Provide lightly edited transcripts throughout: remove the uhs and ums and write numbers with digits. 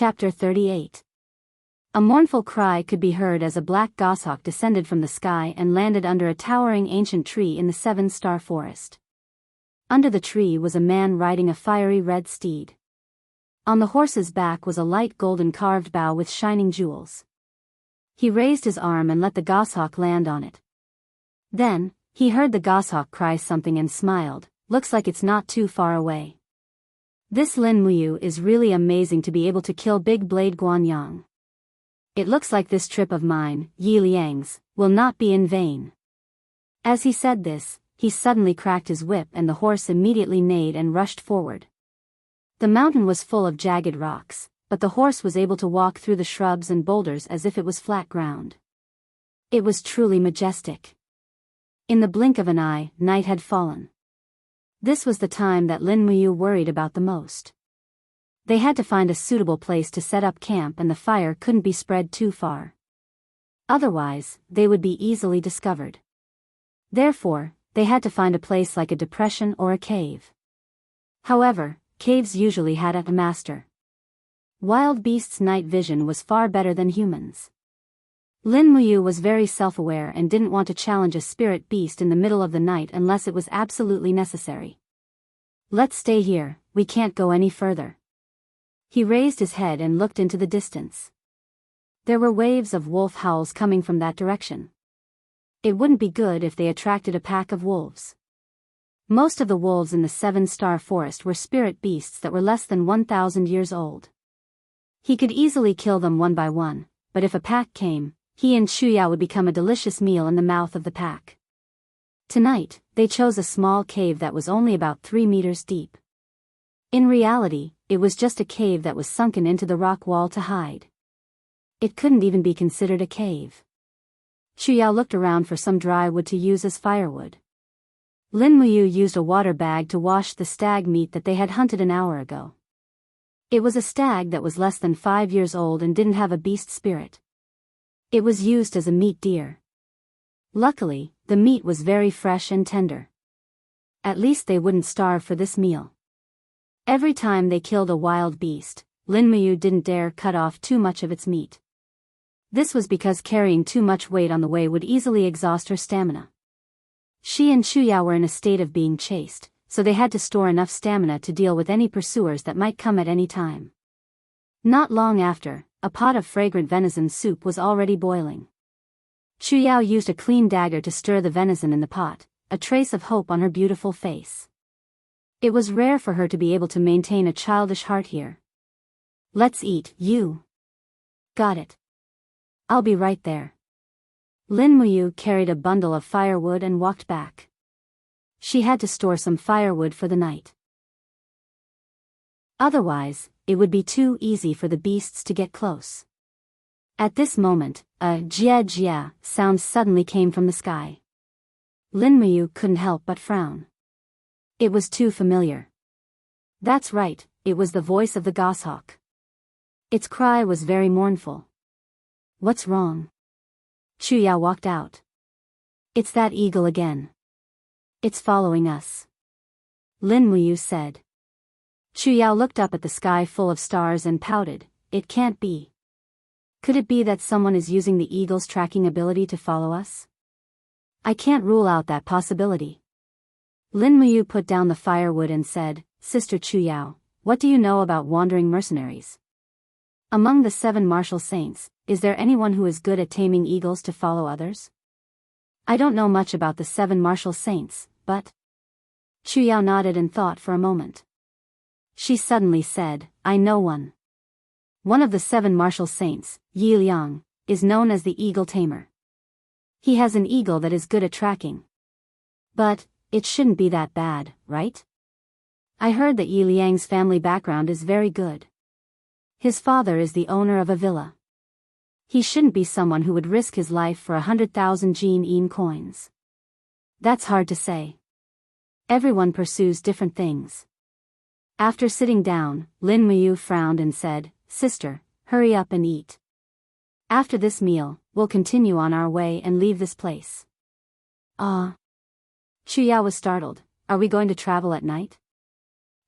Chapter 38. A mournful cry could be heard as a black goshawk descended from the sky and landed under a towering ancient tree in the seven-star forest. Under the tree was a man riding a fiery red steed. On the horse's back was a light golden carved bow with shining jewels. He raised his arm and let the goshawk land on it. Then, he heard the goshawk cry something and smiled. Looks like it's not too far away. This Lin Muyu is really amazing to be able to kill Big Blade Guanyang. It looks like this trip of mine, Yi Liang's, will not be in vain. As he said this, he suddenly cracked his whip and the horse immediately neighed and rushed forward. The mountain was full of jagged rocks, but the horse was able to walk through the shrubs and boulders as if it was flat ground. It was truly majestic. In the blink of an eye, night had fallen. This was the time that Lin Muyu worried about the most. They had to find a suitable place to set up camp and the fire couldn't be spread too far. Otherwise, they would be easily discovered. Therefore, they had to find a place like a depression or a cave. However, caves usually had a master. Wild beasts' night vision was far better than humans. Lin Muyu was very self-aware and didn't want to challenge a spirit beast in the middle of the night unless it was absolutely necessary. Let's stay here, we can't go any further. He raised his head and looked into the distance. There were waves of wolf howls coming from that direction. It wouldn't be good if they attracted a pack of wolves. Most of the wolves in the seven-star forest were spirit beasts that were less than 1,000 years old. He could easily kill them one by one, but if a pack came, he and Shuya would become a delicious meal in the mouth of the pack. Tonight, they chose a small cave that was only about 3 meters deep. In reality, it was just a cave that was sunken into the rock wall to hide. It couldn't even be considered a cave. Shuya looked around for some dry wood to use as firewood. Lin Muyu used a water bag to wash the stag meat that they had hunted an hour ago. It was a stag that was less than 5 years old and didn't have a beast spirit. It was used as a meat deer. Luckily, the meat was very fresh and tender. At least they wouldn't starve for this meal. Every time they killed a wild beast, Lin Muyu didn't dare cut off too much of its meat. This was because carrying too much weight on the way would easily exhaust her stamina. She and Shuya were in a state of being chased, so they had to store enough stamina to deal with any pursuers that might come at any time. Not long after, a pot of fragrant venison soup was already boiling. Shuya used a clean dagger to stir the venison in the pot, a trace of hope on her beautiful face. It was rare for her to be able to maintain a childish heart here. Let's eat, you. Got it. I'll be right there. Lin Muyu carried a bundle of firewood and walked back. She had to store some firewood for the night. Otherwise, it would be too easy for the beasts to get close. At this moment, a jia jia sound suddenly came from the sky. Lin Muyu couldn't help but frown. It was too familiar. That's right, it was the voice of the goshawk. Its cry was very mournful. What's wrong? Shuya walked out. It's that eagle again. It's following us. Lin Muyu said. Shuya looked up at the sky full of stars and pouted. It can't be. Could it be that someone is using the eagle's tracking ability to follow us? I can't rule out that possibility. Lin Muyu put down the firewood and said, Sister Chuyao, what do you know about wandering mercenaries? Among the 7 martial saints, is there anyone who is good at taming eagles to follow others? I don't know much about the 7 martial saints, but... Chuyao nodded and thought for a moment. She suddenly said, I know one. One of the 7 martial saints, Yi Liang, is known as the eagle tamer. He has an eagle that is good at tracking. But, it shouldn't be that bad, right? I heard that Yi Liang's family background is very good. His father is the owner of a villa. He shouldn't be someone who would risk his life for 100,000 Jin coins. That's hard to say. Everyone pursues different things. After sitting down, Lin Muyu frowned and said, Sister, hurry up and eat. After this meal, we'll continue on our way and leave this place. Chuyao was startled. Are we going to travel at night?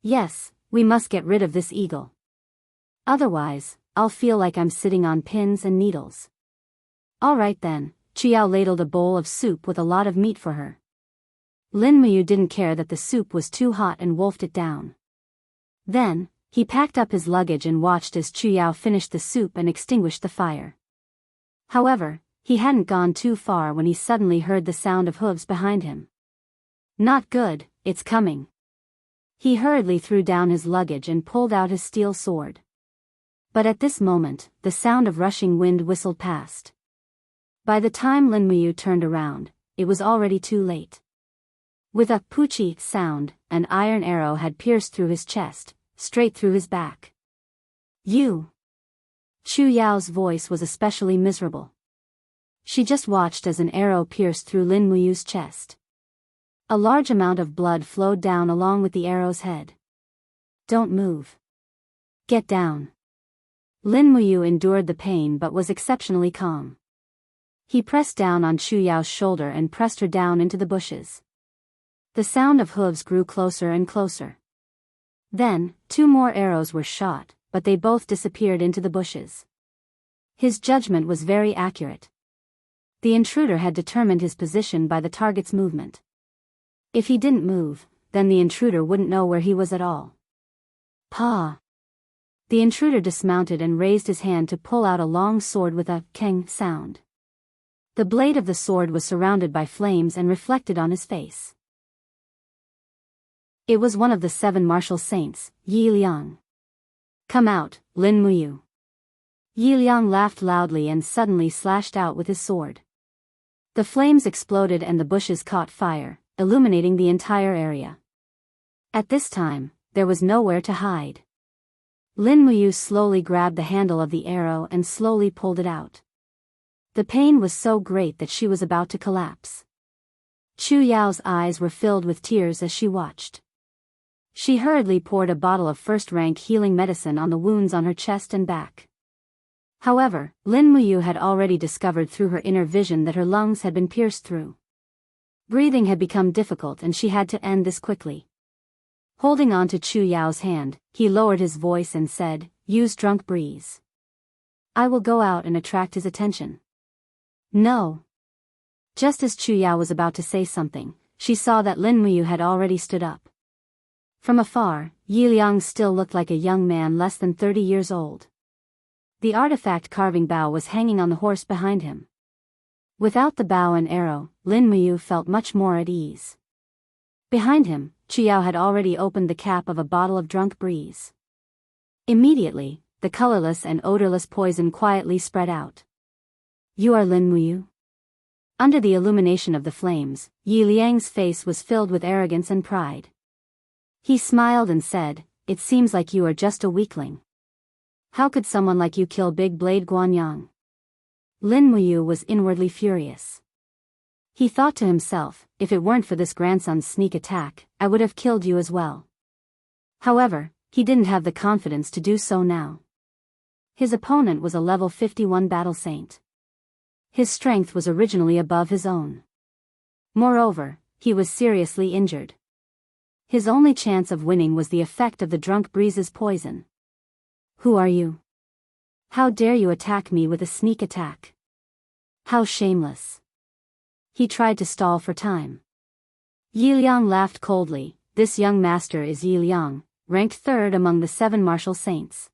Yes, we must get rid of this eagle. Otherwise, I'll feel like I'm sitting on pins and needles. All right then, Chiao ladled a bowl of soup with a lot of meat for her. Lin Muyu didn't care that the soup was too hot and wolfed it down. Then, he packed up his luggage and watched as Chiao finished the soup and extinguished the fire. However, he hadn't gone too far when he suddenly heard the sound of hooves behind him. Not good, it's coming. He hurriedly threw down his luggage and pulled out his steel sword. But at this moment, the sound of rushing wind whistled past. By the time Lin Muyu turned around, it was already too late. With a poochie sound, an iron arrow had pierced through his chest, straight through his back. You! Chu Yao's voice was especially miserable. She just watched as an arrow pierced through Lin Muyu's chest. A large amount of blood flowed down along with the arrow's head. Don't move. Get down. Lin Muyu endured the pain but was exceptionally calm. He pressed down on Chu Yao's shoulder and pressed her down into the bushes. The sound of hooves grew closer and closer. Then, 2 more arrows were shot, but they both disappeared into the bushes. His judgment was very accurate. The intruder had determined his position by the target's movement. If he didn't move, then the intruder wouldn't know where he was at all. Pa! The intruder dismounted and raised his hand to pull out a long sword with a keng sound. The blade of the sword was surrounded by flames and reflected on his face. It was one of the 7 martial saints, Yi Liang. Come out, Lin Muyu. Yi Liang laughed loudly and suddenly slashed out with his sword. The flames exploded and the bushes caught fire, illuminating the entire area. At this time, there was nowhere to hide. Lin Muyu slowly grabbed the handle of the arrow and slowly pulled it out. The pain was so great that she was about to collapse. Chu Yao's eyes were filled with tears as she watched. She hurriedly poured a bottle of first-rank healing medicine on the wounds on her chest and back. However, Lin Muyu had already discovered through her inner vision that her lungs had been pierced through. Breathing had become difficult and she had to end this quickly. Holding on to Chu Yao's hand, he lowered his voice and said, "Use drunk breeze. I will go out and attract his attention." No. Just as Chu Yao was about to say something, she saw that Lin Muyu had already stood up. From afar, Yi Liang still looked like a young man less than 30 years old. The artifact carving bow was hanging on the horse behind him. Without the bow and arrow, Lin Muyu felt much more at ease. Behind him, Chu Yao had already opened the cap of a bottle of drunk breeze. Immediately, the colorless and odorless poison quietly spread out. You are Lin Muyu? Under the illumination of the flames, Yi Liang's face was filled with arrogance and pride. He smiled and said, "It seems like you are just a weakling. How could someone like you kill Big Blade Guanyang?" Lin Muyu was inwardly furious. He thought to himself, if it weren't for this grandson's sneak attack, I would have killed you as well. However, he didn't have the confidence to do so now. His opponent was a level 51 battle saint. His strength was originally above his own. Moreover, he was seriously injured. His only chance of winning was the effect of the drunk breeze's poison. Who are you? How dare you attack me with a sneak attack? How shameless. He tried to stall for time. Yi Liang laughed coldly. This young master is Yi Liang, ranked 3rd among the 7 martial saints.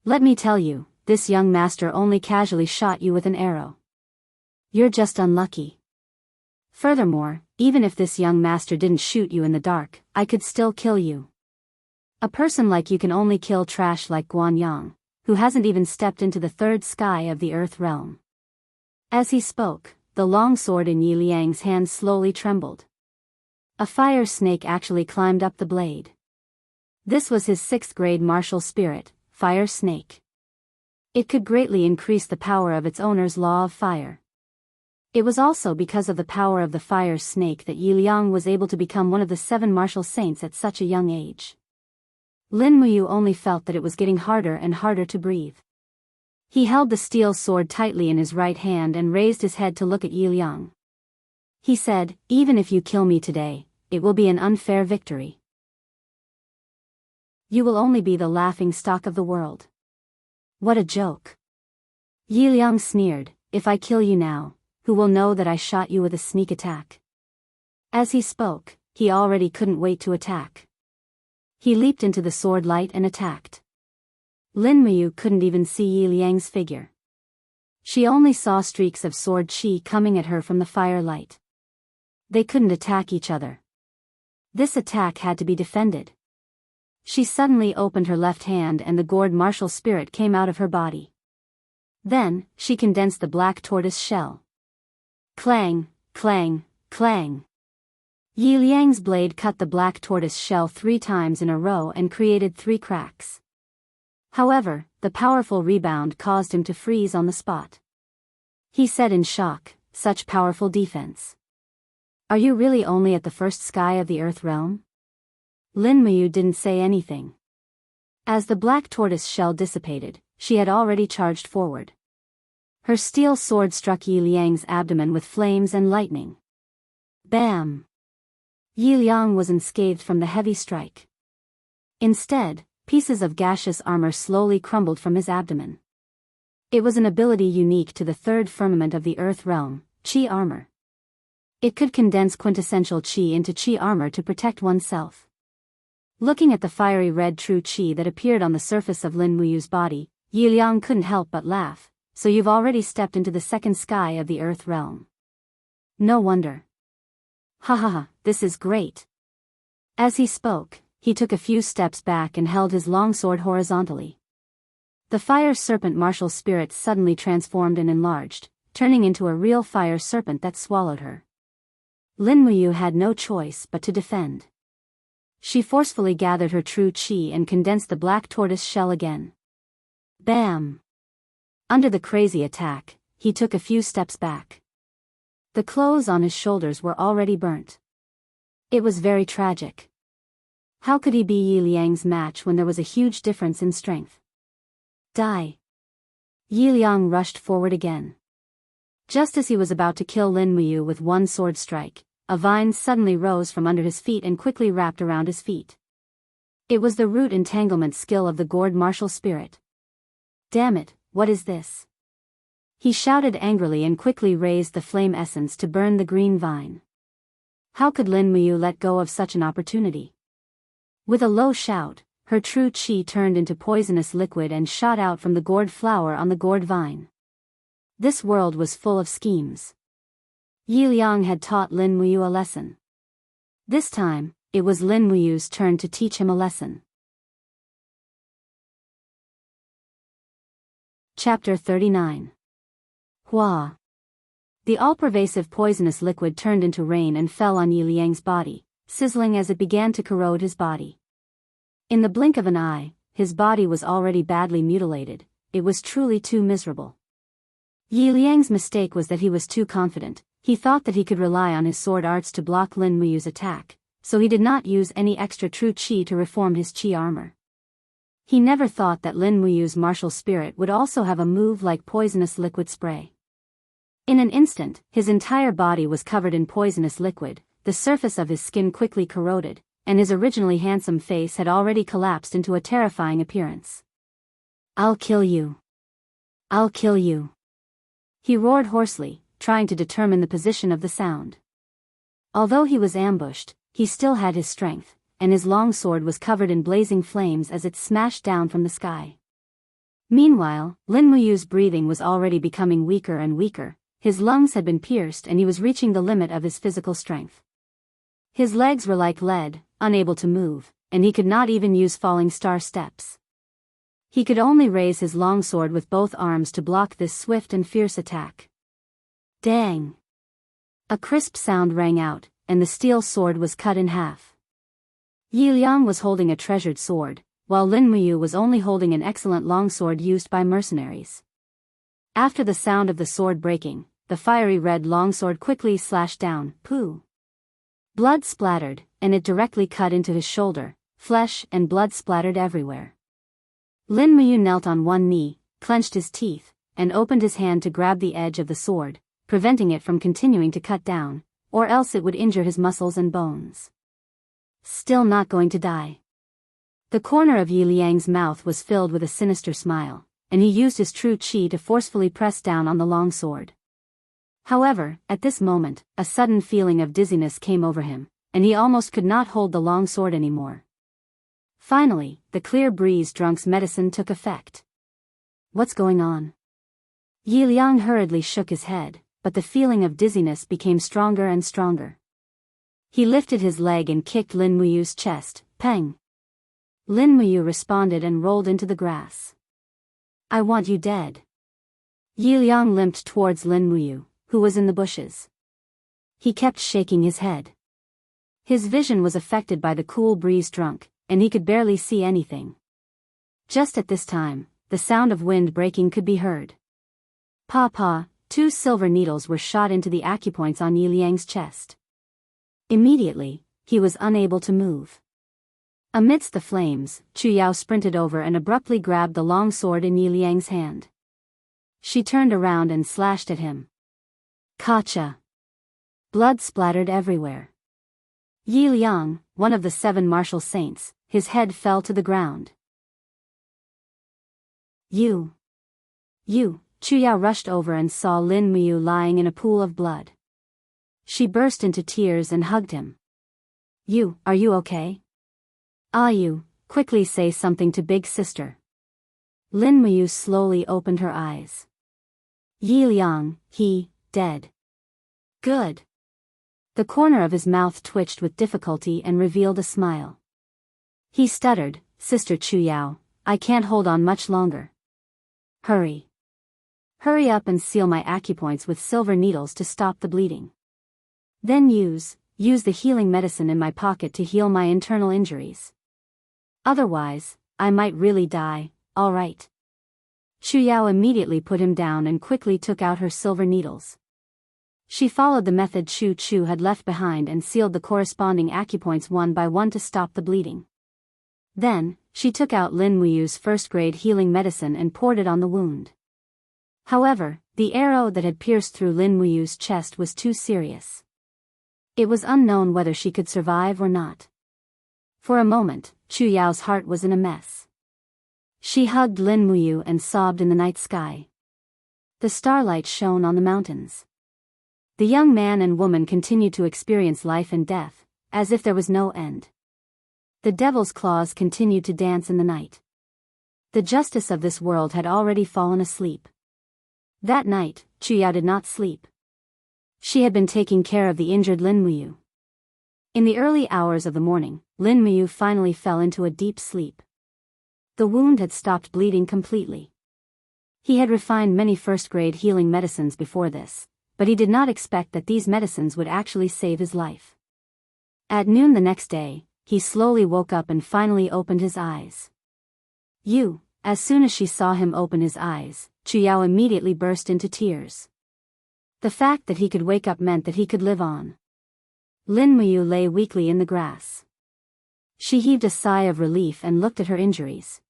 Let me tell you, this young master only casually shot you with an arrow. You're just unlucky. Furthermore, even if this young master didn't shoot you in the dark, I could still kill you. A person like you can only kill trash like Guanyang, who hasn't even stepped into the 3rd sky of the earth realm. As he spoke, the long sword in Yi Liang's hand slowly trembled. A fire snake actually climbed up the blade. This was his 6th grade martial spirit, Fire Snake. It could greatly increase the power of its owner's law of fire. It was also because of the power of the fire snake that Yi Liang was able to become one of the 7 martial saints at such a young age. Lin Muyu only felt that it was getting harder and harder to breathe. He held the steel sword tightly in his right hand and raised his head to look at Yi Liang. He said, "Even if you kill me today, it will be an unfair victory. You will only be the laughing stock of the world. What a joke. Yi Liang sneered, if I kill you now, who will know that I shot you with a sneak attack? As he spoke, he already couldn't wait to attack. He leaped into the sword light and attacked. Lin Muyu couldn't even see Yi Liang's figure. She only saw streaks of sword chi coming at her from the firelight. They couldn't attack each other. This attack had to be defended. She suddenly opened her left hand and the gourd martial spirit came out of her body. Then, she condensed the black tortoise shell. Clang, clang, clang. Yi Liang's blade cut the black tortoise shell 3 times in a row and created 3 cracks. However, the powerful rebound caused him to freeze on the spot. He said in shock, such powerful defense. Are you really only at the first sky of the Earth realm? Lin Muyu didn't say anything. As the black tortoise shell dissipated, she had already charged forward. Her steel sword struck Yi Liang's abdomen with flames and lightning. Bam! Yi Liang was unscathed from the heavy strike. Instead, pieces of gaseous armor slowly crumbled from his abdomen. It was an ability unique to the third firmament of the Earth realm, Qi armor. It could condense quintessential Qi into Qi armor to protect oneself. Looking at the fiery red true Qi that appeared on the surface of Lin Muyu's body, Yi Liang couldn't help but laugh. So you've already stepped into the second sky of the Earth realm. No wonder. Ha ha ha, this is great. As he spoke, he took a few steps back and held his long sword horizontally. The fire serpent martial spirit suddenly transformed and enlarged, turning into a real fire serpent that swallowed her. Lin Muyu had no choice but to defend. She forcefully gathered her true Qi and condensed the black tortoise shell again. Bam! Under the crazy attack, he took a few steps back. The clothes on his shoulders were already burnt. It was very tragic. How could he be Yi Liang's match when there was a huge difference in strength? Die! Yi Liang rushed forward again. Just as he was about to kill Lin Muyu with one sword strike, a vine suddenly rose from under his feet and quickly wrapped around his feet. It was the root entanglement skill of the gourd martial spirit. Damn it, what is this? He shouted angrily and quickly raised the flame essence to burn the green vine. How could Lin Muyu let go of such an opportunity? With a low shout, her true Qi turned into poisonous liquid and shot out from the gourd flower on the gourd vine. This world was full of schemes. Yi Liang had taught Lin Muyu a lesson. This time, it was Lin Muyu's turn to teach him a lesson. Chapter 39. Hua. The all-pervasive poisonous liquid turned into rain and fell on Yi Liang's body, sizzling as it began to corrode his body. In the blink of an eye, his body was already badly mutilated. It was truly too miserable. Yi Liang's mistake was that he was too confident. He thought that he could rely on his sword arts to block Lin Muyu's attack, so he did not use any extra true Qi to reform his Qi armor. He never thought that Lin Muyu's martial spirit would also have a move like poisonous liquid spray. In an instant, his entire body was covered in poisonous liquid, the surface of his skin quickly corroded, and his originally handsome face had already collapsed into a terrifying appearance. I'll kill you. I'll kill you. He roared hoarsely, trying to determine the position of the sound. Although he was ambushed, he still had his strength, and his long sword was covered in blazing flames as it smashed down from the sky. Meanwhile, Lin Muyu's breathing was already becoming weaker and weaker. His lungs had been pierced and he was reaching the limit of his physical strength. His legs were like lead, unable to move, and he could not even use falling star steps. He could only raise his long sword with both arms to block this swift and fierce attack. Dang! A crisp sound rang out, and the steel sword was cut in half. Yi Liang was holding a treasured sword, while Lin Muyu was only holding an excellent longsword used by mercenaries. After the sound of the sword breaking, the fiery red longsword quickly slashed down. Pooh! Blood splattered, and it directly cut into his shoulder. Flesh and blood splattered everywhere. Lin Muyu knelt on one knee, clenched his teeth, and opened his hand to grab the edge of the sword, preventing it from continuing to cut down, or else it would injure his muscles and bones. Still not going to die. The corner of Yi Liang's mouth was filled with a sinister smile. and he used his true qi to forcefully press down on the long sword. However, at this moment, a sudden feeling of dizziness came over him, and he almost could not hold the long sword anymore. Finally, the clear breeze drunk's medicine took effect. What's going on? Yi Liang hurriedly shook his head, but the feeling of dizziness became stronger and stronger. He lifted his leg and kicked Lin Muyu's chest. Peng! Lin Muyu responded and rolled into the grass. I want you dead. Yi Liang limped towards Lin Muyu, who was in the bushes. He kept shaking his head. His vision was affected by the cool breeze drunk, and he could barely see anything. Just at this time, the sound of wind breaking could be heard. Pa, 2 silver needles were shot into the acupoints on Yi Liang's chest. Immediately, he was unable to move. Amidst the flames, Chu Yao sprinted over and abruptly grabbed the long sword in Yi Liang's hand. She turned around and slashed at him. Kacha! Blood splattered everywhere. Yi Liang, one of the 7 martial saints, his head fell to the ground. You! Chu Yao rushed over and saw Lin Muyu lying in a pool of blood. She burst into tears and hugged him. Are you okay? You, quickly say something to big sister. Lin Muyu slowly opened her eyes. Yi Liang, dead. Good. The corner of his mouth twitched with difficulty and revealed a smile. He stuttered, Sister Chu Yao, I can't hold on much longer. Hurry up and seal my acupoints with silver needles to stop the bleeding. Then use the healing medicine in my pocket to heal my internal injuries. Otherwise, I might really die. All right. Chu Yao immediately put him down and quickly took out her silver needles. She followed the method Chu had left behind and sealed the corresponding acupoints one by one to stop the bleeding. Then, she took out Lin Muyu's first-grade healing medicine and poured it on the wound. However, the arrow that had pierced through Lin Muyu's chest was too serious. It was unknown whether she could survive or not. For a moment, Chu Yao's heart was in a mess. She hugged Lin Muyu and sobbed in the night sky. The starlight shone on the mountains. The young man and woman continued to experience life and death, as if there was no end. The devil's claws continued to dance in the night. The justice of this world had already fallen asleep. That night, Chu Yao did not sleep. She had been taking care of the injured Lin Muyu. In the early hours of the morning, Lin Muyu finally fell into a deep sleep. The wound had stopped bleeding completely. He had refined many first-grade healing medicines before this, but he did not expect that these medicines would actually save his life. At noon the next day, he slowly woke up and finally opened his eyes. As soon as she saw him open his eyes, Chu Yao immediately burst into tears. The fact that he could wake up meant that he could live on. Lin Muyu lay weakly in the grass. She heaved a sigh of relief and looked at her injuries.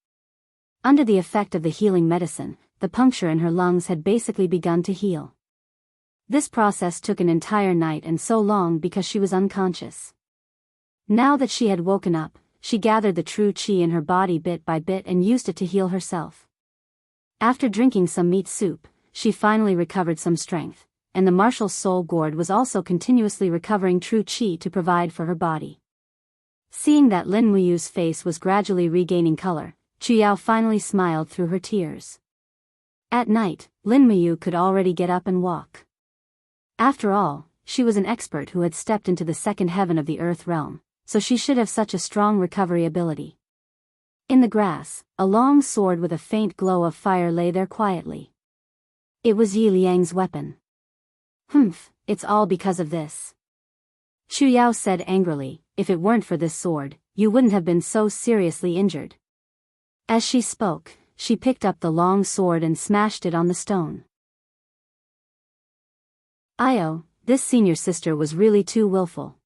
Under the effect of the healing medicine, the puncture in her lungs had basically begun to heal. This process took an entire night and so long because she was unconscious. Now that she had woken up, she gathered the true qi in her body bit by bit and used it to heal herself. After drinking some meat soup, she finally recovered some strength, and the martial soul gourd was also continuously recovering true qi to provide for her body. Seeing that Lin Muyu's face was gradually regaining color, Chu Yao finally smiled through her tears. At night, Lin Muyu could already get up and walk. After all, she was an expert who had stepped into the second heaven of the earth realm, so she should have such a strong recovery ability. In the grass, a long sword with a faint glow of fire lay there quietly. It was Yi Liang's weapon. It's all because of this. Chu Yao said angrily, if it weren't for this sword, you wouldn't have been so seriously injured. As she spoke, she picked up the long sword and smashed it on the stone. This senior sister was really too willful.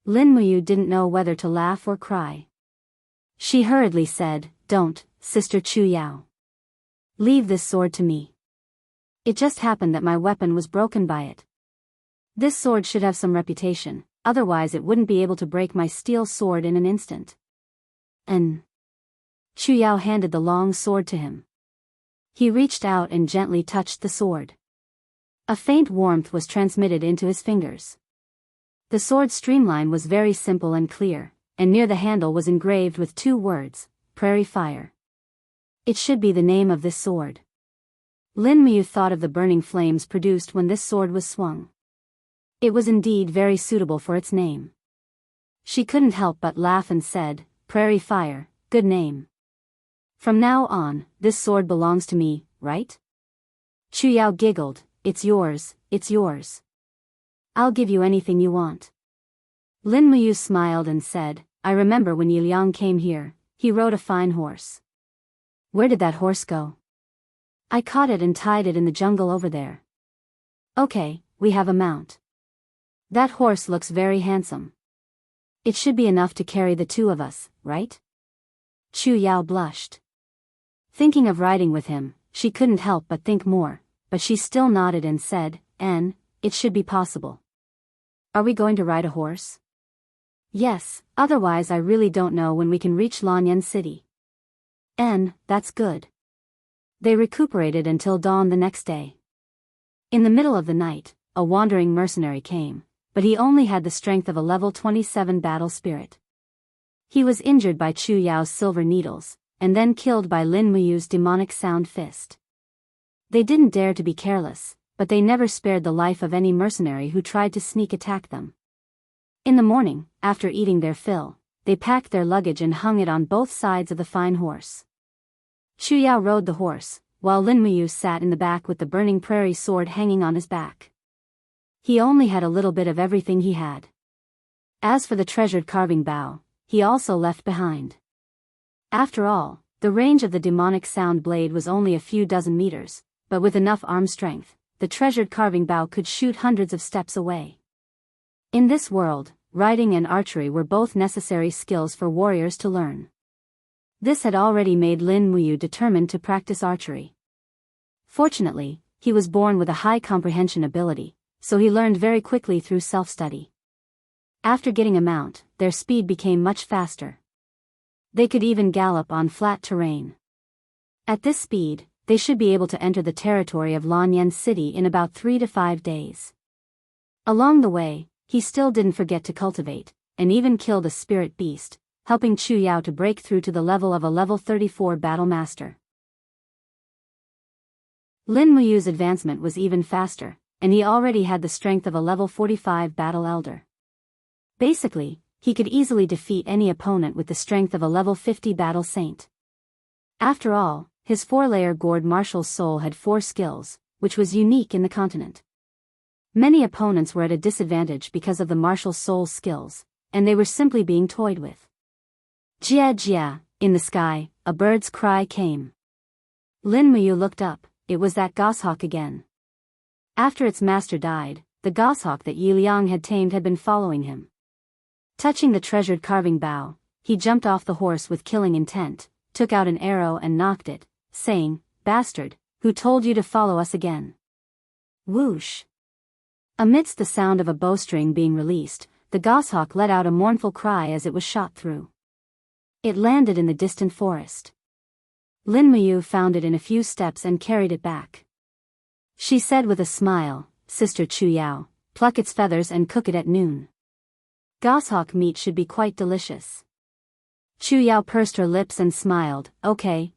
Lin Muyu didn't know whether to laugh or cry. She hurriedly said, Don't, Sister Chu Yao. Leave this sword to me. It just happened that my weapon was broken by it. This sword should have some reputation, otherwise it wouldn't be able to break my steel sword in an instant. Chu Yao handed the long sword to him. He reached out and gently touched the sword. A faint warmth was transmitted into his fingers. The sword's streamline was very simple and clear, and near the handle was engraved with 2 words, Prairie Fire. It should be the name of this sword. Lin Muyu thought of the burning flames produced when this sword was swung. It was indeed very suitable for its name. She couldn't help but laugh and said, Prairie Fire, good name. From now on, this sword belongs to me, right? Chu Yao giggled, it's yours, it's yours. I'll give you anything you want. Lin Muyu smiled and said, I remember when Yi Liang came here, he rode a fine horse. Where did that horse go? I caught it and tied it in the jungle over there. Okay, we have a mount. That horse looks very handsome. It should be enough to carry the 2 of us, right? Chu Yao blushed. Thinking of riding with him, she couldn't help but think more, but she still nodded and said, it should be possible. Are we going to ride a horse? Yes, otherwise I really don't know when we can reach Lanyan City. That's good. They recuperated until dawn the next day. In the middle of the night, a wandering mercenary came, but he only had the strength of a level 27 battle spirit. He was injured by Chu Yao's silver needles, and then killed by Lin Muyu's demonic sound fist. They didn't dare to be careless, but they never spared the life of any mercenary who tried to sneak attack them. In the morning, after eating their fill, they packed their luggage and hung it on both sides of the fine horse. Chu Yao rode the horse, while Lin Muyu sat in the back with the burning prairie sword hanging on his back. He only had a little bit of everything he had. As for the treasured carving bow, he also left behind. After all, the range of the demonic sound blade was only a few dozen meters, but with enough arm strength, the treasured carving bow could shoot hundreds of steps away. In this world, riding and archery were both necessary skills for warriors to learn. This had already made Lin Muyu determined to practice archery. Fortunately, he was born with a high comprehension ability, so he learned very quickly through self-study. After getting a mount, their speed became much faster. They could even gallop on flat terrain. At this speed, they should be able to enter the territory of Lanyan City in about 3 to 5 days. Along the way, he still didn't forget to cultivate, and even killed a spirit beast, helping Chu Yao to break through to the level of a level 34 battle master. Lin Muyu's advancement was even faster, and he already had the strength of a level 45 battle elder. Basically, he could easily defeat any opponent with the strength of a level 50 battle saint. After all, his 4-layer gourd martial soul had 4 skills, which was unique in the continent. Many opponents were at a disadvantage because of the martial soul's skills, and they were simply being toyed with. Jia Jia, in the sky, a bird's cry came. Lin Muyu looked up, it was that goshawk again. After its master died, the goshawk that Yi Liang had tamed had been following him. Touching the treasured carving bow, he jumped off the horse with killing intent, took out an arrow and knocked it, saying, Bastard, who told you to follow us again? Whoosh! Amidst the sound of a bowstring being released, the goshawk let out a mournful cry as it was shot through. It landed in the distant forest. Lin Muyu found it in a few steps and carried it back. She said with a smile, Sister Chu Yao, pluck its feathers and cook it at noon. Goshawk meat should be quite delicious. Chu Yao pursed her lips and smiled, okay.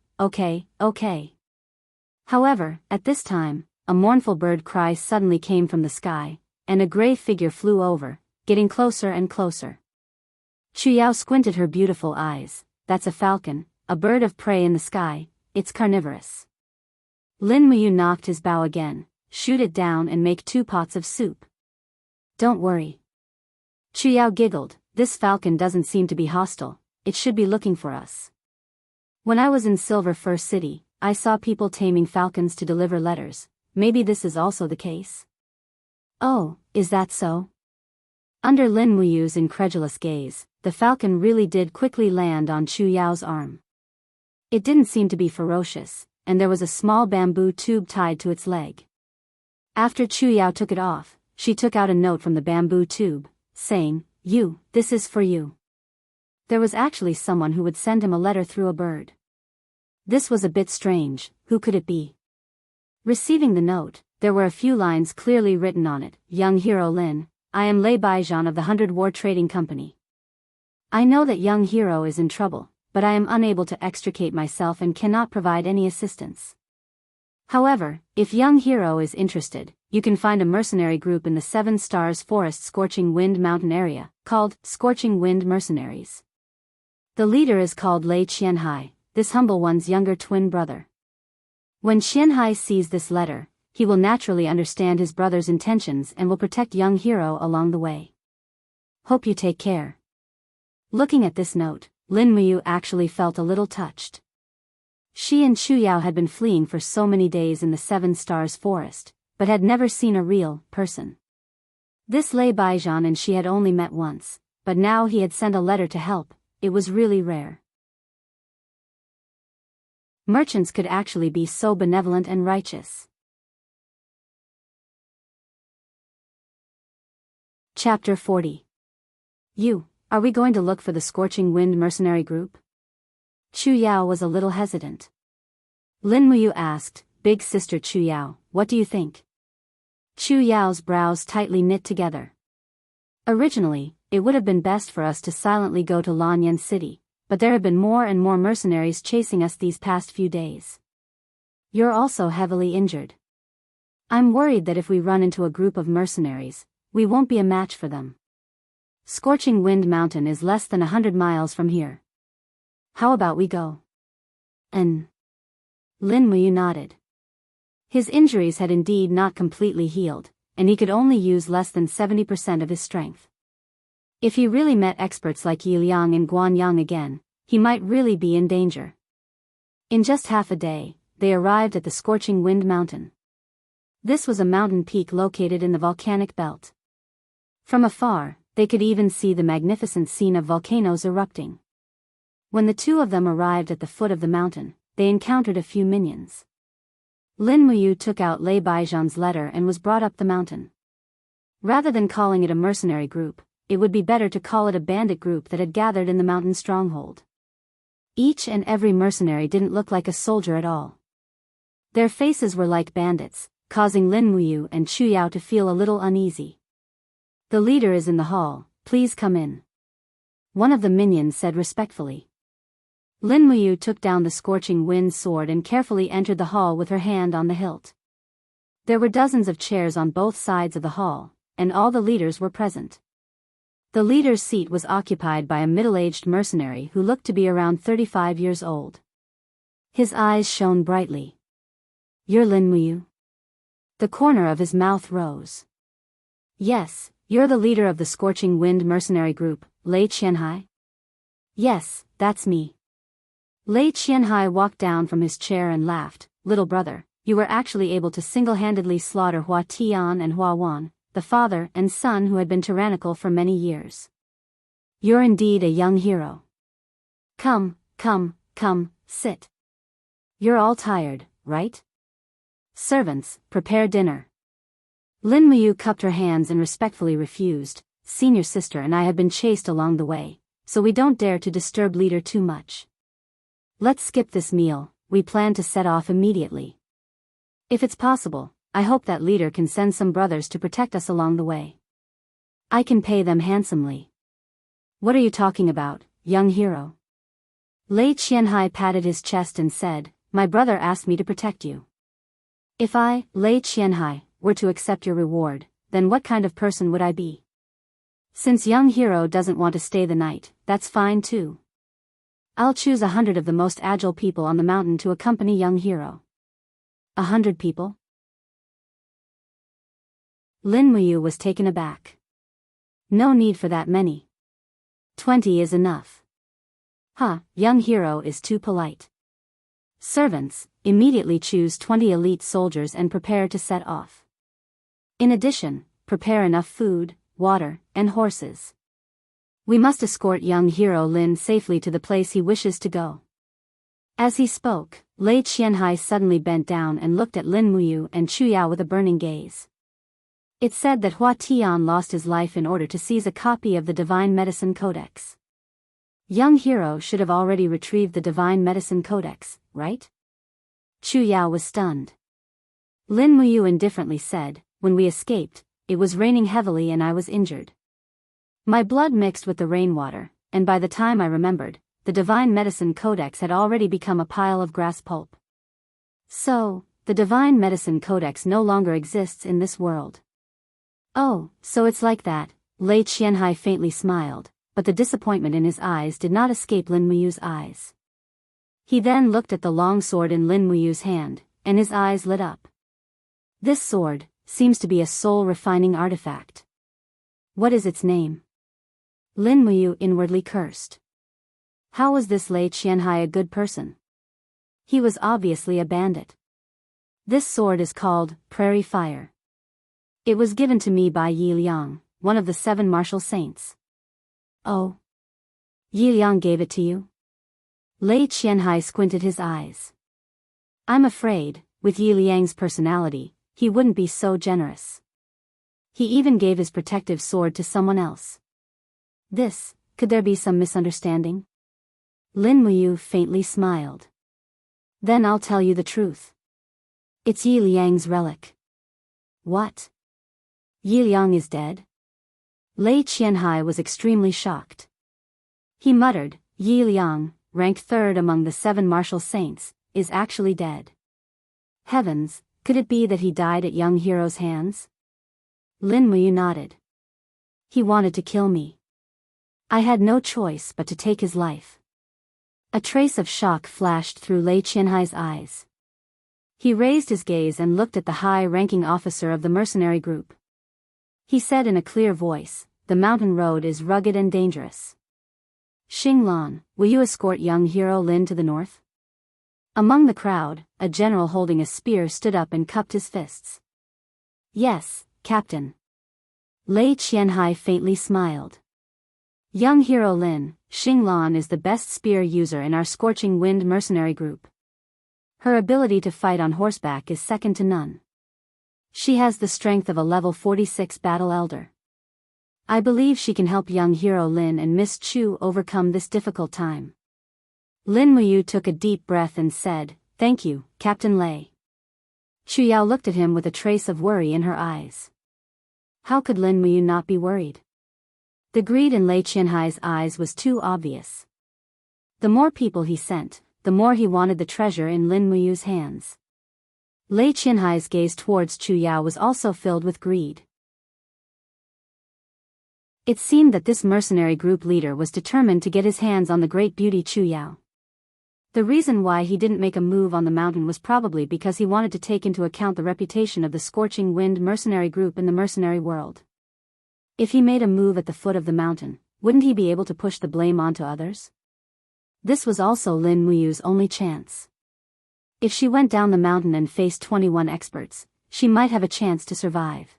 However, at this time, a mournful bird cry suddenly came from the sky, and a gray figure flew over, getting closer and closer. Chu Yao squinted her beautiful eyes. That's a falcon, a bird of prey in the sky, it's carnivorous. Lin Muyu knocked his bow again, shoot it down and make 2 pots of soup. Don't worry. Chu Yao giggled, this falcon doesn't seem to be hostile, it should be looking for us. When I was in Silver Fir City, I saw people taming falcons to deliver letters, maybe this is also the case. Oh, is that so? Under Lin Muyu's incredulous gaze, the falcon really did quickly land on Chu Yao's arm. It didn't seem to be ferocious, and there was a small bamboo tube tied to its leg. After Chu Yao took it off, she took out a note from the bamboo tube, saying, this is for you. There was actually someone who would send him a letter through a bird. This was a bit strange. Who could it be? Receiving the note, there were a few lines clearly written on it. Young hero Lin, I am Lei Baijian of the 100 War Trading Company. I know that young hero is in trouble, but I am unable to extricate myself and cannot provide any assistance. However, if young hero is interested, you can find a mercenary group in the 7 Stars Forest Scorching Wind Mountain area, called Scorching Wind Mercenaries. The leader is called Lei Xianxia, this humble one's younger twin brother. When Xianxia sees this letter, he will naturally understand his brother's intentions and will protect young hero along the way. Hope you take care. Looking at this note, Lin Muyu actually felt a little touched. She and Chu Yao had been fleeing for so many days in the 7 Stars Forest, but had never seen a real person. This Lei Baijian and she had only met once, but now he had sent a letter to help. It was really rare. Merchants could actually be so benevolent and righteous. Chapter 40. Are we going to look for the Scorching Wind mercenary group? Chu Yao was a little hesitant. Lin Muyu asked, Big sister Chu Yao, what do you think? Chu Yao's brows tightly knit together. Originally, it would have been best for us to silently go to Lanyan City, but there have been more and more mercenaries chasing us these past few days. You're also heavily injured. I'm worried that if we run into a group of mercenaries, we won't be a match for them. Scorching Wind Mountain is less than 100 miles from here. How about we go? Lin Muyu nodded. His injuries had indeed not completely healed, and he could only use less than 70% of his strength. If he really met experts like Yi Liang and Guanyang again, he might really be in danger. In just half a day, they arrived at the Scorching Wind Mountain. This was a mountain peak located in the volcanic belt. From afar, they could even see the magnificent scene of volcanoes erupting. When the two of them arrived at the foot of the mountain, they encountered a few minions. Lin Muyu took out Lei Baijian's letter and was brought up the mountain. Rather than calling it a mercenary group, it would be better to call it a bandit group that had gathered in the mountain stronghold. Each and every mercenary didn't look like a soldier at all. Their faces were like bandits, causing Lin Muyu and Chu Yao to feel a little uneasy. The leader is in the hall, please come in. One of the minions said respectfully. Lin Muyu took down the Scorching Wind sword and carefully entered the hall with her hand on the hilt. There were dozens of chairs on both sides of the hall, and all the leaders were present. The leader's seat was occupied by a middle-aged mercenary who looked to be around 35 years old. His eyes shone brightly. You're Lin Muyu? The corner of his mouth rose. Yes, you're the leader of the Scorching Wind mercenary group, Lei Qianhai? Yes, that's me. Lei Qianhai walked down from his chair and laughed. Little brother, you were actually able to single-handedly slaughter Hua Tian and Hua Wan, the father and son who had been tyrannical for many years. You're indeed a young hero. Come, sit. You're all tired, right? Servants, prepare dinner. Lin Muyu cupped her hands and respectfully refused. Senior sister and I have been chased along the way, so we don't dare to disturb leader too much. Let's skip this meal, we plan to set off immediately. If it's possible, I hope that leader can send some brothers to protect us along the way. I can pay them handsomely. What are you talking about, young hero? Lei Qianhai patted his chest and said, my brother asked me to protect you. If I, Lei Qianhai, were to accept your reward, then what kind of person would I be? Since young hero doesn't want to stay the night, that's fine too. I'll choose 100 of the most agile people on the mountain to accompany young hero. 100 people? Lin Muyu was taken aback. No need for that many. 20 is enough. Young hero is too polite. Servants, immediately choose 20 elite soldiers and prepare to set off. In addition, prepare enough food, water, and horses. We must escort young hero Lin safely to the place he wishes to go. As he spoke, Lei Qianhai suddenly bent down and looked at Lin Muyu and Chu Yao with a burning gaze. It said that Hua Tian lost his life in order to seize a copy of the Divine Medicine Codex. Young hero should have already retrieved the Divine Medicine Codex, right? Chu Yao was stunned. Lin Muyu indifferently said, when we escaped, it was raining heavily and I was injured. My blood mixed with the rainwater, and by the time I remembered, the Divine Medicine Codex had already become a pile of grass pulp. So, the Divine Medicine Codex no longer exists in this world. Oh, so it's like that, Lei Qianhai faintly smiled, but the disappointment in his eyes did not escape Lin Muyu's eyes. He then looked at the long sword in Lin Muyu's hand, and his eyes lit up. This sword seems to be a soul-refining artifact. What is its name? Lin Muyu inwardly cursed. How was this Lei Qianhai a good person? He was obviously a bandit. This sword is called Prairie Fire. It was given to me by Yi Liang, one of the 7 martial saints. Oh. Yi Liang gave it to you? Lei Qianhai squinted his eyes. I'm afraid, with Yi Liang's personality, he wouldn't be so generous. He even gave his protective sword to someone else. Could there be some misunderstanding? Lin Muyu faintly smiled. Then I'll tell you the truth. It's Yi Liang's relic. What? Yi Liang is dead? Lei Qianhai was extremely shocked. He muttered, Yi Liang, ranked 3rd among the 7 martial saints, is actually dead. Heavens, could it be that he died at young hero's hands? Lin Muyu nodded. He wanted to kill me. I had no choice but to take his life. A trace of shock flashed through Lei Qianhai's eyes. He raised his gaze and looked at the high-ranking officer of the mercenary group. He said in a clear voice, the mountain road is rugged and dangerous. Xinglan, will you escort young hero Lin to the north? Among the crowd, a general holding a spear stood up and cupped his fists. Yes, Captain. Lei Qianhai faintly smiled. Young hero Lin, Xinglan is the best spear user in our Scorching Wind mercenary group. Her ability to fight on horseback is second to none. She has the strength of a level 46 battle elder. I believe she can help young hero Lin and Miss Chu overcome this difficult time. Lin Muyu took a deep breath and said, Thank you, Captain Lei. Chu Yao looked at him with a trace of worry in her eyes. How could Lin Muyu not be worried? The greed in Lei Qianhai's eyes was too obvious. The more people he sent, the more he wanted the treasure in Lin Muyu's hands. Lei Qianhai's gaze towards Chu Yao was also filled with greed. It seemed that this mercenary group leader was determined to get his hands on the great beauty Chu Yao. The reason why he didn't make a move on the mountain was probably because he wanted to take into account the reputation of the Scorching Wind mercenary group in the mercenary world. If he made a move at the foot of the mountain, wouldn't he be able to push the blame onto others? This was also Lin Muyu's only chance. If she went down the mountain and faced 21 experts, she might have a chance to survive.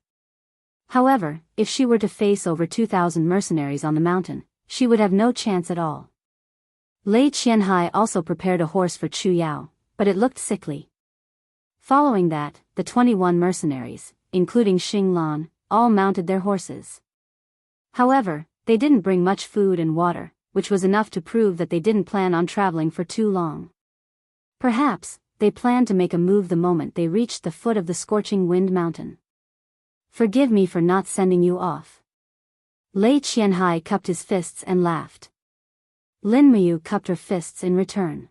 However, if she were to face over 2,000 mercenaries on the mountain, she would have no chance at all. Lei Qianhai also prepared a horse for Chu Yao, but it looked sickly. Following that, the 21 mercenaries, including Xinglan, all mounted their horses. However, they didn't bring much food and water, which was enough to prove that they didn't plan on traveling for too long. Perhaps, they planned to make a move the moment they reached the foot of the Scorching Wind mountain. Forgive me for not sending you off. Lei Qianhai cupped his fists and laughed. Lin Muyu cupped her fists in return.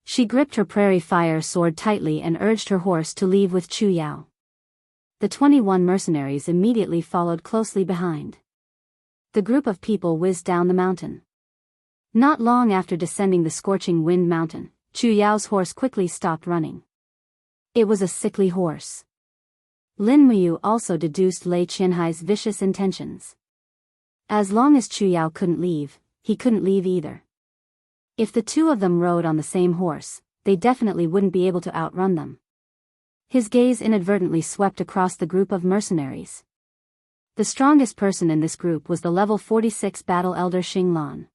She gripped her Prairie Fire sword tightly and urged her horse to leave with Chu Yao. The 21 mercenaries immediately followed closely behind. The group of people whizzed down the mountain. Not long after descending the Scorching Wind mountain, Chu Yao's horse quickly stopped running. It was a sickly horse. Lin Muyu also deduced Lei Qianhai's vicious intentions. As long as Chu Yao couldn't leave, he couldn't leave either. If the two of them rode on the same horse, they definitely wouldn't be able to outrun them. His gaze inadvertently swept across the group of mercenaries. The strongest person in this group was the level 46 battle elder Xinglan.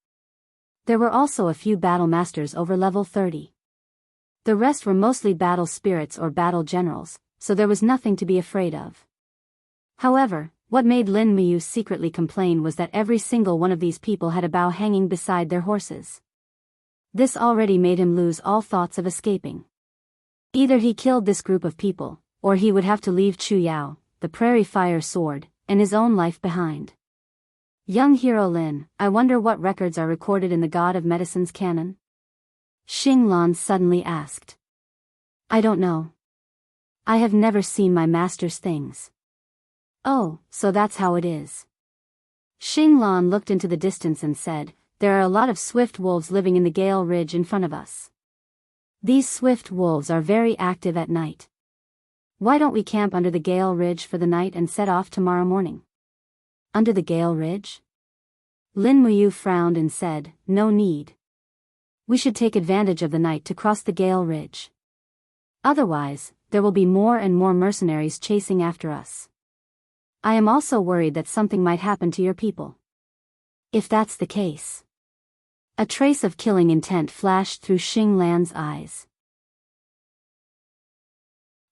There were also a few battle masters over level 30. The rest were mostly battle spirits or battle generals, so there was nothing to be afraid of. However, what made Lin Muyu secretly complain was that every single one of these people had a bow hanging beside their horses. This already made him lose all thoughts of escaping. Either he killed this group of people, or he would have to leave Chu Yao, the prairie fire sword, and his own life behind. Young hero Lin, I wonder what records are recorded in the God of Medicine's canon? Xing Lan suddenly asked. I don't know. I have never seen my master's things. Oh, so that's how it is. Xing Lan looked into the distance and said, there are a lot of swift wolves living in the Gale Ridge in front of us. These swift wolves are very active at night. Why don't we camp under the Gale Ridge for the night and set off tomorrow morning? Under the Gale Ridge? Lin Muyu frowned and said, no need. We should take advantage of the night to cross the Gale Ridge. Otherwise, there will be more and more mercenaries chasing after us. I am also worried that something might happen to your people. If that's the case. A trace of killing intent flashed through Xing Lan's eyes.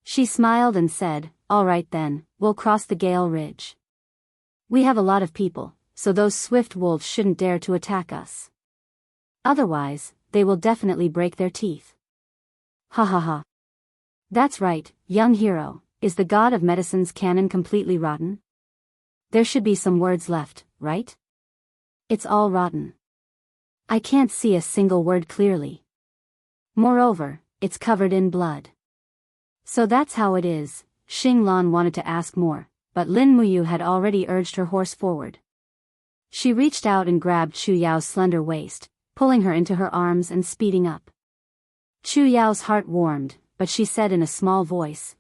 She smiled and said, all right then, we'll cross the Gale Ridge. We have a lot of people, so those swift wolves shouldn't dare to attack us. Otherwise, they will definitely break their teeth. Ha ha ha. That's right, young hero, is the God of Medicine's canon completely rotten? There should be some words left, right? It's all rotten. I can't see a single word clearly. Moreover, it's covered in blood. So that's how it is. Xing Lan wanted to ask more, but Lin Muyu had already urged her horse forward. She reached out and grabbed Chu Yao's slender waist, pulling her into her arms and speeding up. Chu Yao's heart warmed, but she said in a small voice,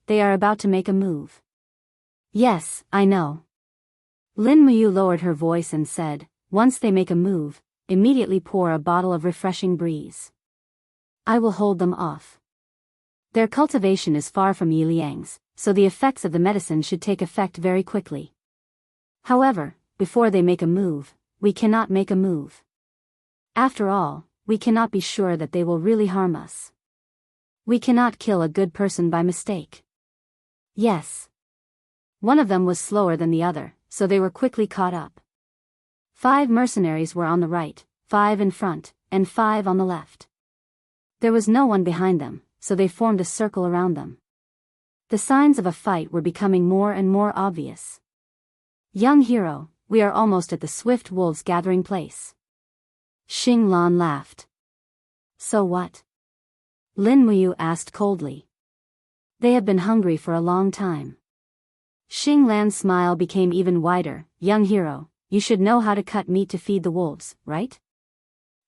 they are about to make a move. Yes, I know. Lin Muyu lowered her voice and said, once they make a move, immediately pour a bottle of refreshing breeze. I will hold them off. Their cultivation is far from Yi Liang's, so the effects of the medicine should take effect very quickly. However, before they make a move, we cannot make a move. After all, we cannot be sure that they will really harm us. We cannot kill a good person by mistake. Yes. One of them was slower than the other, so they were quickly caught up. 5 mercenaries were on the right, 5 in front, and 5 on the left. There was no one behind them, so they formed a circle around them. The signs of a fight were becoming more and more obvious. Young hero, we are almost at the swift wolves' gathering place. Xing Lan laughed. So what? Lin Muyu asked coldly. They have been hungry for a long time. Xing Lan's smile became even wider. Young hero, you should know how to cut meat to feed the wolves, right?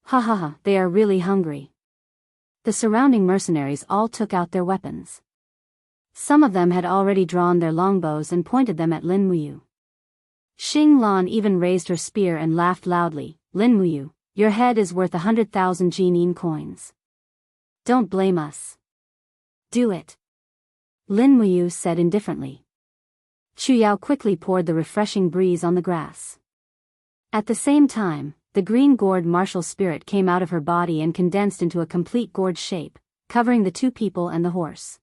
Ha ha ha, they are really hungry. The surrounding mercenaries all took out their weapons. Some of them had already drawn their longbows and pointed them at Lin Muyu. Xing Lan even raised her spear and laughed loudly. Lin Muyu, your head is worth 100,000 Jinin coins. Don't blame us. Do it. Lin Muyu said indifferently. Chu Yao quickly poured the refreshing breeze on the grass. At the same time, the green gourd martial spirit came out of her body and condensed into a complete gourd shape, covering the 2 people and the horse.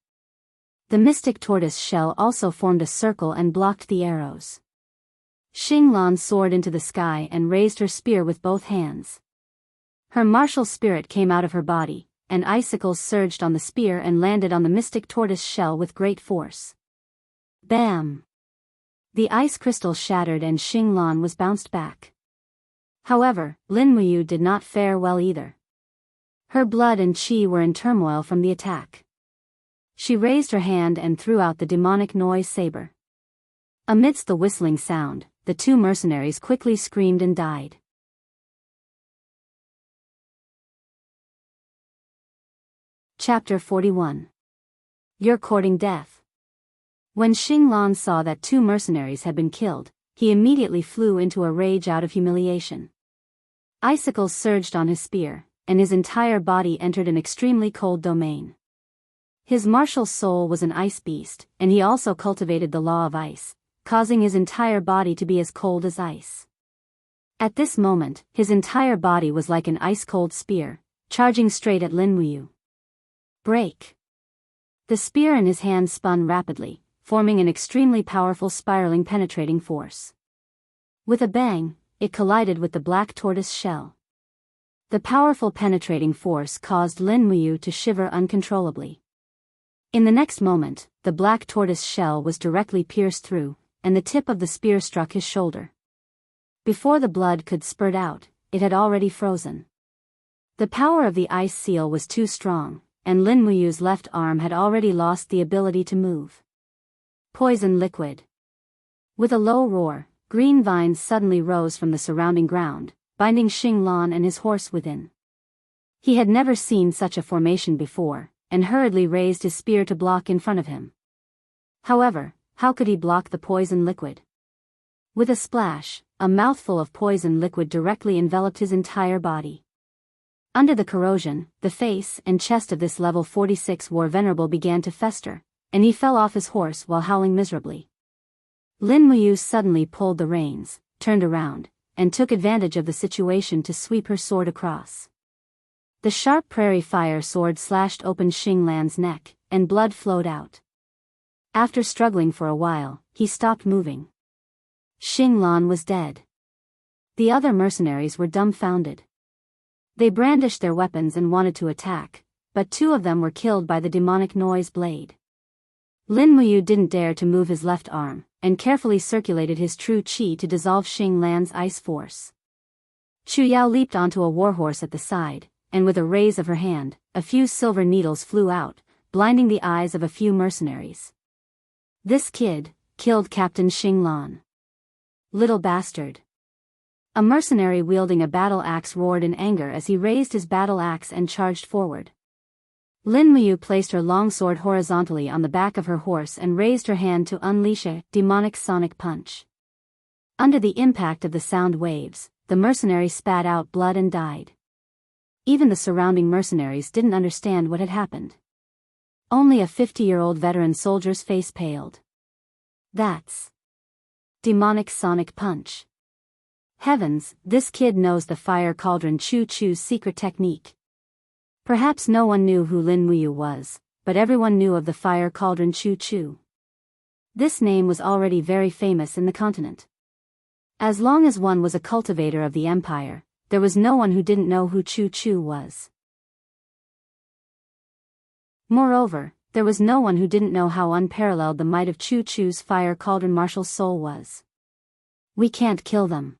The mystic tortoise shell also formed a circle and blocked the arrows. Xing Lan soared into the sky and raised her spear with both hands. Her martial spirit came out of her body, and icicles surged on the spear and landed on the mystic tortoise shell with great force. Bam! The ice crystal shattered and Xing Lan was bounced back. However, Lin Muyu did not fare well either. Her blood and qi were in turmoil from the attack. She raised her hand and threw out the demonic noise saber. Amidst the whistling sound, the 2 mercenaries quickly screamed and died. Chapter 41. You're courting death. When Xing Lan saw that 2 mercenaries had been killed, he immediately flew into a rage out of humiliation. Icicles surged on his spear, and his entire body entered an extremely cold domain. His martial soul was an ice beast, and he also cultivated the law of ice, causing his entire body to be as cold as ice. At this moment, his entire body was like an ice-cold spear, charging straight at Lin Muyu. Break! The spear in his hand spun rapidly, forming an extremely powerful spiraling penetrating force. With a bang, it collided with the black tortoise shell. The powerful penetrating force caused Lin Muyu to shiver uncontrollably. In the next moment, the black tortoise shell was directly pierced through, and the tip of the spear struck his shoulder. Before the blood could spurt out, it had already frozen. The power of the ice seal was too strong, and Lin Muyu's left arm had already lost the ability to move. Poison liquid. With a low roar, green vines suddenly rose from the surrounding ground, binding Xinglan and his horse within. He had never seen such a formation before, and hurriedly raised his spear to block in front of him. However, how could he block the poison liquid? With a splash, a mouthful of poison liquid directly enveloped his entire body. Under the corrosion, the face and chest of this level 46 war venerable began to fester, and he fell off his horse while howling miserably. Lin Muyu suddenly pulled the reins, turned around, and took advantage of the situation to sweep her sword across. The sharp prairie fire sword slashed open Xinglan's neck, and blood flowed out. After struggling for a while, he stopped moving. Xinglan was dead. The other mercenaries were dumbfounded. They brandished their weapons and wanted to attack, but two of them were killed by the demonic noise blade. Lin Muyu didn't dare to move his left arm, and carefully circulated his true qi to dissolve Xinglan's ice force. Chu Yao leaped onto a warhorse at the side, and with a raise of her hand, a few silver needles flew out, blinding the eyes of a few mercenaries. This kid killed Captain Xinglan. Little bastard. A mercenary wielding a battle axe roared in anger as he raised his battle axe and charged forward. Lin Muyu placed her long sword horizontally on the back of her horse and raised her hand to unleash a demonic sonic punch. Under the impact of the sound waves, the mercenary spat out blood and died. Even the surrounding mercenaries didn't understand what had happened. Only a 50-year-old veteran soldier's face paled. That's demonic sonic punch. Heavens, this kid knows the fire cauldron Chu-Chu's secret technique. Perhaps no one knew who Lin Muyu was, but everyone knew of the fire cauldron Chu-Chu. This name was already very famous in the continent. As long as one was a cultivator of the empire, there was no one who didn't know who Chu-Chu was. Moreover, there was no one who didn't know how unparalleled the might of Chu-Chu's fire cauldron martial soul was. We can't kill them.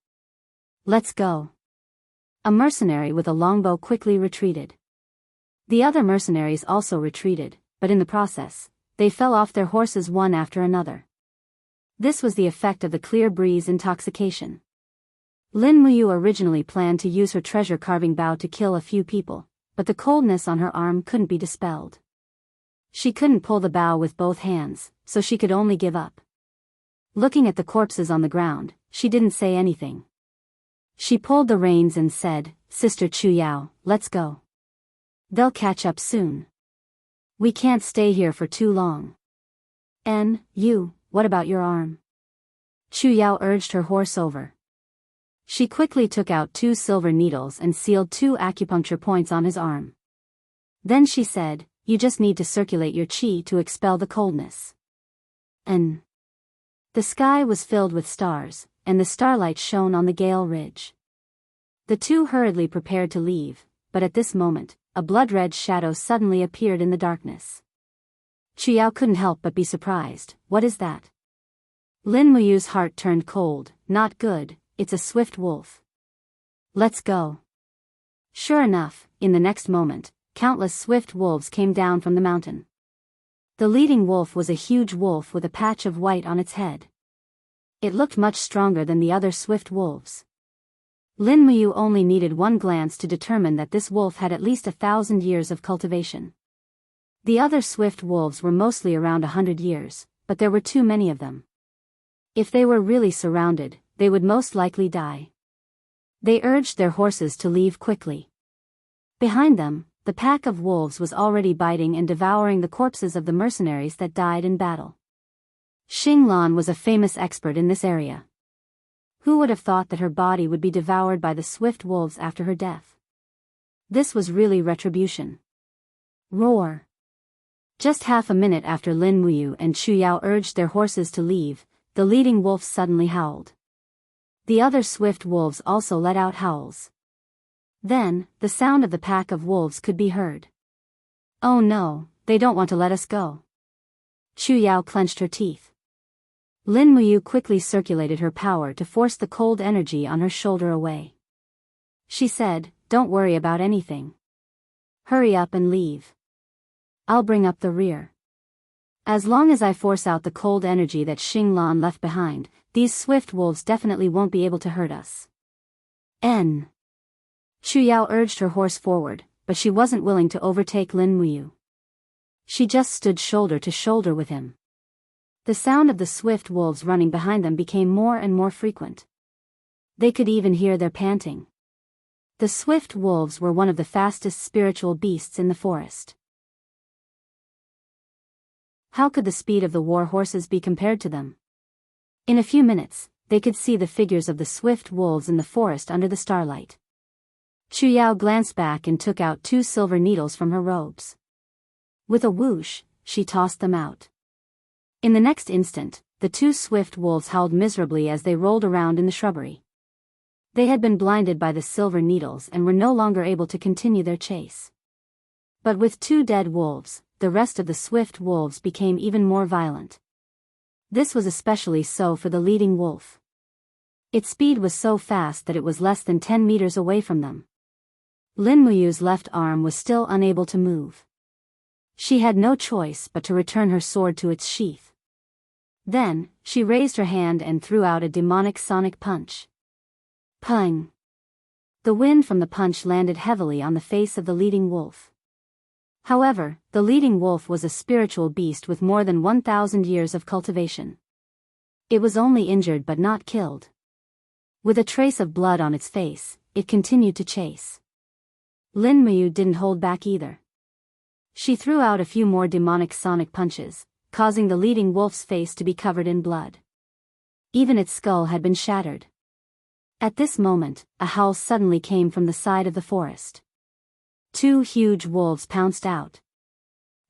Let's go. A mercenary with a longbow quickly retreated. The other mercenaries also retreated, but in the process, they fell off their horses one after another. This was the effect of the clear breeze intoxication. Lin Muyu originally planned to use her treasure-carving bow to kill a few people, but the coldness on her arm couldn't be dispelled. She couldn't pull the bow with both hands, so she could only give up. Looking at the corpses on the ground, she didn't say anything. She pulled the reins and said, "Sister Chu Yao, let's go. They'll catch up soon. We can't stay here for too long. And, you, what about your arm?" Chu Yao urged her horse over. She quickly took out 2 silver needles and sealed 2 acupuncture points on his arm. Then she said, "You just need to circulate your qi to expel the coldness." And the sky was filled with stars, and the starlight shone on the Gale Ridge. The two hurriedly prepared to leave, but at this moment, a blood-red shadow suddenly appeared in the darkness. Chu Yao couldn't help but be surprised. What is that? Lin Muyu's heart turned cold. Not good, it's a swift wolf. Let's go. Sure enough, in the next moment, countless swift wolves came down from the mountain. The leading wolf was a huge wolf with a patch of white on its head. It looked much stronger than the other swift wolves. Lin Muyu only needed one glance to determine that this wolf had at least 1,000 years of cultivation. The other swift wolves were mostly around 100 years, but there were too many of them. If they were really surrounded, they would most likely die. They urged their horses to leave quickly. Behind them, the pack of wolves was already biting and devouring the corpses of the mercenaries that died in battle. Xinglan was a famous expert in this area. Who would have thought that her body would be devoured by the swift wolves after her death? This was really retribution. Roar. Just half a minute after Lin Muyu and Chu Yao urged their horses to leave, the leading wolf suddenly howled. The other swift wolves also let out howls. Then, the sound of the pack of wolves could be heard. Oh no, they don't want to let us go. Chu Yao clenched her teeth. Lin Muyu quickly circulated her power to force the cold energy on her shoulder away. She said, "Don't worry about anything. Hurry up and leave. I'll bring up the rear. As long as I force out the cold energy that Xinglan left behind, these swift wolves definitely won't be able to hurt us." N. Chu Yao urged her horse forward, but she wasn't willing to overtake Lin Muyu. She just stood shoulder to shoulder with him. The sound of the swift wolves running behind them became more and more frequent. They could even hear their panting. The swift wolves were one of the fastest spiritual beasts in the forest. How could the speed of the war horses be compared to them? In a few minutes, they could see the figures of the swift wolves in the forest under the starlight. Chu Yao glanced back and took out 2 silver needles from her robes. With a whoosh, she tossed them out. In the next instant, the 2 swift wolves howled miserably as they rolled around in the shrubbery. They had been blinded by the silver needles and were no longer able to continue their chase. But with 2 dead wolves, the rest of the swift wolves became even more violent. This was especially so for the leading wolf. Its speed was so fast that it was less than 10 meters away from them. Lin Muyu's left arm was still unable to move. She had no choice but to return her sword to its sheath. Then, she raised her hand and threw out a demonic sonic punch. Pung! The wind from the punch landed heavily on the face of the leading wolf. However, the leading wolf was a spiritual beast with more than 1,000 years of cultivation. It was only injured but not killed. With a trace of blood on its face, it continued to chase. Lin Muyu didn't hold back either. She threw out a few more demonic sonic punches, causing the leading wolf's face to be covered in blood. Even its skull had been shattered. At this moment, a howl suddenly came from the side of the forest. 2 huge wolves pounced out.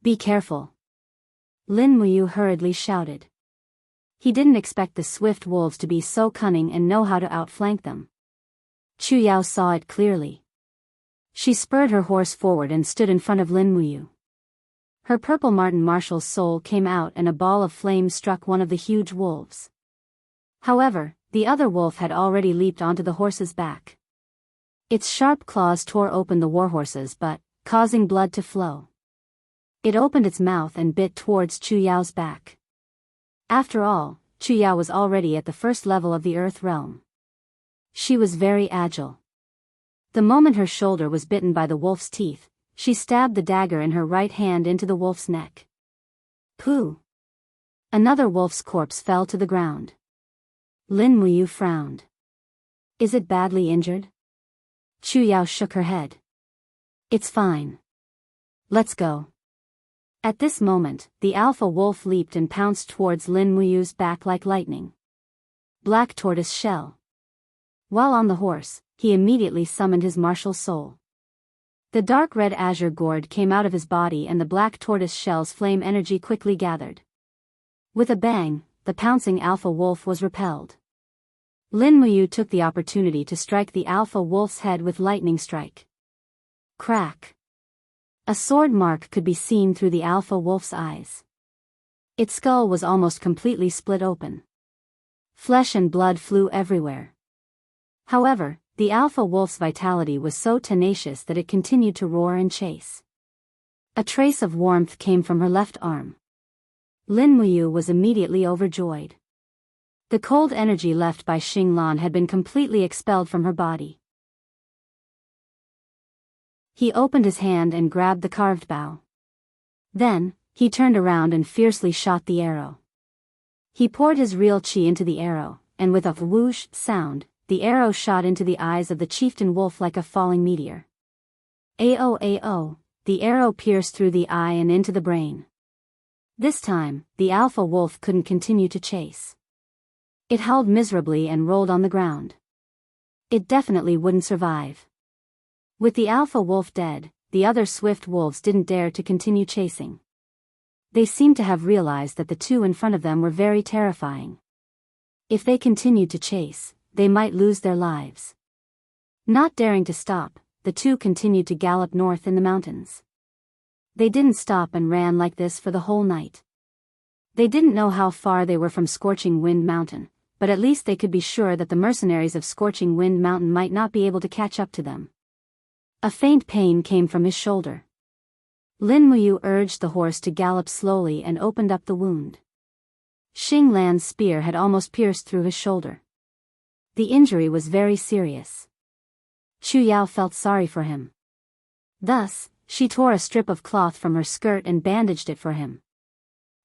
"Be careful!" Lin Muyu hurriedly shouted. He didn't expect the swift wolves to be so cunning and know how to outflank them. Chu Yao saw it clearly. She spurred her horse forward and stood in front of Lin Muyu. Her purple marten marshal's soul came out and a ball of flame struck one of the huge wolves. However, the other wolf had already leaped onto the horse's back. Its sharp claws tore open the warhorse's butt, causing blood to flow. It opened its mouth and bit towards Chu Yao's back. After all, Chu Yao was already at the first level of the Earth realm. She was very agile. The moment her shoulder was bitten by the wolf's teeth, she stabbed the dagger in her right hand into the wolf's neck. Pooh! Another wolf's corpse fell to the ground. Lin Muyu frowned. "Is it badly injured?" Chu Yao shook her head. "It's fine. Let's go." At this moment, the alpha wolf leaped and pounced towards Lin Muyu's back like lightning. Black tortoise shell. While on the horse, he immediately summoned his martial soul. The dark red azure gourd came out of his body and the black tortoise shell's flame energy quickly gathered. With a bang, the pouncing alpha wolf was repelled. Lin Muyu took the opportunity to strike the alpha wolf's head with lightning strike. Crack! A sword mark could be seen through the alpha wolf's eyes. Its skull was almost completely split open. Flesh and blood flew everywhere. However, the alpha wolf's vitality was so tenacious that it continued to roar and chase. A trace of warmth came from her left arm. Lin Muyu was immediately overjoyed. The cold energy left by Xinglan had been completely expelled from her body. He opened his hand and grabbed the carved bow. Then, he turned around and fiercely shot the arrow. He poured his real qi into the arrow, and with a whoosh sound, the arrow shot into the eyes of the chieftain wolf like a falling meteor. Ao, the arrow pierced through the eye and into the brain. This time, the alpha wolf couldn't continue to chase. It howled miserably and rolled on the ground. It definitely wouldn't survive. With the alpha wolf dead, the other swift wolves didn't dare to continue chasing. They seemed to have realized that the 2 in front of them were very terrifying. If they continued to chase, they might lose their lives. Not daring to stop, the two continued to gallop north in the mountains. They didn't stop and ran like this for the whole night. They didn't know how far they were from Scorching Wind Mountain, but at least they could be sure that the mercenaries of Scorching Wind Mountain might not be able to catch up to them. A faint pain came from his shoulder. Lin Muyu urged the horse to gallop slowly and opened up the wound. Xing Lan's spear had almost pierced through his shoulder. The injury was very serious. Chu Yao felt sorry for him. Thus, she tore a strip of cloth from her skirt and bandaged it for him.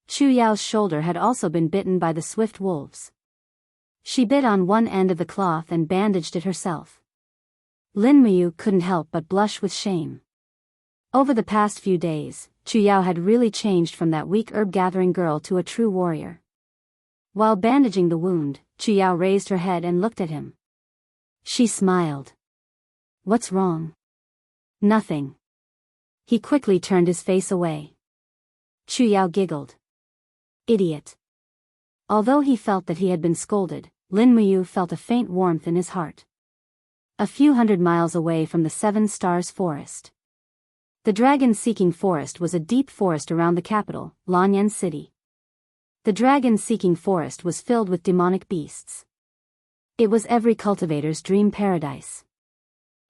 Chu Yao's shoulder had also been bitten by the swift wolves. She bit on one end of the cloth and bandaged it herself. Lin Muyu couldn't help but blush with shame. Over the past few days, Chu Yao had really changed from that weak herb-gathering girl to a true warrior. While bandaging the wound, Chu Yao raised her head and looked at him. She smiled. "What's wrong?" "Nothing." He quickly turned his face away. Chu Yao giggled. "Idiot." Although he felt that he had been scolded, Lin Muyu felt a faint warmth in his heart. A few hundred miles away from the Seven Stars Forest. The dragon-seeking forest was a deep forest around the capital, Lanyan City. The dragon-seeking forest was filled with demonic beasts. It was every cultivator's dream paradise.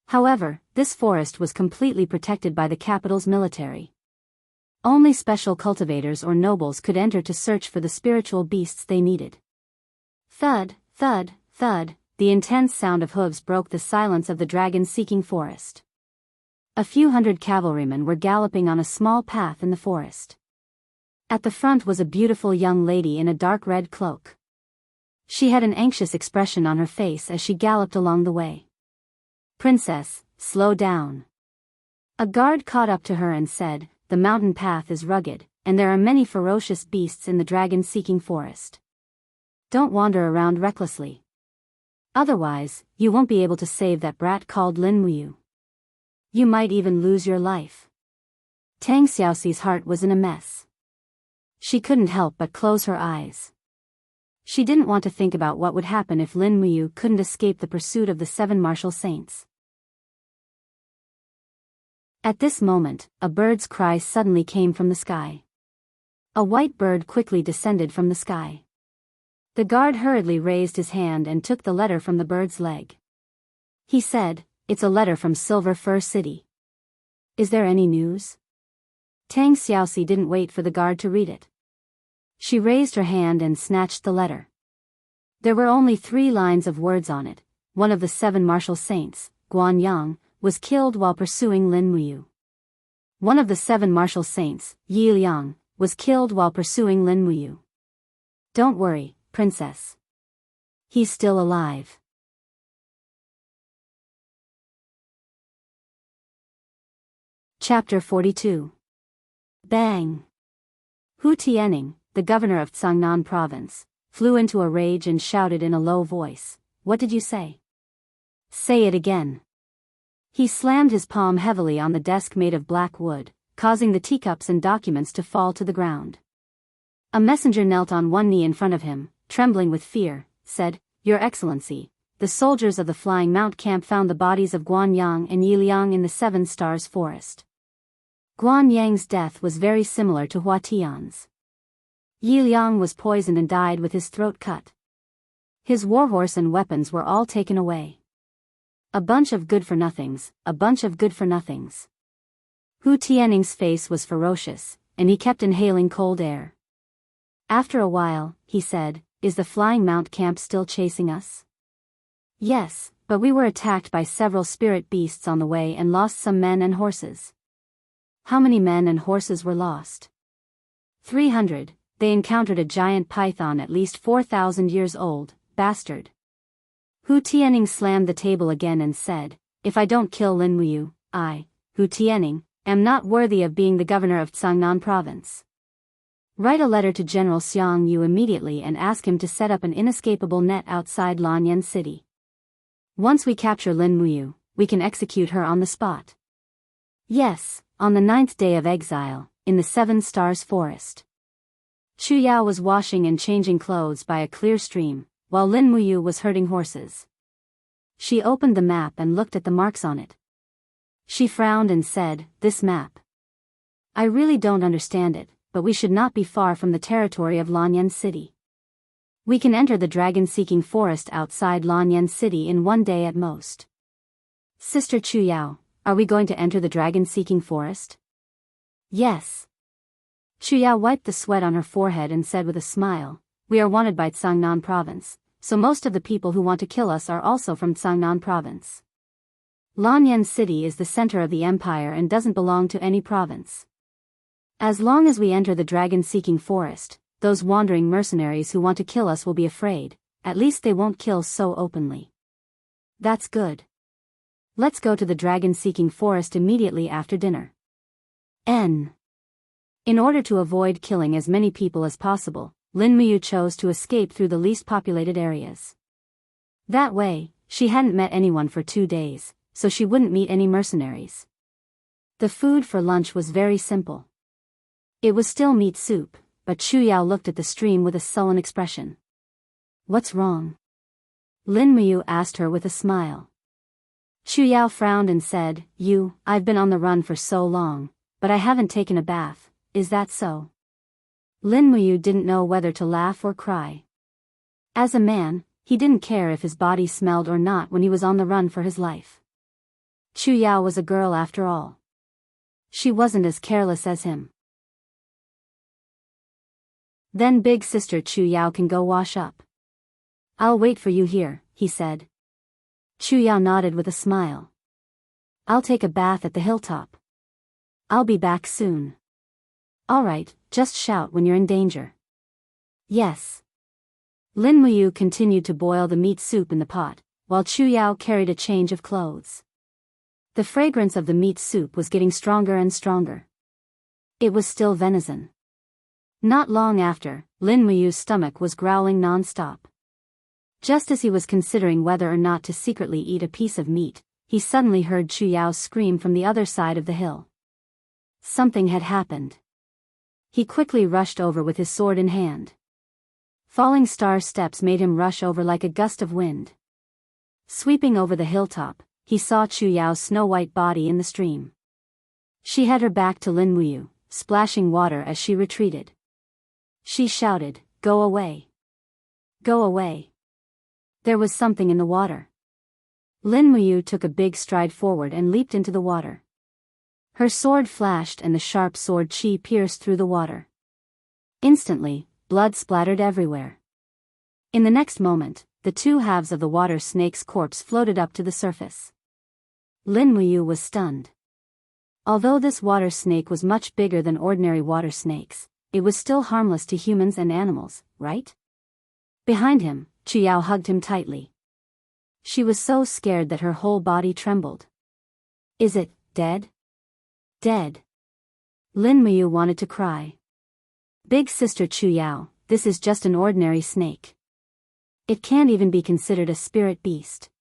However, this forest was completely protected by the capital's military. Only special cultivators or nobles could enter to search for the spiritual beasts they needed. Thud, thud, thud, the intense sound of hooves broke the silence of the dragon-seeking forest. A few hundred cavalrymen were galloping on a small path in the forest. At the front was a beautiful young lady in a dark red cloak. She had an anxious expression on her face as she galloped along the way. "Princess, slow down." A guard caught up to her and said, "The mountain path is rugged, and there are many ferocious beasts in the dragon-seeking forest. Don't wander around recklessly. Otherwise, you won't be able to save that brat called Lin Muyu. You might even lose your life." Tang Xiaoxi's heart was in a mess. She couldn't help but close her eyes. She didn't want to think about what would happen if Lin Muyu couldn't escape the pursuit of the seven martial saints. At this moment, a bird's cry suddenly came from the sky. A white bird quickly descended from the sky. The guard hurriedly raised his hand and took the letter from the bird's leg. He said, "It's a letter from Silver Fir City. Is there any news?" Tang Xiaoxi didn't wait for the guard to read it. She raised her hand and snatched the letter. There were only 3 lines of words on it. One of the 7 martial saints, Guan Yang, was killed while pursuing Lin Muyu. One of the 7 martial saints, Yi Liang, was killed while pursuing Lin Muyu. Don't worry, princess. He's still alive. Chapter 42. Bang! Hu Tianning, the governor of Cangnan province, flew into a rage and shouted in a low voice, "What did you say? Say it again." He slammed his palm heavily on the desk made of black wood, causing the teacups and documents to fall to the ground. A messenger knelt on one knee in front of him, trembling with fear, said, "Your Excellency, the soldiers of the Flying Mount camp found the bodies of Guan Yang and Yi Liang in the Seven Stars Forest." Guan Yang's death was very similar to Hua Tian's. Yi Liang was poisoned and died with his throat cut. His warhorse and weapons were all taken away. A bunch of good-for-nothings, a bunch of good-for-nothings. Hu Tianning's face was ferocious, and he kept inhaling cold air. After a while, he said, "Is the Flying Mount camp still chasing us?" "Yes, but we were attacked by several spirit beasts on the way and lost some men and horses." "How many men and horses were lost?" 300, they encountered a giant python at least 4,000 years old, bastard. Hu Tianning slammed the table again and said, "If I don't kill Lin Muyu, I, Hu Tianning, am not worthy of being the governor of Cangnan province. Write a letter to General Xiang Yu immediately and ask him to set up an inescapable net outside Lanyan City. Once we capture Lin Muyu, we can execute her on the spot." Yes, on the 9th day of exile, in the Seven Stars Forest. Chu Yao was washing and changing clothes by a clear stream, while Lin Muyu was herding horses. She opened the map and looked at the marks on it. She frowned and said, "This map. I really don't understand it, but we should not be far from the territory of Lanyan City. We can enter the dragon-seeking forest outside Lanyan City in 1 day at most." "Sister Chuyao, are we going to enter the dragon-seeking forest?" "Yes." Chuyao wiped the sweat on her forehead and said with a smile, "We are wanted by Tsangnan province, so most of the people who want to kill us are also from Tsangnan province. Lanyan City is the center of the empire and doesn't belong to any province. As long as we enter the dragon-seeking forest, those wandering mercenaries who want to kill us will be afraid. At least they won't kill so openly." "That's good. Let's go to the dragon-seeking forest immediately after dinner." In order to avoid killing as many people as possible, Lin Muyu chose to escape through the least populated areas. That way, she hadn't met anyone for 2 days, so she wouldn't meet any mercenaries. The food for lunch was very simple. It was still meat soup, but Chuyao looked at the stream with a sullen expression. "What's wrong?" Lin Muyu asked her with a smile. Chuyao frowned and said, I've been on the run for so long, but I haven't taken a bath, is that so?" Lin Muyu didn't know whether to laugh or cry. As a man, he didn't care if his body smelled or not when he was on the run for his life. Chuyao was a girl after all. She wasn't as careless as him. "Then big sister Chuyao can go wash up. I'll wait for you here," he said. Chuyao nodded with a smile. "I'll take a bath at the hilltop. I'll be back soon." "All right, just shout when you're in danger." "Yes." Lin Muyu continued to boil the meat soup in the pot, while Chuyao carried a change of clothes. The fragrance of the meat soup was getting stronger and stronger. It was still venison. Not long after, Lin Muyu's stomach was growling non-stop. Just as he was considering whether or not to secretly eat a piece of meat, he suddenly heard Chuyao scream from the other side of the hill. Something had happened. He quickly rushed over with his sword in hand. Falling star steps made him rush over like a gust of wind. Sweeping over the hilltop, he saw Chuyao's snow-white body in the stream. She had her back to Lin Muyu, splashing water as she retreated. She shouted, "Go away! Go away!" There was something in the water. Lin Muyu took a big stride forward and leaped into the water. Her sword flashed and the sharp sword chi pierced through the water. Instantly, blood splattered everywhere. In the next moment, the 2 halves of the water snake's corpse floated up to the surface. Lin Muyu was stunned. Although this water snake was much bigger than ordinary water snakes, it was still harmless to humans and animals, right? Behind him, Chuyao hugged him tightly. She was so scared that her whole body trembled. "Is it dead? Dead?" Lin Muyu wanted to cry. "Big sister Chuyao, this is just an ordinary snake. It can't even be considered a spirit beast.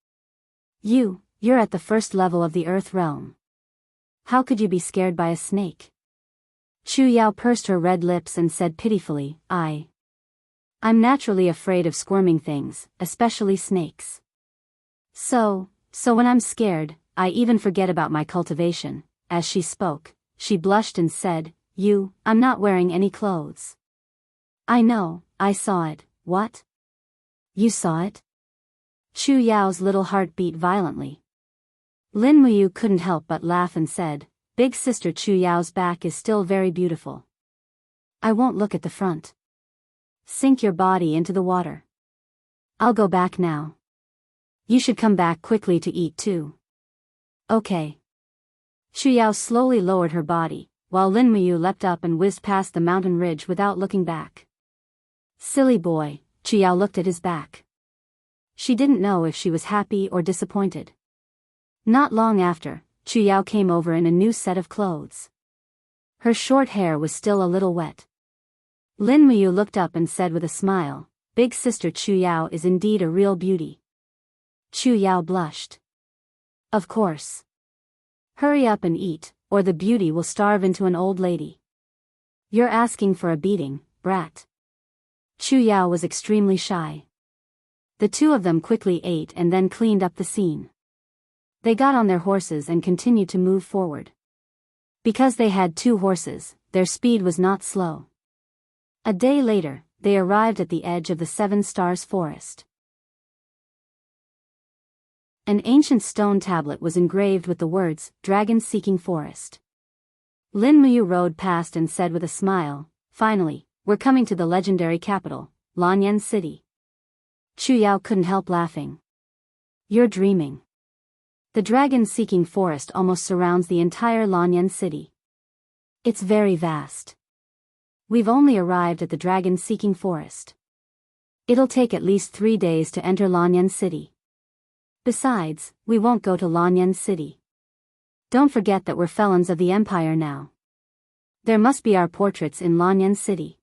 You're at the first level of the earth realm. How could you be scared by a snake?" Chuyao pursed her red lips and said pitifully, I'm naturally afraid of squirming things, especially snakes. So when I'm scared, I even forget about my cultivation." As she spoke, she blushed and said, I'm not wearing any clothes." "I know, I saw it." "What? You saw it?" Chuyao's little heart beat violently. Lin Muyu couldn't help but laugh and said, "Big sister Chuyao's back is still very beautiful. I won't look at the front. Sink your body into the water. I'll go back now. You should come back quickly to eat too." "Okay." Chuyao slowly lowered her body, while Lin Muyu leapt up and whizzed past the mountain ridge without looking back. Silly boy, Chuyao looked at his back. She didn't know if she was happy or disappointed. Not long after, Chuyao came over in a new set of clothes. Her short hair was still a little wet. Lin Muyu looked up and said with a smile, "Big sister Chuyao is indeed a real beauty." Chuyao blushed. "Of course. Hurry up and eat, or the beauty will starve into an old lady." "You're asking for a beating, brat." Chuyao was extremely shy. The 2 of them quickly ate and then cleaned up the scene. They got on their horses and continued to move forward. Because they had 2 horses, their speed was not slow. A day later, they arrived at the edge of the 7 Stars forest. An ancient stone tablet was engraved with the words, "Dragon-Seeking Forest." Lin Muyu rode past and said with a smile, "Finally, we're coming to the legendary capital, Lanyan City." Chu Yao couldn't help laughing. "You're dreaming. The dragon-seeking forest almost surrounds the entire Lanyan City. It's very vast. We've only arrived at the dragon-seeking forest. It'll take at least 3 days to enter Lanyan City. Besides, we won't go to Lanyan City. Don't forget that we're felons of the Empire now. There must be our portraits in Lanyan City.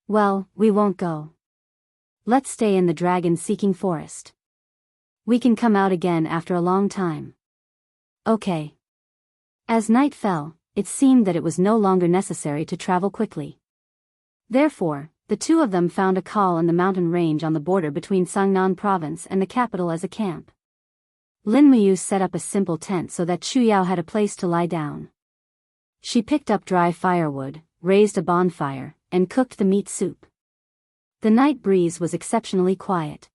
Well, we won't go. Let's stay in the dragon-seeking forest. We can come out again after a long time." Okay. As night fell, it seemed that it was no longer necessary to travel quickly. Therefore, the 2 of them found a call in the mountain range on the border between Sangnan province and the capital as a camp. Lin Muyu set up a simple tent so that Chu Yao had a place to lie down. She picked up dry firewood, raised a bonfire, and cooked the meat soup. The night breeze was exceptionally quiet.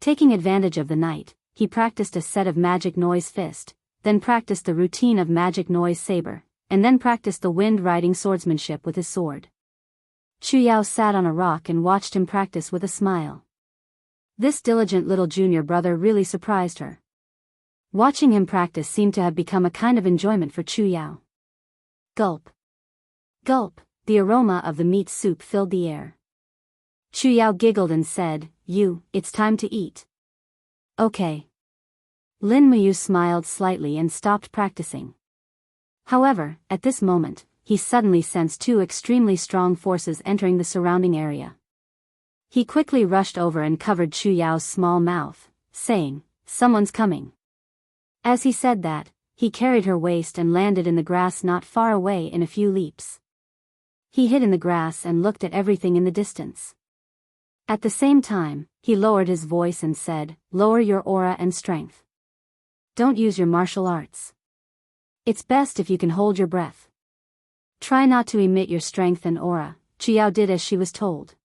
Taking advantage of the night, he practiced a set of magic noise fist, then practiced the routine of magic noise saber, and then practiced the wind-riding swordsmanship with his sword. Chu Yao sat on a rock and watched him practice with a smile. This diligent little junior brother really surprised her. Watching him practice seemed to have become a kind of enjoyment for Chu Yao. Gulp. Gulp, the aroma of the meat soup filled the air. Chu Yao giggled and said, It's time to eat." "Okay." Lin Muyu smiled slightly and stopped practicing. However, at this moment, he suddenly sensed 2 extremely strong forces entering the surrounding area. He quickly rushed over and covered Chu Yao's small mouth, saying, "Someone's coming." As he said that, he carried her waist and landed in the grass not far away in a few leaps. He hid in the grass and looked at everything in the distance. At the same time, he lowered his voice and said, "Lower your aura and strength. Don't use your martial arts. It's best if you can hold your breath. Try not to emit your strength and aura." Chu Yao did as she was told.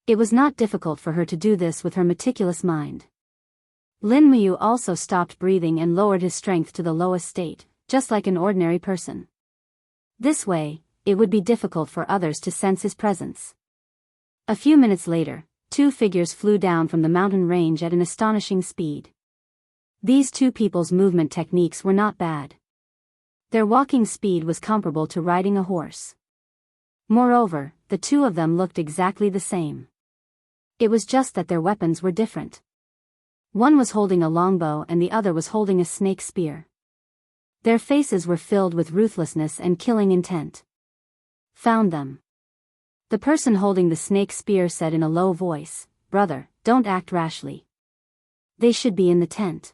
It was not difficult for her to do this with her meticulous mind. Lin Muyu also stopped breathing and lowered his strength to the lowest state, just like an ordinary person. This way, it would be difficult for others to sense his presence. A few minutes later, 2 figures flew down from the mountain range at an astonishing speed. These 2 people's movement techniques were not bad. Their walking speed was comparable to riding a horse. Moreover, the 2 of them looked exactly the same. It was just that their weapons were different. One was holding a longbow and the other was holding a snake spear. Their faces were filled with ruthlessness and killing intent. "Found them." The person holding the snake spear said in a low voice, "Brother, don't act rashly. They should be in the tent."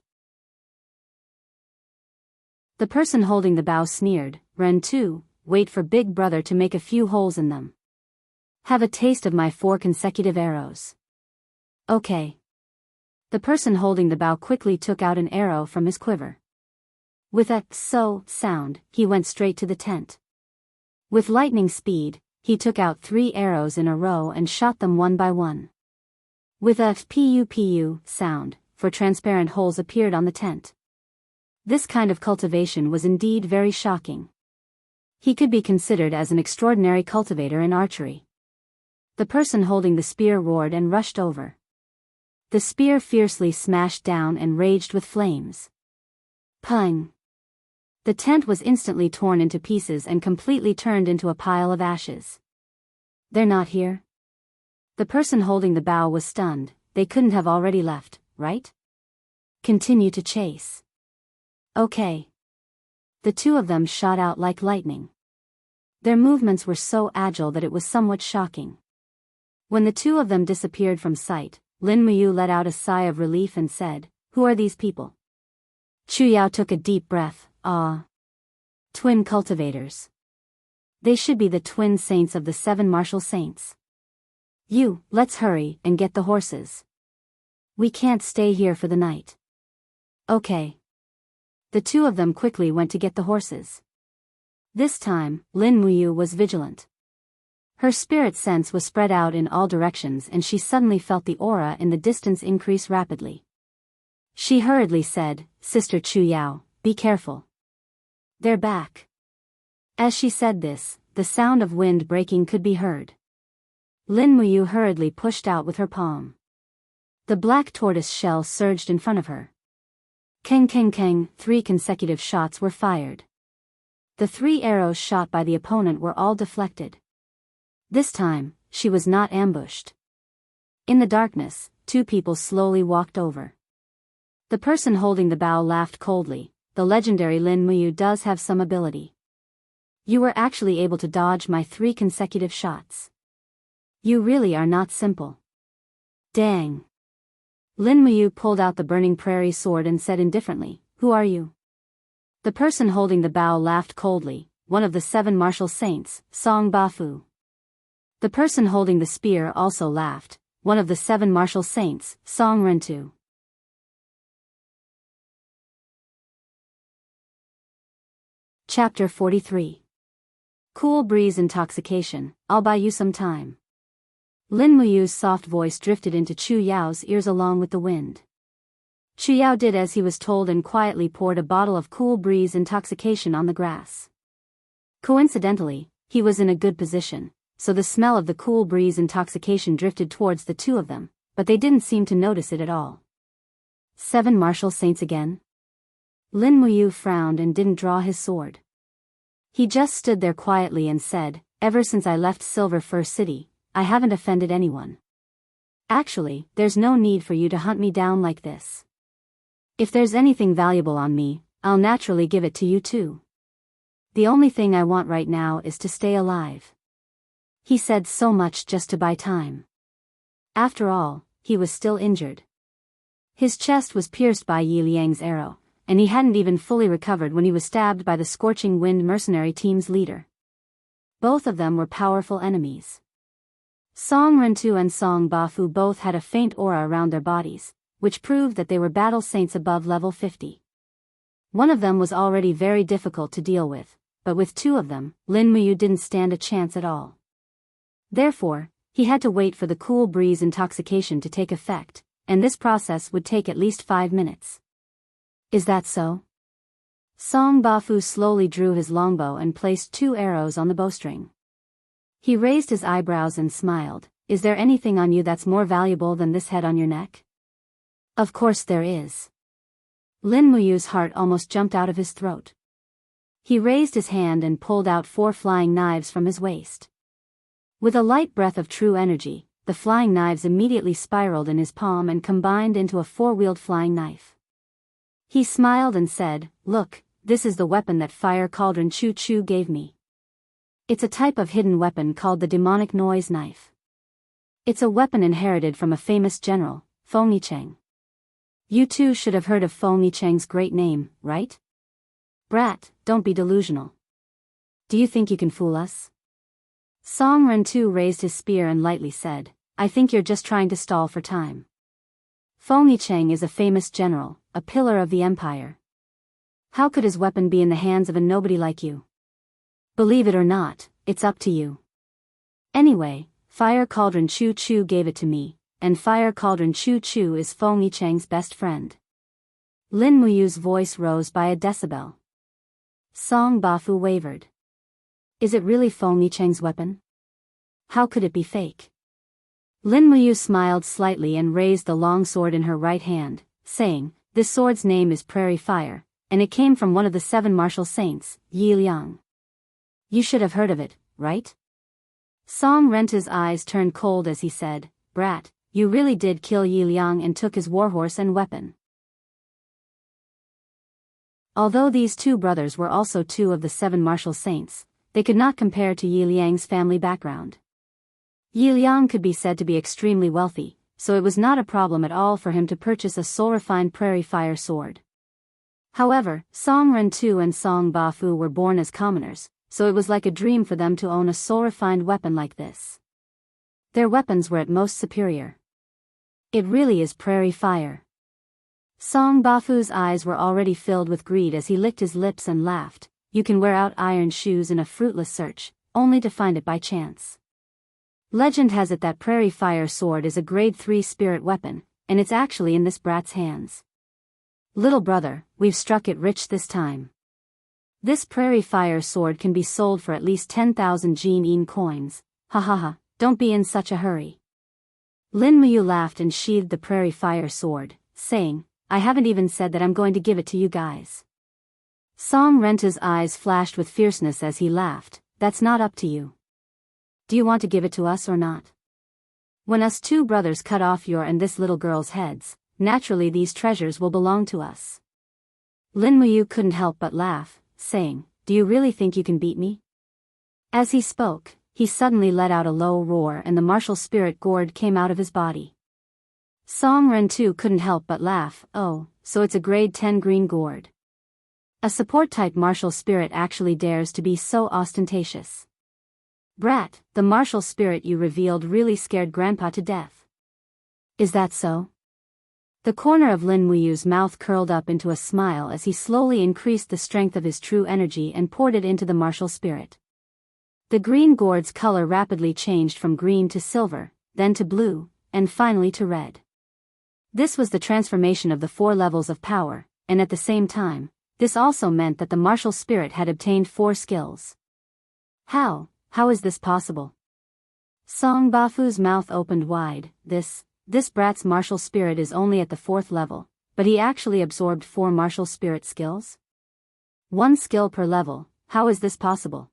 The person holding the bow sneered, "Ren too, wait for Big Brother to make a few holes in them. Have a taste of my 4 consecutive arrows." "Okay." The person holding the bow quickly took out an arrow from his quiver. With a "so" sound, he went straight to the tent. With lightning speed, he took out 3 arrows in a row and shot them one by one. With a "pu-pu" sound, 4 transparent holes appeared on the tent. This kind of cultivation was indeed very shocking. He could be considered as an extraordinary cultivator in archery. The person holding the spear roared and rushed over. The spear fiercely smashed down and raged with flames. Pung! The tent was instantly torn into pieces and completely turned into a pile of ashes. "They're not here?" The person holding the bow was stunned. "They couldn't have already left, right? Continue to chase." "Okay." The 2 of them shot out like lightning. Their movements were so agile that it was somewhat shocking. When the 2 of them disappeared from sight, Lin Muyu let out a sigh of relief and said, "Who are these people?" Chu Yao took a deep breath. "Ah. Twin cultivators. They should be the twin saints of the 7 martial saints. Let's hurry and get the horses. We can't stay here for the night." "Okay." The two of them quickly went to get the horses. This time, Lin Muyu was vigilant. Her spirit sense was spread out in all directions and she suddenly felt the aura in the distance increase rapidly. She hurriedly said, "Sister Chu Yao, be careful. They're back." As she said this, the sound of wind breaking could be heard. Lin Muyu hurriedly pushed out with her palm. The black tortoise shell surged in front of her. Keng keng keng, 3 consecutive shots were fired. The 3 arrows shot by the opponent were all deflected. This time, she was not ambushed. In the darkness, 2 people slowly walked over. The person holding the bow laughed coldly. "The legendary Lin Muyu does have some ability. You were actually able to dodge my 3 consecutive shots. You really are not simple." Dang. Lin Muyu pulled out the burning prairie sword and said indifferently, "Who are you?" The person holding the bow laughed coldly. "One of the 7 martial saints, Song Bafu." The person holding the spear also laughed. "One of the 7 martial saints, Song Rentu." Chapter 43. Cool breeze intoxication. I'll buy you some time. Lin Muyu's soft voice drifted into Chu Yao's ears along with the wind. Chu Yao did as he was told and quietly poured a bottle of cool breeze intoxication on the grass. Coincidentally, he was in a good position, so the smell of the cool breeze intoxication drifted towards the two of them, but they didn't seem to notice it at all. 7 martial saints again? Lin Muyu frowned and didn't draw his sword. He just stood there quietly and said, "Ever since I left Silver Fir City, I haven't offended anyone. Actually, there's no need for you to hunt me down like this. If there's anything valuable on me, I'll naturally give it to you too. The only thing I want right now is to stay alive." He said so much just to buy time. After all, he was still injured. His chest was pierced by Yi Liang's arrow, and he hadn't even fully recovered when he was stabbed by the Scorching Wind mercenary team's leader. Both of them were powerful enemies. Song Rentu and Song Bafu both had a faint aura around their bodies, which proved that they were battle saints above level 50. One of them was already very difficult to deal with, but with 2 of them, Lin Muyu didn't stand a chance at all. Therefore, he had to wait for the cool breeze intoxication to take effect, and this process would take at least 5 minutes. Is that so? Song Bafu slowly drew his longbow and placed 2 arrows on the bowstring. He raised his eyebrows and smiled. "Is there anything on you that's more valuable than this head on your neck?" "Of course there is." Lin Muyu's heart almost jumped out of his throat. He raised his hand and pulled out 4 flying knives from his waist. With a light breath of true energy, the flying knives immediately spiraled in his palm and combined into a 4-wheeled flying knife. He smiled and said, "Look, this is the weapon that Fire Cauldron Chu Chu gave me. It's a type of hidden weapon called the demonic noise knife. It's a weapon inherited from a famous general, Feng Yicheng. You two should have heard of Feng Yicheng's great name, right? Brat, don't be delusional. Do you think you can fool us?" Song Rentu raised his spear and lightly said, "I think you're just trying to stall for time. Feng Yicheng is a famous general, a pillar of the empire. How could his weapon be in the hands of a nobody like you? Believe it or not, it's up to you. Anyway, Fire Cauldron Chu Chu gave it to me, and Fire Cauldron Chu Chu is Feng Yicheng's best friend." Lin Muyu's voice rose by a decibel. Song Bafu wavered. "Is it really Feng Yicheng's weapon? How could it be fake?" Lin Muyu smiled slightly and raised the long sword in her right hand, saying, "This sword's name is Prairie Fire, and it came from one of the 7 martial saints, Yi Liang. You should have heard of it, right?" Song Rentu's eyes turned cold as he said, "Brat, you really did kill Yi Liang and took his warhorse and weapon." Although these 2 brothers were also 2 of the 7 martial saints, they could not compare to Yi Liang's family background. Yi Liang could be said to be extremely wealthy, so it was not a problem at all for him to purchase a soul-refined Prairie Fire sword. However, Song Rentu and Song Bafu were born as commoners, so it was like a dream for them to own a soul-refined weapon like this. Their weapons were at most superior. It really is Prairie Fire. Song Bafu's eyes were already filled with greed as he licked his lips and laughed. You can wear out iron shoes in a fruitless search, only to find it by chance. Legend has it that prairie fire sword is a grade 3 spirit weapon, and it's actually in this brat's hands. Little brother, we've struck it rich this time. This prairie fire sword can be sold for at least 10,000 Jin coins. Ha ha ha, don't be in such a hurry. Lin Muyu laughed and sheathed the prairie fire sword, saying, I haven't even said that I'm going to give it to you guys. Song Renta's eyes flashed with fierceness as he laughed. That's not up to you. Do you want to give it to us or not? When us two brothers cut off your and this little girl's heads, naturally these treasures will belong to us. Lin Muyu couldn't help but laugh, saying, do you really think you can beat me? As he spoke, he suddenly let out a low roar and the martial spirit gourd came out of his body. Song Ren too couldn't help but laugh. Oh, so it's a grade 10 green gourd. A support-type martial spirit actually dares to be so ostentatious. Brat, the martial spirit you revealed really scared Grandpa to death. Is that so? The corner of Lin Muyu's mouth curled up into a smile as he slowly increased the strength of his true energy and poured it into the martial spirit. The green gourd's color rapidly changed from green to silver, then to blue, and finally to red. This was the transformation of the 4 levels of power, and at the same time, this also meant that the martial spirit had obtained 4 skills. How is this possible? Song Bafu's mouth opened wide. This brat's martial spirit is only at the 4th level, but he actually absorbed 4 martial spirit skills? 1 skill per level, how is this possible?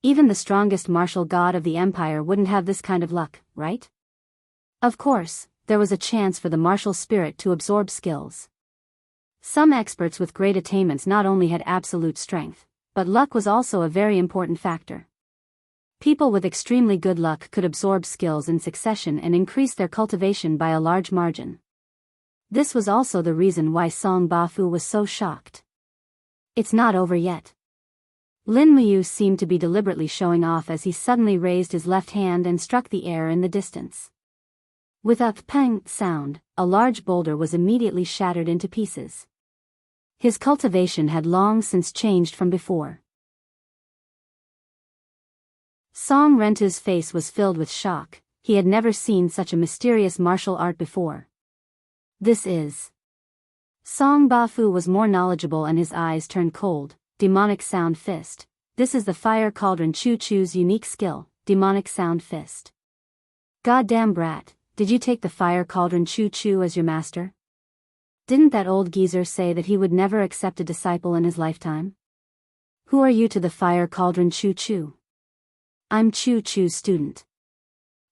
Even the strongest martial god of the empire wouldn't have this kind of luck, right? Of course, there was a chance for the martial spirit to absorb skills. Some experts with great attainments not only had absolute strength, but luck was also a very important factor. People with extremely good luck could absorb skills in succession and increase their cultivation by a large margin. This was also the reason why Song Bafu was so shocked. It's not over yet. Lin Muyu seemed to be deliberately showing off as he suddenly raised his left hand and struck the air in the distance. With a pang sound, a large boulder was immediately shattered into pieces. His cultivation had long since changed from before. Song Renta's face was filled with shock. He had never seen such a mysterious martial art before. This is... Song Bafu was more knowledgeable and his eyes turned cold. Demonic Sound Fist. This is the Fire Cauldron Chu Chu's unique skill, Demonic Sound Fist. Goddamn brat, did you take the Fire Cauldron Chu Chu as your master? Didn't that old geezer say that he would never accept a disciple in his lifetime? Who are you to the Fire Cauldron Chu Chu? I'm Chu Chu's student.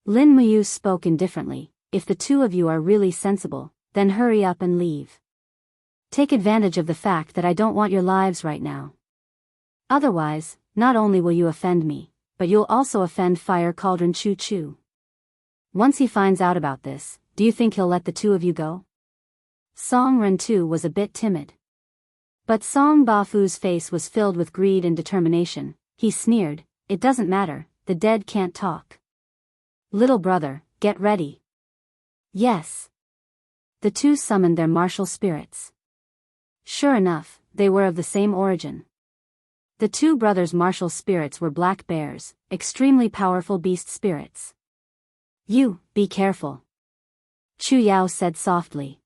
Lin Muyu spoke indifferently. If the two of you are really sensible, then hurry up and leave. Take advantage of the fact that I don't want your lives right now. Otherwise, not only will you offend me, but you'll also offend Fire Cauldron Chu Chu. Once he finds out about this, do you think he'll let the two of you go? Song Ren too was a bit timid. But Song Bafu's face was filled with greed and determination. He sneered, it doesn't matter, the dead can't talk. Little brother, get ready. Yes. The two summoned their martial spirits. Sure enough, they were of the same origin. The two brothers' martial spirits were black bears, extremely powerful beast spirits. You, be careful. Chu Yao said softly.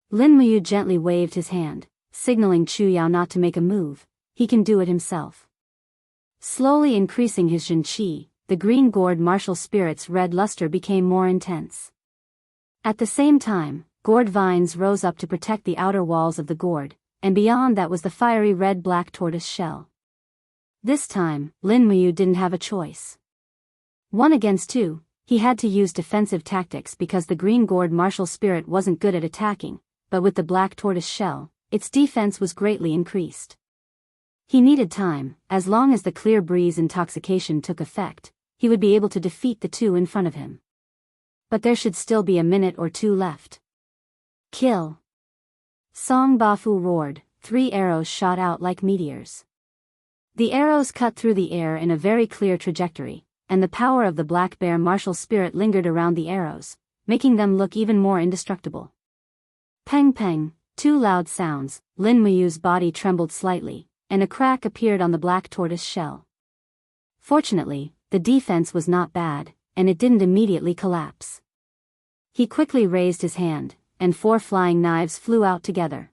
Lin Muyu gently waved his hand, signaling Chu Yao not to make a move. He can do it himself. Slowly increasing his Jin Qi, the green gourd martial spirit's red luster became more intense. At the same time, gourd vines rose up to protect the outer walls of the gourd, and beyond that was the fiery red-black tortoise shell. This time, Lin Muyu didn't have a choice. 1 against 2, he had to use defensive tactics because the green gourd martial spirit wasn't good at attacking, but with the black tortoise shell, its defense was greatly increased. He needed time. As long as the clear breeze intoxication took effect, he would be able to defeat the two in front of him. But there should still be a minute or 2 left. Kill! Song Bafu roared. 3 arrows shot out like meteors. The arrows cut through the air in a very clear trajectory, and the power of the black bear martial spirit lingered around the arrows, making them look even more indestructible. Peng peng, two loud sounds, Lin Muyu's body trembled slightly, and a crack appeared on the black tortoise shell. Fortunately, the defense was not bad, and it didn't immediately collapse. He quickly raised his hand, and 4 flying knives flew out together.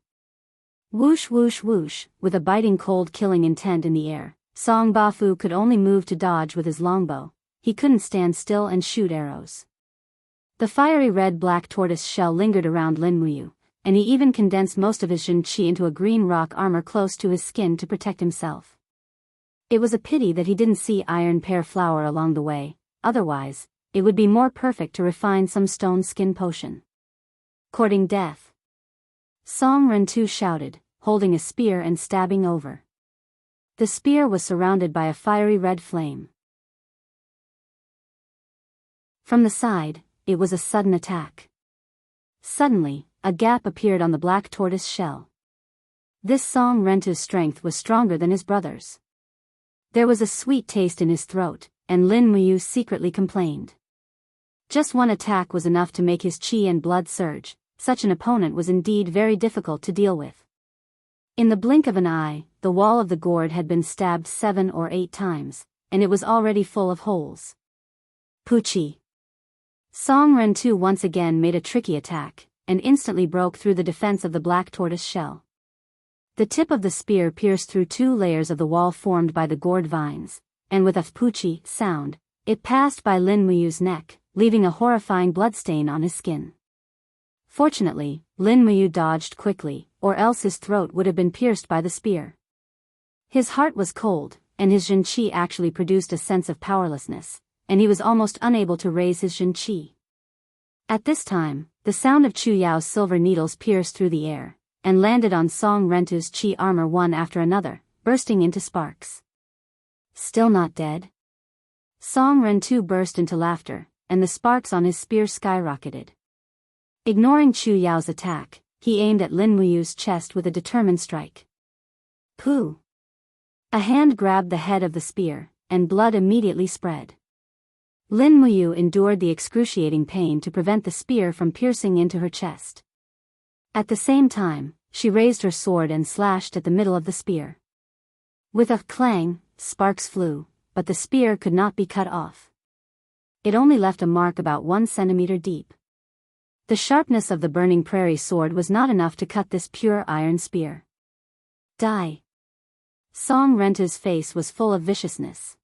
Whoosh whoosh whoosh, with a biting cold killing intent in the air, Song Bafu could only move to dodge with his longbow. He couldn't stand still and shoot arrows. The fiery red-black tortoise shell lingered around Lin Muyu, and he even condensed most of his Xianxia into a green rock armor close to his skin to protect himself. It was a pity that he didn't see iron pear flower along the way, otherwise, it would be more perfect to refine some stone skin potion. Courting death. Song Rentu shouted, holding a spear and stabbing over. The spear was surrounded by a fiery red flame. From the side, it was a sudden attack. Suddenly, a gap appeared on the black tortoise shell. This Song Rentu's strength was stronger than his brother's. There was a sweet taste in his throat, and Lin Muyu secretly complained. Just one attack was enough to make his chi and blood surge. Such an opponent was indeed very difficult to deal with. In the blink of an eye, the wall of the gourd had been stabbed 7 or 8 times, and it was already full of holes. Puchi. Song Rentu once again made a tricky attack, and instantly broke through the defense of the black tortoise shell. The tip of the spear pierced through 2 layers of the wall formed by the gourd vines, and with a puchi sound, it passed by Lin Muyu's neck, leaving a horrifying bloodstain on his skin. Fortunately, Lin Muyu dodged quickly, or else his throat would have been pierced by the spear. His heart was cold, and his Xianxia actually produced a sense of powerlessness, and he was almost unable to raise his Xianxia. At this time, the sound of Chu Yao's silver needles pierced through the air, and landed on Song Rentu's chi armor one after another, bursting into sparks. Still not dead? Song Rentu burst into laughter, and the sparks on his spear skyrocketed. Ignoring Chu Yao's attack, he aimed at Lin Muyu's chest with a determined strike. Pooh! A hand grabbed the head of the spear, and blood immediately spread. Lin Muyu endured the excruciating pain to prevent the spear from piercing into her chest. At the same time, she raised her sword and slashed at the middle of the spear. With a clang, sparks flew, but the spear could not be cut off. It only left a mark about 1 centimeter deep. The sharpness of the burning prairie sword was not enough to cut this pure iron spear. Die! Song Rentu's face was full of viciousness.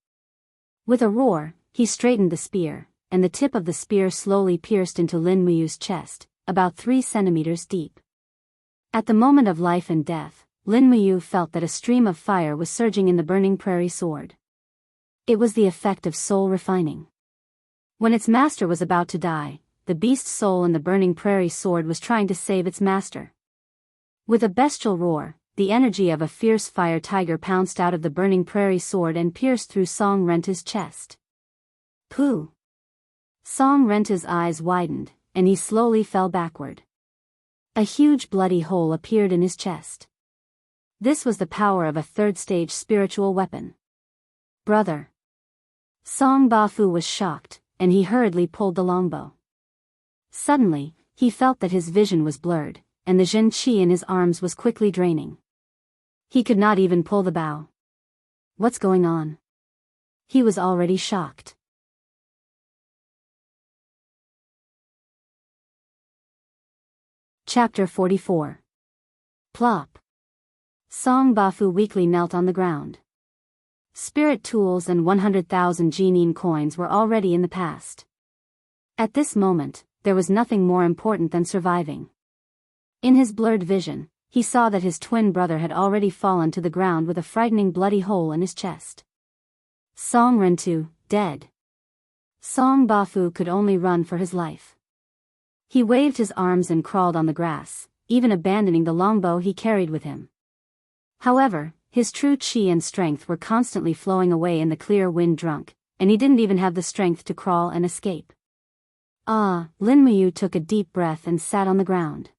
With a roar, he straightened the spear, and the tip of the spear slowly pierced into Lin Muyu's chest, about 3 centimeters deep. At the moment of life and death, Lin Muyu felt that a stream of fire was surging in the burning prairie sword. It was the effect of soul refining. When its master was about to die, the beast's soul in the burning prairie sword was trying to save its master. With a bestial roar, the energy of a fierce fire tiger pounced out of the burning prairie sword and pierced through Song Rentu's chest. Pooh! Song Rentu's eyes widened, and he slowly fell backward. A huge bloody hole appeared in his chest. This was the power of a 3rd-stage spiritual weapon. Brother! Song Bafu was shocked, and he hurriedly pulled the longbow. Suddenly, he felt that his vision was blurred, and the Xianxia in his arms was quickly draining. He could not even pull the bow. What's going on? He was already shocked. Chapter 44. Plop. Song Bafu weakly knelt on the ground. Spirit tools and 100,000 Jinin coins were already in the past. At this moment, there was nothing more important than surviving. In his blurred vision, he saw that his twin brother had already fallen to the ground with a frightening bloody hole in his chest. Song Rentu, dead. Song Bafu could only run for his life. He waved his arms and crawled on the grass, even abandoning the longbow he carried with him. However, his true chi and strength were constantly flowing away in the clear wind drunk, and he didn't even have the strength to crawl and escape. Lin Muyu took a deep breath and sat on the ground.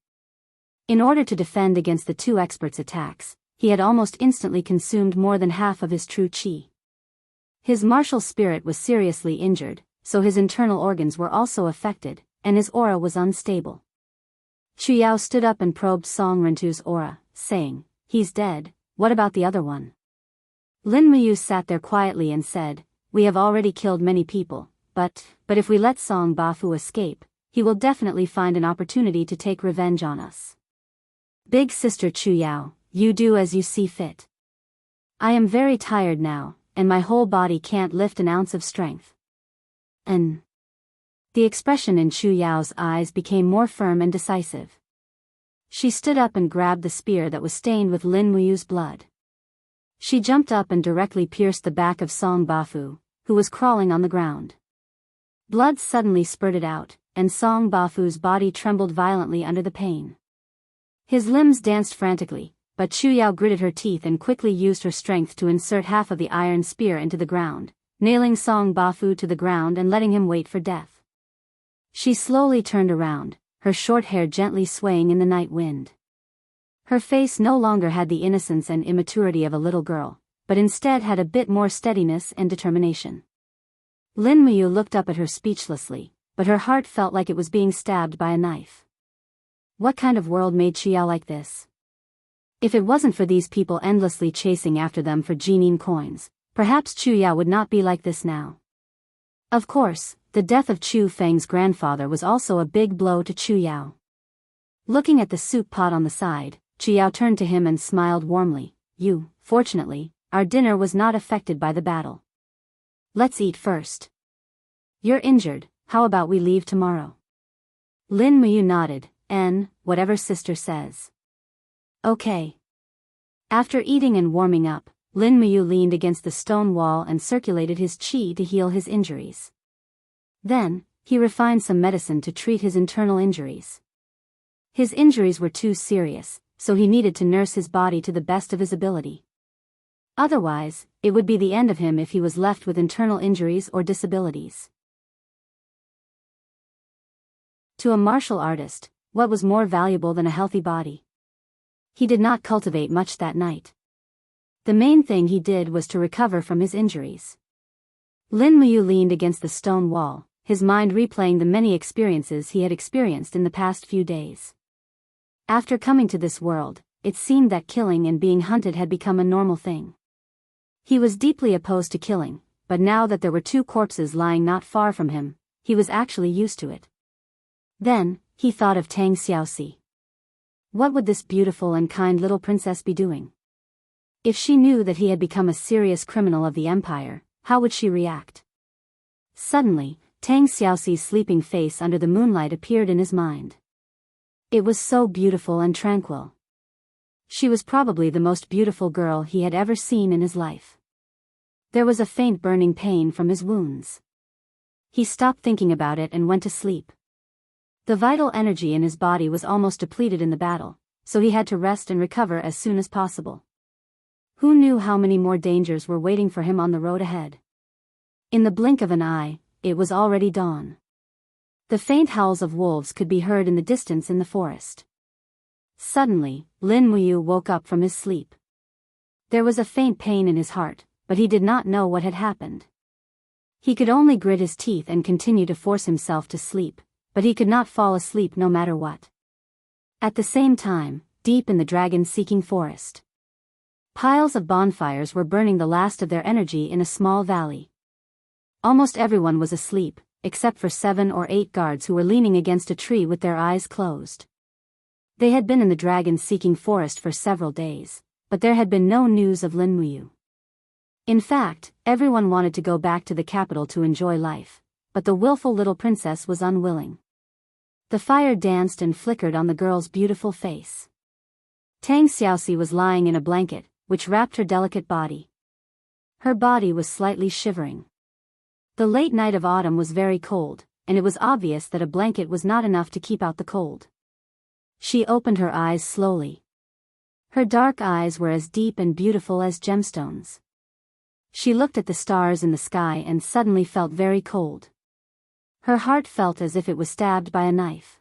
In order to defend against the 2 experts' attacks, he had almost instantly consumed more than half of his true chi. His martial spirit was seriously injured, so his internal organs were also affected, and his aura was unstable. Chu Yao stood up and probed Song Rentu's aura, saying, "He's dead, what about the other one?" Lin Muyu sat there quietly and said, "We have already killed many people, but if we let Song Bafu escape, he will definitely find an opportunity to take revenge on us. Big sister Chu Yao, you do as you see fit. I am very tired now, and my whole body can't lift an ounce of strength." And the expression in Chu Yao's eyes became more firm and decisive. She stood up and grabbed the spear that was stained with Lin Muyu's blood. She jumped up and directly pierced the back of Song Bafu, who was crawling on the ground. Blood suddenly spurted out, and Song Bafu's body trembled violently under the pain. His limbs danced frantically, but Chu Yao gritted her teeth and quickly used her strength to insert half of the iron spear into the ground, nailing Song Bafu to the ground and letting him wait for death. She slowly turned around, her short hair gently swaying in the night wind. Her face no longer had the innocence and immaturity of a little girl, but instead had a bit more steadiness and determination. Lin Muyu looked up at her speechlessly, but her heart felt like it was being stabbed by a knife. What kind of world made Chu Yao like this? If it wasn't for these people endlessly chasing after them for Jinin coins, perhaps Chu Yao would not be like this now. Of course, the death of Chu Feng's grandfather was also a big blow to Chu Yao. Looking at the soup pot on the side, Chu Yao turned to him and smiled warmly. Fortunately, our dinner was not affected by the battle. Let's eat first. You're injured, how about we leave tomorrow? Lin Muyu nodded, whatever sister says. Okay. After eating and warming up, Lin Muyu leaned against the stone wall and circulated his qi to heal his injuries. Then, he refined some medicine to treat his internal injuries. His injuries were too serious, so he needed to nurse his body to the best of his ability. Otherwise, it would be the end of him if he was left with internal injuries or disabilities. To a martial artist, what was more valuable than a healthy body? He did not cultivate much that night. The main thing he did was to recover from his injuries. Lin Muyu leaned against the stone wall, his mind replaying the many experiences he had experienced in the past few days. After coming to this world, it seemed that killing and being hunted had become a normal thing. He was deeply opposed to killing, but now that there were two corpses lying not far from him, he was actually used to it. Then, he thought of Tang Xiaoxi. What would this beautiful and kind little princess be doing? If she knew that he had become a serious criminal of the empire, how would she react? Suddenly, Tang Xiaoxi's sleeping face under the moonlight appeared in his mind. It was so beautiful and tranquil. She was probably the most beautiful girl he had ever seen in his life. There was a faint burning pain from his wounds. He stopped thinking about it and went to sleep. The vital energy in his body was almost depleted in the battle, so he had to rest and recover as soon as possible. Who knew how many more dangers were waiting for him on the road ahead? In the blink of an eye, it was already dawn. The faint howls of wolves could be heard in the distance in the forest. Suddenly, Lin Muyu woke up from his sleep. There was a faint pain in his heart, but he did not know what had happened. He could only grit his teeth and continue to force himself to sleep, but he could not fall asleep no matter what. At the same time, deep in the dragon-seeking forest, piles of bonfires were burning the last of their energy in a small valley. Almost everyone was asleep, except for 7 or 8 guards who were leaning against a tree with their eyes closed. They had been in the dragon-seeking forest for several days, but there had been no news of Lin Muyu. In fact, everyone wanted to go back to the capital to enjoy life, but the willful little princess was unwilling. The fire danced and flickered on the girl's beautiful face. Tang Xiaoxi was lying in a blanket, which wrapped her delicate body. Her body was slightly shivering. The late night of autumn was very cold, and it was obvious that a blanket was not enough to keep out the cold. She opened her eyes slowly. Her dark eyes were as deep and beautiful as gemstones. She looked at the stars in the sky and suddenly felt very cold. Her heart felt as if it was stabbed by a knife.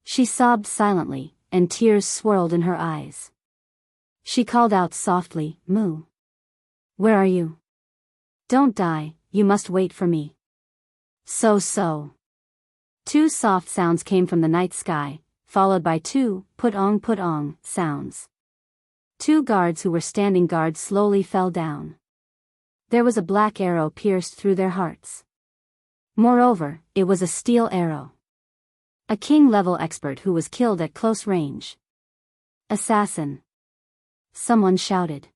She sobbed silently, and tears swirled in her eyes. She called out softly, "Mu. Where are you? Don't die, you must wait for me." So. 2 soft sounds came from the night sky, followed by two put-ong sounds. Two guards who were standing guard slowly fell down. There was a black arrow pierced through their hearts. Moreover, it was a steel arrow. A king-level expert who was killed at close range. Assassin! Someone shouted.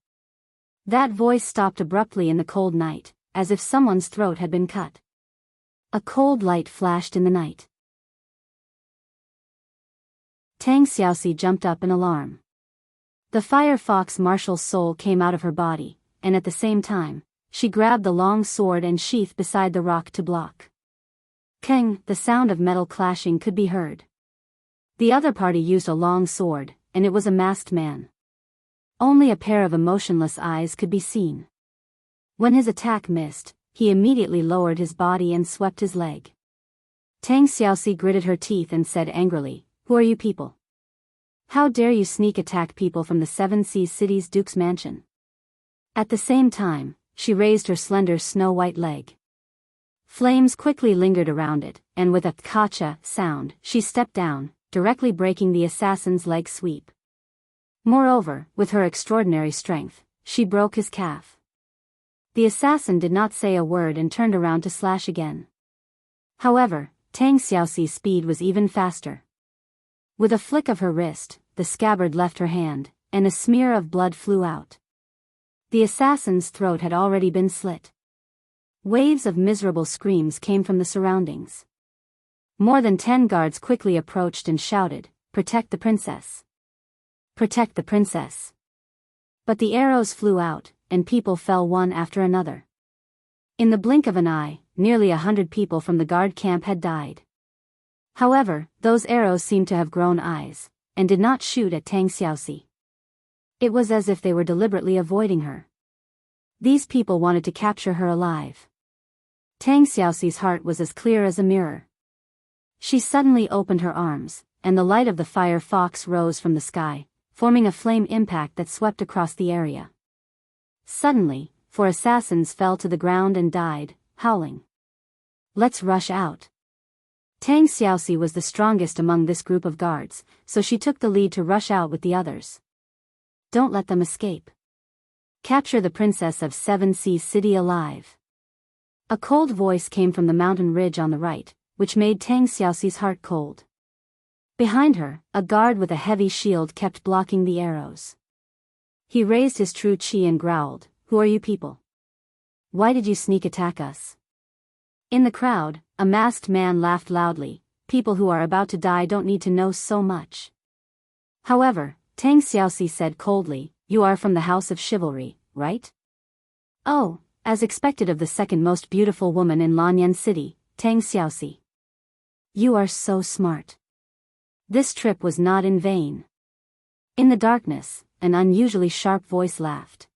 That voice stopped abruptly in the cold night, as if someone's throat had been cut. A cold light flashed in the night. Tang Xiaoxi jumped up in alarm. The Firefox marshal's soul came out of her body, and at the same time, she grabbed the long sword and sheath beside the rock to block. Keng, the sound of metal clashing could be heard. The other party used a long sword, and it was a masked man. Only a pair of emotionless eyes could be seen. When his attack missed, he immediately lowered his body and swept his leg. Tang Xiaoxi gritted her teeth and said angrily, "Who are you people? How dare you sneak attack people from the Seven Seas City's Duke's mansion?" At the same time, she raised her slender snow-white leg. Flames quickly lingered around it, and with a kacha sound, she stepped down, directly breaking the assassin's leg sweep. Moreover, with her extraordinary strength, she broke his calf. The assassin did not say a word and turned around to slash again. However, Tang Xiaoxi's speed was even faster. With a flick of her wrist, the scabbard left her hand, and a smear of blood flew out. The assassin's throat had already been slit. Waves of miserable screams came from the surroundings. More than 10 guards quickly approached and shouted, "Protect the princess! Protect the princess!" But the arrows flew out, and people fell one after another. In the blink of an eye, nearly 100 people from the guard camp had died. However, those arrows seemed to have grown eyes, and did not shoot at Tang Xiaoxi. It was as if they were deliberately avoiding her. These people wanted to capture her alive. Tang Xiaoxi's heart was as clear as a mirror. She suddenly opened her arms, and the light of the fire fox rose from the sky, forming a flame impact that swept across the area. Suddenly, 4 assassins fell to the ground and died, howling. "Let's rush out." Tang Xiaoxi was the strongest among this group of guards, so she took the lead to rush out with the others. "Don't let them escape. Capture the princess of Seven Seas City alive." A cold voice came from the mountain ridge on the right, which made Tang Xiaoxi's heart cold. Behind her, a guard with a heavy shield kept blocking the arrows. He raised his true qi and growled, "Who are you people? Why did you sneak attack us?" In the crowd, a masked man laughed loudly, "People who are about to die don't need to know so much." However, Tang Xiaoxi said coldly, "You are from the House of Chivalry, right?" "Oh, as expected of the second most beautiful woman in Lanyan City, Tang Xiaoxi. You are so smart." This trip was not in vain. In the darkness, an unusually sharp voice laughed.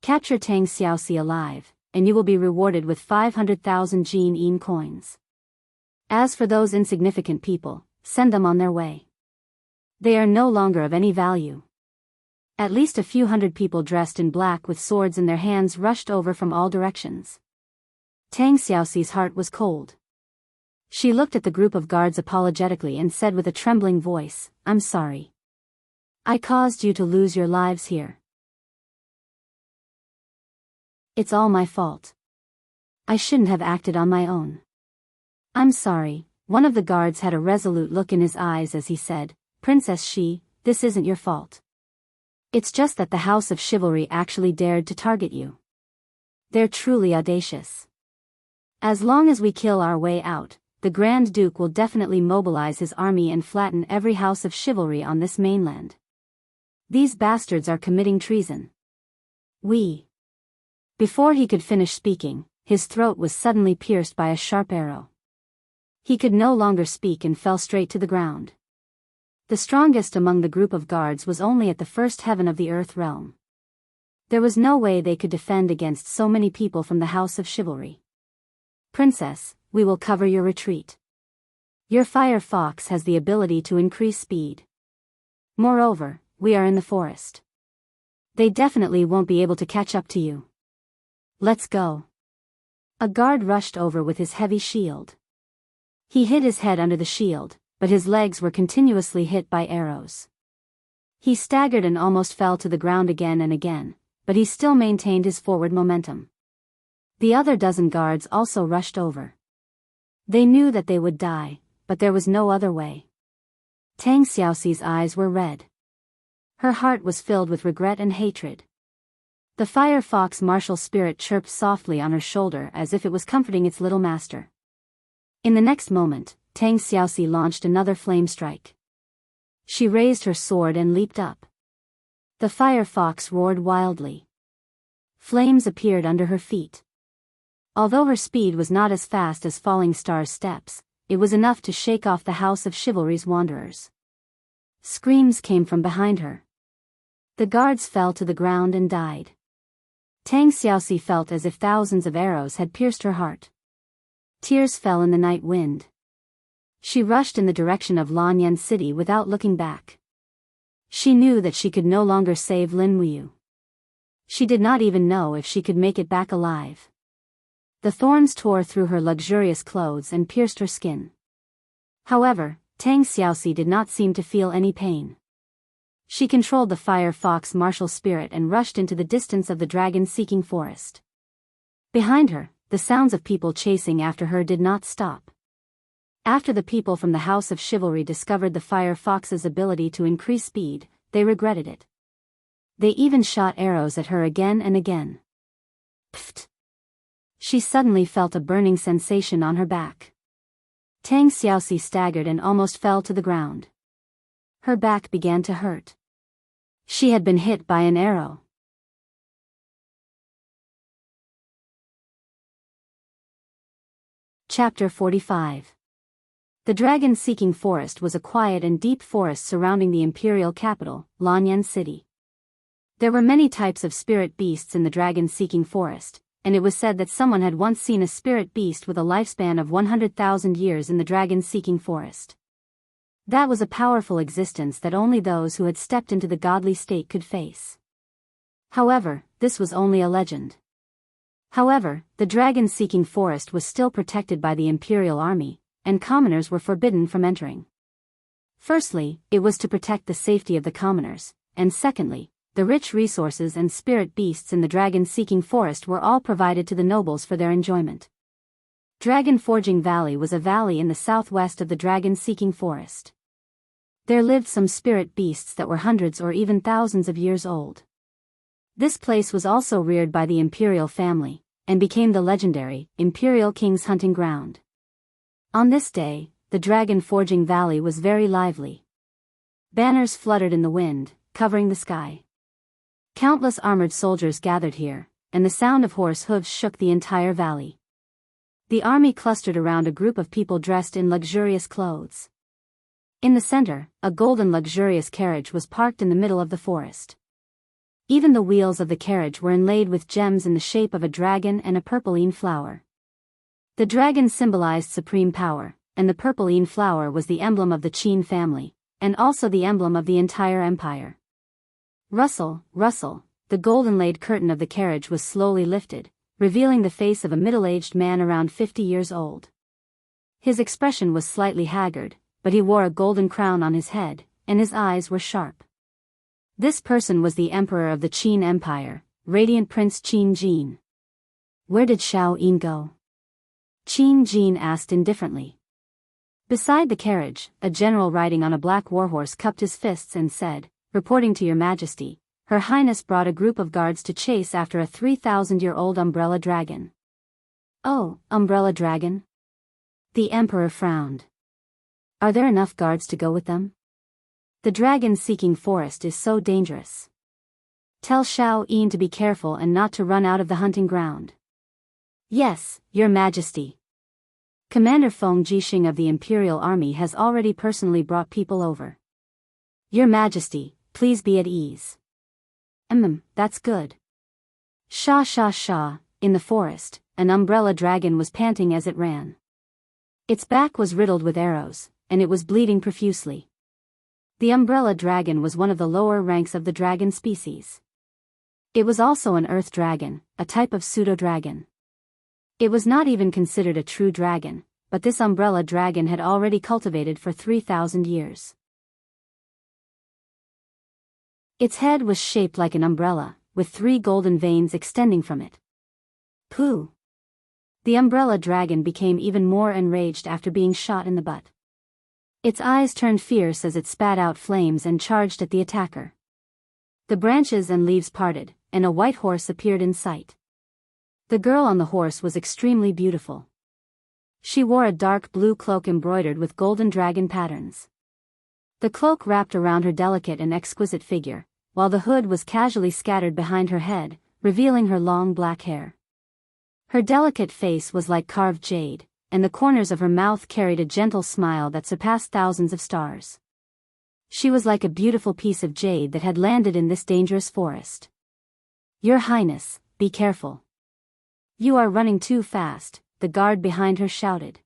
"Capture Tang Xiaoxi alive, and you will be rewarded with 500,000 Jin coins. As for those insignificant people, send them on their way. They are no longer of any value." At least a few hundred people dressed in black with swords in their hands rushed over from all directions. Tang Xiaoxi's heart was cold. She looked at the group of guards apologetically and said with a trembling voice, "I'm sorry. I caused you to lose your lives here. It's all my fault. I shouldn't have acted on my own. I'm sorry." One of the guards had a resolute look in his eyes as he said, "Princess Shi, this isn't your fault. It's just that the House of Chivalry actually dared to target you. They're truly audacious. As long as we kill our way out, the Grand Duke will definitely mobilize his army and flatten every House of Chivalry on this mainland. These bastards are committing treason. We..." Before he could finish speaking, his throat was suddenly pierced by a sharp arrow. He could no longer speak and fell straight to the ground. The strongest among the group of guards was only at the first heaven of the Earth realm. There was no way they could defend against so many people from the House of Chivalry. "Princess, we will cover your retreat. Your fire fox has the ability to increase speed. Moreover, we are in the forest. They definitely won't be able to catch up to you. Let's go." A guard rushed over with his heavy shield. He hid his head under the shield, but his legs were continuously hit by arrows. He staggered and almost fell to the ground again and again, but he still maintained his forward momentum. The other dozen guards also rushed over. They knew that they would die, but there was no other way. Tang Xiaoxi's eyes were red. Her heart was filled with regret and hatred. The fire fox martial spirit chirped softly on her shoulder as if it was comforting its little master. In the next moment, Tang Xiaoxi launched another flame strike. She raised her sword and leaped up. The fire fox roared wildly. Flames appeared under her feet. Although her speed was not as fast as Falling Star's steps, it was enough to shake off the House of Chivalry's wanderers. Screams came from behind her. The guards fell to the ground and died. Tang Xiaoxi felt as if thousands of arrows had pierced her heart. Tears fell in the night wind. She rushed in the direction of Lanyan City without looking back. She knew that she could no longer save Lin Wuyu. She did not even know if she could make it back alive. The thorns tore through her luxurious clothes and pierced her skin. However, Tang Xiaoxi did not seem to feel any pain. She controlled the fire fox martial spirit and rushed into the distance of the dragon-seeking forest. Behind her, the sounds of people chasing after her did not stop. After the people from the House of Chivalry discovered the fire fox's ability to increase speed, they regretted it. They even shot arrows at her again and again. Pfft! She suddenly felt a burning sensation on her back. Tang Xiaoxi staggered and almost fell to the ground. Her back began to hurt. She had been hit by an arrow. Chapter 45. The dragon-seeking forest was a quiet and deep forest surrounding the imperial capital, Lanyan City. There were many types of spirit beasts in the dragon-seeking forest, and it was said that someone had once seen a spirit beast with a lifespan of 100,000 years in the dragon-seeking forest. That was a powerful existence that only those who had stepped into the godly state could face. However, this was only a legend. However, the dragon-seeking forest was still protected by the imperial army, and commoners were forbidden from entering. Firstly, it was to protect the safety of the commoners, and secondly, the rich resources and spirit beasts in the dragon-seeking forest were all provided to the nobles for their enjoyment. Dragon Forging Valley was a valley in the southwest of the dragon-seeking forest. There lived some spirit beasts that were hundreds or even thousands of years old. This place was also reared by the imperial family, and became the legendary Imperial King's hunting ground. On this day, the Dragon Forging Valley was very lively. Banners fluttered in the wind, covering the sky. Countless armored soldiers gathered here, and the sound of horse hooves shook the entire valley. The army clustered around a group of people dressed in luxurious clothes. In the center, a golden luxurious carriage was parked in the middle of the forest. Even the wheels of the carriage were inlaid with gems in the shape of a dragon and a purpline flower. The dragon symbolized supreme power, and the purpline flower was the emblem of the Qin family, and also the emblem of the entire empire. Rustle, rustle, the gold-inlaid curtain of the carriage was slowly lifted, revealing the face of a middle-aged man around 50 years old. His expression was slightly haggard, but he wore a golden crown on his head, and his eyes were sharp. This person was the emperor of the Qin Empire, Radiant Prince Qin Jin. Where did Xiao Yin go? Qin Jin asked indifferently. Beside the carriage, a general riding on a black warhorse cupped his fists and said, "Reporting to your majesty, Her Highness brought a group of guards to chase after a 3,000-year-old umbrella dragon." "Oh, umbrella dragon?" The emperor frowned. "Are there enough guards to go with them? The dragon-seeking forest is so dangerous. Tell Xiao Yin to be careful and not to run out of the hunting ground." "Yes, your majesty." Commander Feng Jixing of the Imperial Army has already personally brought people over. "Your majesty, please be at ease." That's good." Sha sha sha, in the forest, an umbrella dragon was panting as it ran. Its back was riddled with arrows, and it was bleeding profusely. The umbrella dragon was one of the lower ranks of the dragon species. It was also an earth dragon, a type of pseudo-dragon. It was not even considered a true dragon, but this umbrella dragon had already cultivated for 3,000 years. Its head was shaped like an umbrella, with 3 golden veins extending from it. Pooh! The umbrella dragon became even more enraged after being shot in the butt. Its eyes turned fierce as it spat out flames and charged at the attacker. The branches and leaves parted, and a white horse appeared in sight. The girl on the horse was extremely beautiful. She wore a dark blue cloak embroidered with golden dragon patterns. The cloak wrapped around her delicate and exquisite figure, while the hood was casually scattered behind her head, revealing her long black hair. Her delicate face was like carved jade, and the corners of her mouth carried a gentle smile that surpassed thousands of stars. She was like a beautiful piece of jade that had landed in this dangerous forest. "Your Highness, be careful. You are running too fast," the guard behind her shouted.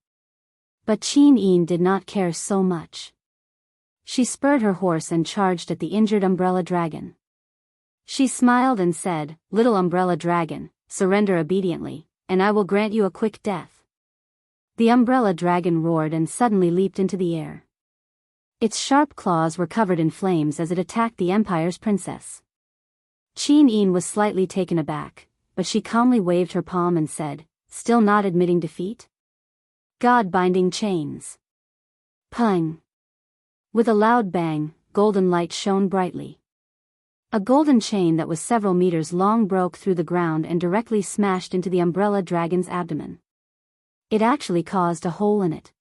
But Qin Yin did not care so much. She spurred her horse and charged at the injured umbrella dragon. She smiled and said, "Little umbrella dragon, surrender obediently, and I will grant you a quick death." The umbrella dragon roared and suddenly leaped into the air. Its sharp claws were covered in flames as it attacked the Empire's princess. Qin Yin was slightly taken aback, but she calmly waved her palm and said, "Still not admitting defeat? God-binding chains." Pung! With a loud bang, golden light shone brightly. A golden chain that was several meters long broke through the ground and directly smashed into the umbrella dragon's abdomen. It actually caused a hole in it.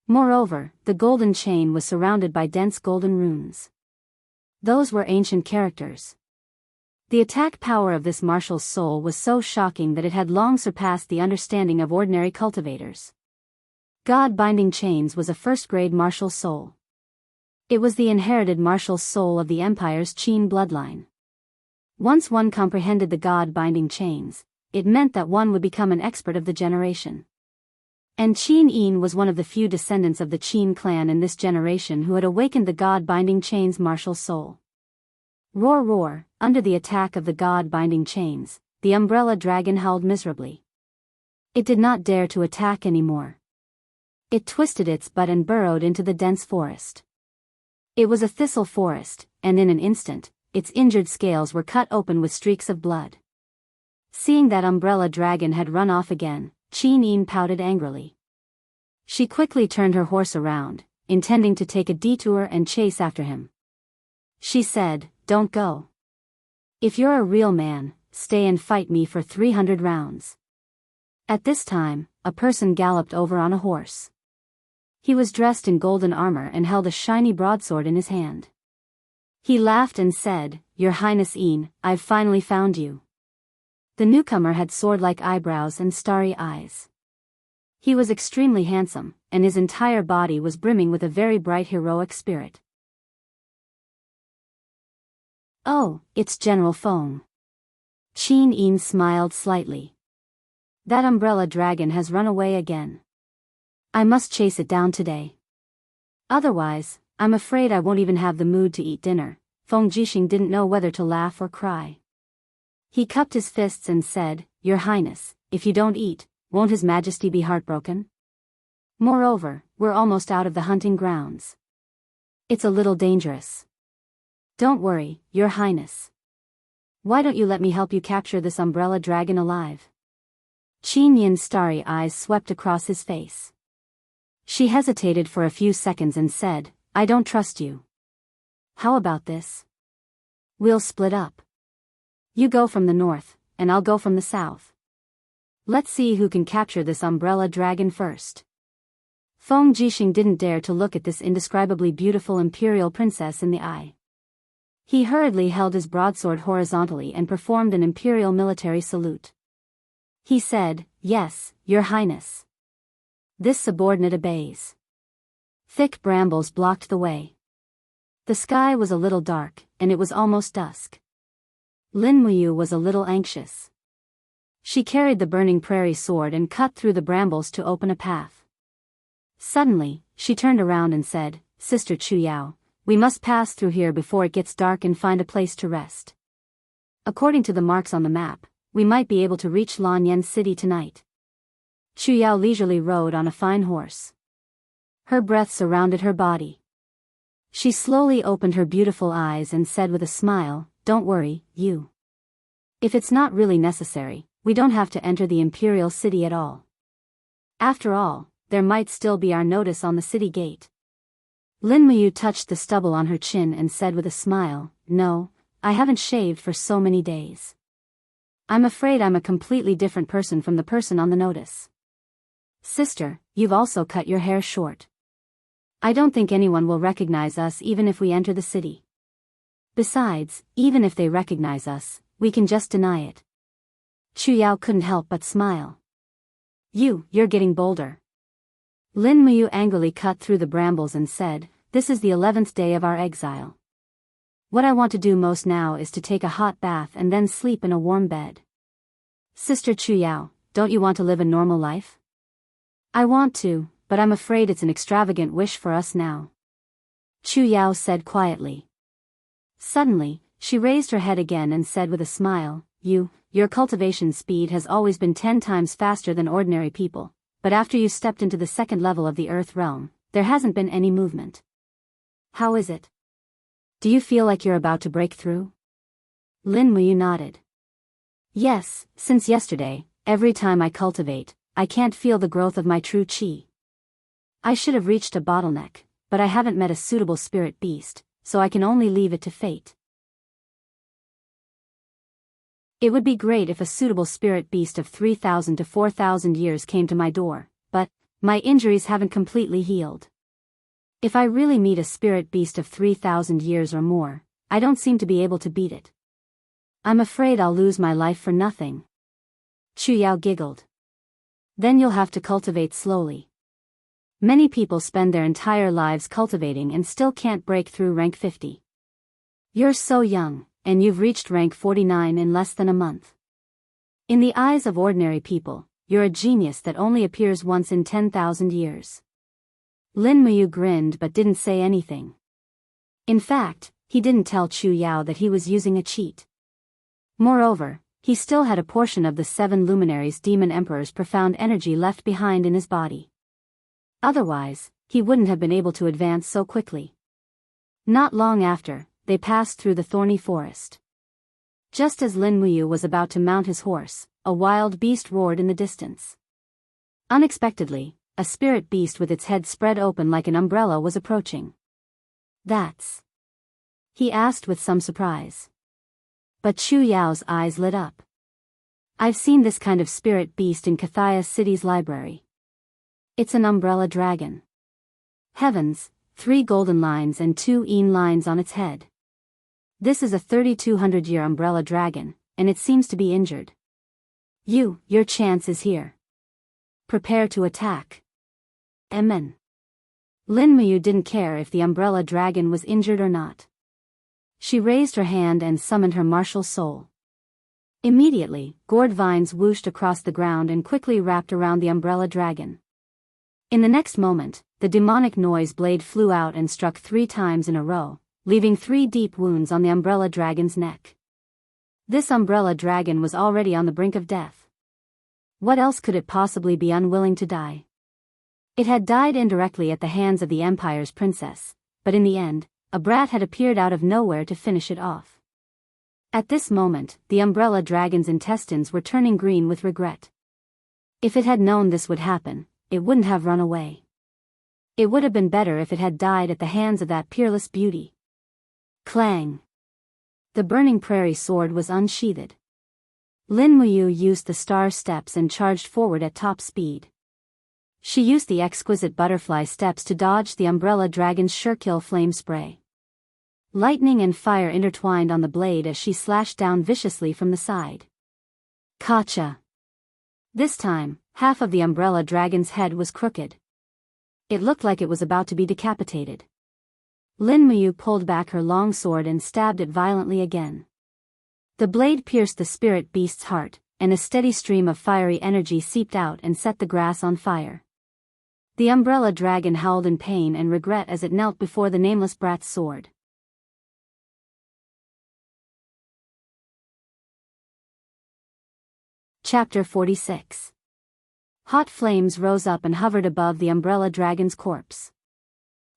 Moreover, the golden chain was surrounded by dense golden runes. Those were ancient characters. The attack power of this martial soul was so shocking that it had long surpassed the understanding of ordinary cultivators. God-binding chains was a first-grade martial soul. It was the inherited martial soul of the Empire's Qin bloodline. Once one comprehended the God-binding chains, it meant that one would become an expert of the generation. And Qin Yin was one of the few descendants of the Qin clan in this generation who had awakened the God-binding chains martial soul. Roar roar, under the attack of the God-binding chains, the umbrella dragon howled miserably. It did not dare to attack anymore. It twisted its butt and burrowed into the dense forest. It was a thistle forest, and in an instant, its injured scales were cut open with streaks of blood. Seeing that umbrella dragon had run off again, Qin Yin pouted angrily. She quickly turned her horse around, intending to take a detour and chase after him. She said, "Don't go. If you're a real man, stay and fight me for 300 rounds." At this time, a person galloped over on a horse. He was dressed in golden armor and held a shiny broadsword in his hand. He laughed and said, "Your Highness Yin, I've finally found you." The newcomer had sword-like eyebrows and starry eyes. He was extremely handsome, and his entire body was brimming with a very bright heroic spirit. "Oh, it's General Feng." Qin Yin smiled slightly. "That umbrella dragon has run away again. I must chase it down today. Otherwise, I'm afraid I won't even have the mood to eat dinner." Feng Jixing didn't know whether to laugh or cry. He cupped his fists and said, "Your Highness, if you don't eat, won't His Majesty be heartbroken? Moreover, we're almost out of the hunting grounds. It's a little dangerous." "Don't worry, Your Highness. Why don't you let me help you capture this umbrella dragon alive?" Qin Yin's starry eyes swept across his face. She hesitated for a few seconds and said, "I don't trust you. How about this? We'll split up. You go from the north, and I'll go from the south. Let's see who can capture this umbrella dragon first." Feng Jixing didn't dare to look at this indescribably beautiful imperial princess in the eye. He hurriedly held his broadsword horizontally and performed an imperial military salute. He said, "Yes, Your Highness." This subordinate obeys. Thick brambles blocked the way. The sky was a little dark, and it was almost dusk. Lin Muyu was a little anxious. She carried the burning prairie sword and cut through the brambles to open a path. Suddenly, she turned around and said, "Sister Chu Yao, we must pass through here before it gets dark and find a place to rest. According to the marks on the map, we might be able to reach Lanyan City tonight." Chu Yao leisurely rode on a fine horse. Her breath surrounded her body. She slowly opened her beautiful eyes and said with a smile, "Don't worry, you. If it's not really necessary, we don't have to enter the imperial city at all. After all, there might still be our notice on the city gate." Lin Muyu touched the stubble on her chin and said with a smile, "No, I haven't shaved for so many days. I'm afraid I'm a completely different person from the person on the notice." "Sister, you've also cut your hair short. I don't think anyone will recognize us even if we enter the city. Besides, even if they recognize us, we can just deny it." Chu Yao couldn't help but smile. You're getting bolder." Lin Muyu angrily cut through the brambles and said, "This is the 11th day of our exile. What I want to do most now is to take a hot bath and then sleep in a warm bed. Sister Chu Yao, don't you want to live a normal life?" "I want to, but I'm afraid it's an extravagant wish for us now," Chu Yao said quietly. Suddenly, she raised her head again and said with a smile, Your cultivation speed has always been 10 times faster than ordinary people, but after you stepped into the second level of the Earth realm, there hasn't been any movement. How is it? Do you feel like you're about to break through?" Lin Muyu nodded. "Yes, since yesterday, every time I cultivate, I can't feel the growth of my true qi. I should have reached a bottleneck, but I haven't met a suitable spirit beast, so I can only leave it to fate. It would be great if a suitable spirit beast of 3,000 to 4,000 years came to my door, but my injuries haven't completely healed. If I really meet a spirit beast of 3,000 years or more, I don't seem to be able to beat it. I'm afraid I'll lose my life for nothing." Chu Yao giggled. "Then you'll have to cultivate slowly. Many people spend their entire lives cultivating and still can't break through rank 50. You're so young, and you've reached rank 49 in less than a month. In the eyes of ordinary people, you're a genius that only appears once in 10,000 years." Lin Muyu grinned but didn't say anything. In fact, he didn't tell Chu Yao that he was using a cheat. Moreover, he still had a portion of the 7 luminaries Demon Emperor's profound energy left behind in his body. Otherwise, he wouldn't have been able to advance so quickly. Not long after, they passed through the thorny forest. Just as Lin Muyu was about to mount his horse, a wild beast roared in the distance. Unexpectedly, a spirit beast with its head spread open like an umbrella was approaching. "That's..." he asked with some surprise. But Chu Yao's eyes lit up. "I've seen this kind of spirit beast in Kathaya City's library. It's an umbrella dragon. Heavens, 3 golden lines and 2 yin lines on its head. This is a 3,200-year umbrella dragon, and it seems to be injured. Your chance is here. Prepare to attack." Amen. Lin Muyu didn't care if the umbrella dragon was injured or not. She raised her hand and summoned her martial soul. Immediately, gourd vines whooshed across the ground and quickly wrapped around the umbrella dragon. In the next moment, the demonic noise blade flew out and struck 3 times in a row, leaving 3 deep wounds on the umbrella dragon's neck. This umbrella dragon was already on the brink of death. What else could it possibly be unwilling to die? It had died indirectly at the hands of the Empire's princess, but in the end, a brat had appeared out of nowhere to finish it off. At this moment, the umbrella dragon's intestines were turning green with regret. If it had known this would happen, it wouldn't have run away. It would have been better if it had died at the hands of that peerless beauty. Clang! The burning prairie sword was unsheathed. Lin Muyu used the star steps and charged forward at top speed. She used the exquisite butterfly steps to dodge the umbrella dragon's sure-kill flame spray. Lightning and fire intertwined on the blade as she slashed down viciously from the side. Gotcha! This time, half of the umbrella dragon's head was crooked. It looked like it was about to be decapitated. Lin Muyu pulled back her long sword and stabbed it violently again. The blade pierced the spirit beast's heart, and a steady stream of fiery energy seeped out and set the grass on fire. The umbrella dragon howled in pain and regret as it knelt before the nameless brat's sword. Chapter 46. Hot flames rose up and hovered above the umbrella dragon's corpse.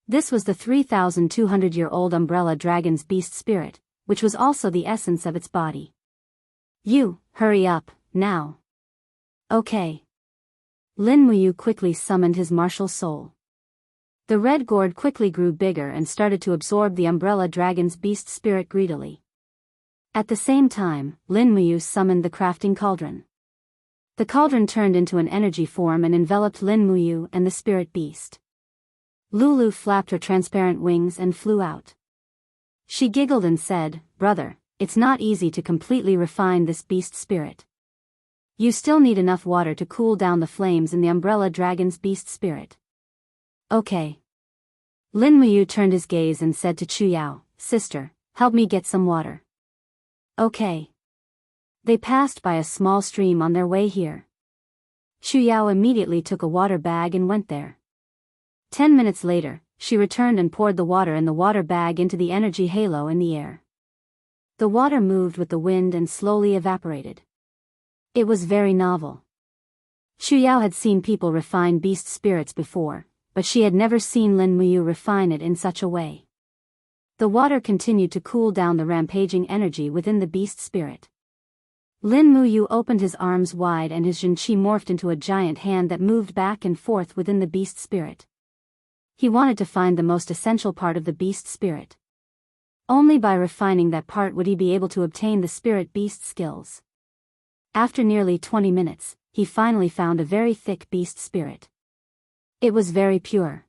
This was the 3,200-year-old umbrella dragon's beast spirit, which was also the essence of its body. You, hurry up, now. Okay. Lin Muyu quickly summoned his martial soul. The red gourd quickly grew bigger and started to absorb the umbrella dragon's beast spirit greedily. At the same time, Lin Muyu summoned the crafting cauldron. The cauldron turned into an energy form and enveloped Lin Muyu and the spirit beast. Lulu flapped her transparent wings and flew out. She giggled and said, "Brother, it's not easy to completely refine this beast spirit. You still need enough water to cool down the flames in the umbrella dragon's beast spirit." Okay. Lin Muyu turned his gaze and said to Chu Yao, "Sister, help me get some water." Okay. They passed by a small stream on their way here. Chu Yao immediately took a water bag and went there. 10 minutes later, she returned and poured the water in the water bag into the energy halo in the air. The water moved with the wind and slowly evaporated. It was very novel. Chu Yao had seen people refine beast spirits before, but she had never seen Lin Muyu refine it in such a way. The water continued to cool down the rampaging energy within the beast spirit. Lin Muyu opened his arms wide and his Jinqi morphed into a giant hand that moved back and forth within the beast spirit. He wanted to find the most essential part of the beast spirit. Only by refining that part would he be able to obtain the spirit beast skills. After nearly 20 minutes, he finally found a very thick beast spirit. It was very pure.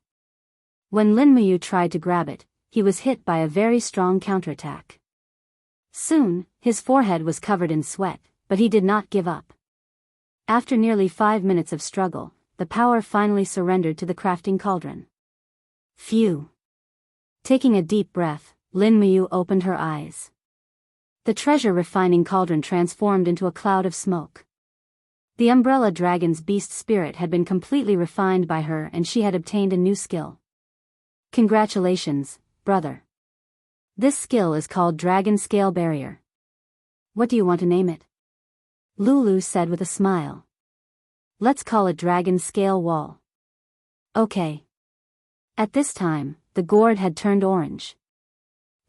When Lin Muyu tried to grab it, he was hit by a very strong counterattack. Soon, his forehead was covered in sweat, but he did not give up. After nearly 5 minutes of struggle, the power finally surrendered to the crafting cauldron. Phew! Taking a deep breath, Lin Muyu opened her eyes. The treasure refining cauldron transformed into a cloud of smoke. The umbrella dragon's beast spirit had been completely refined by her and she had obtained a new skill. Congratulations, brother. This skill is called Dragon Scale Barrier. What do you want to name it? Lulu said with a smile. Let's call it Dragon Scale Wall. Okay. At this time, the gourd had turned orange.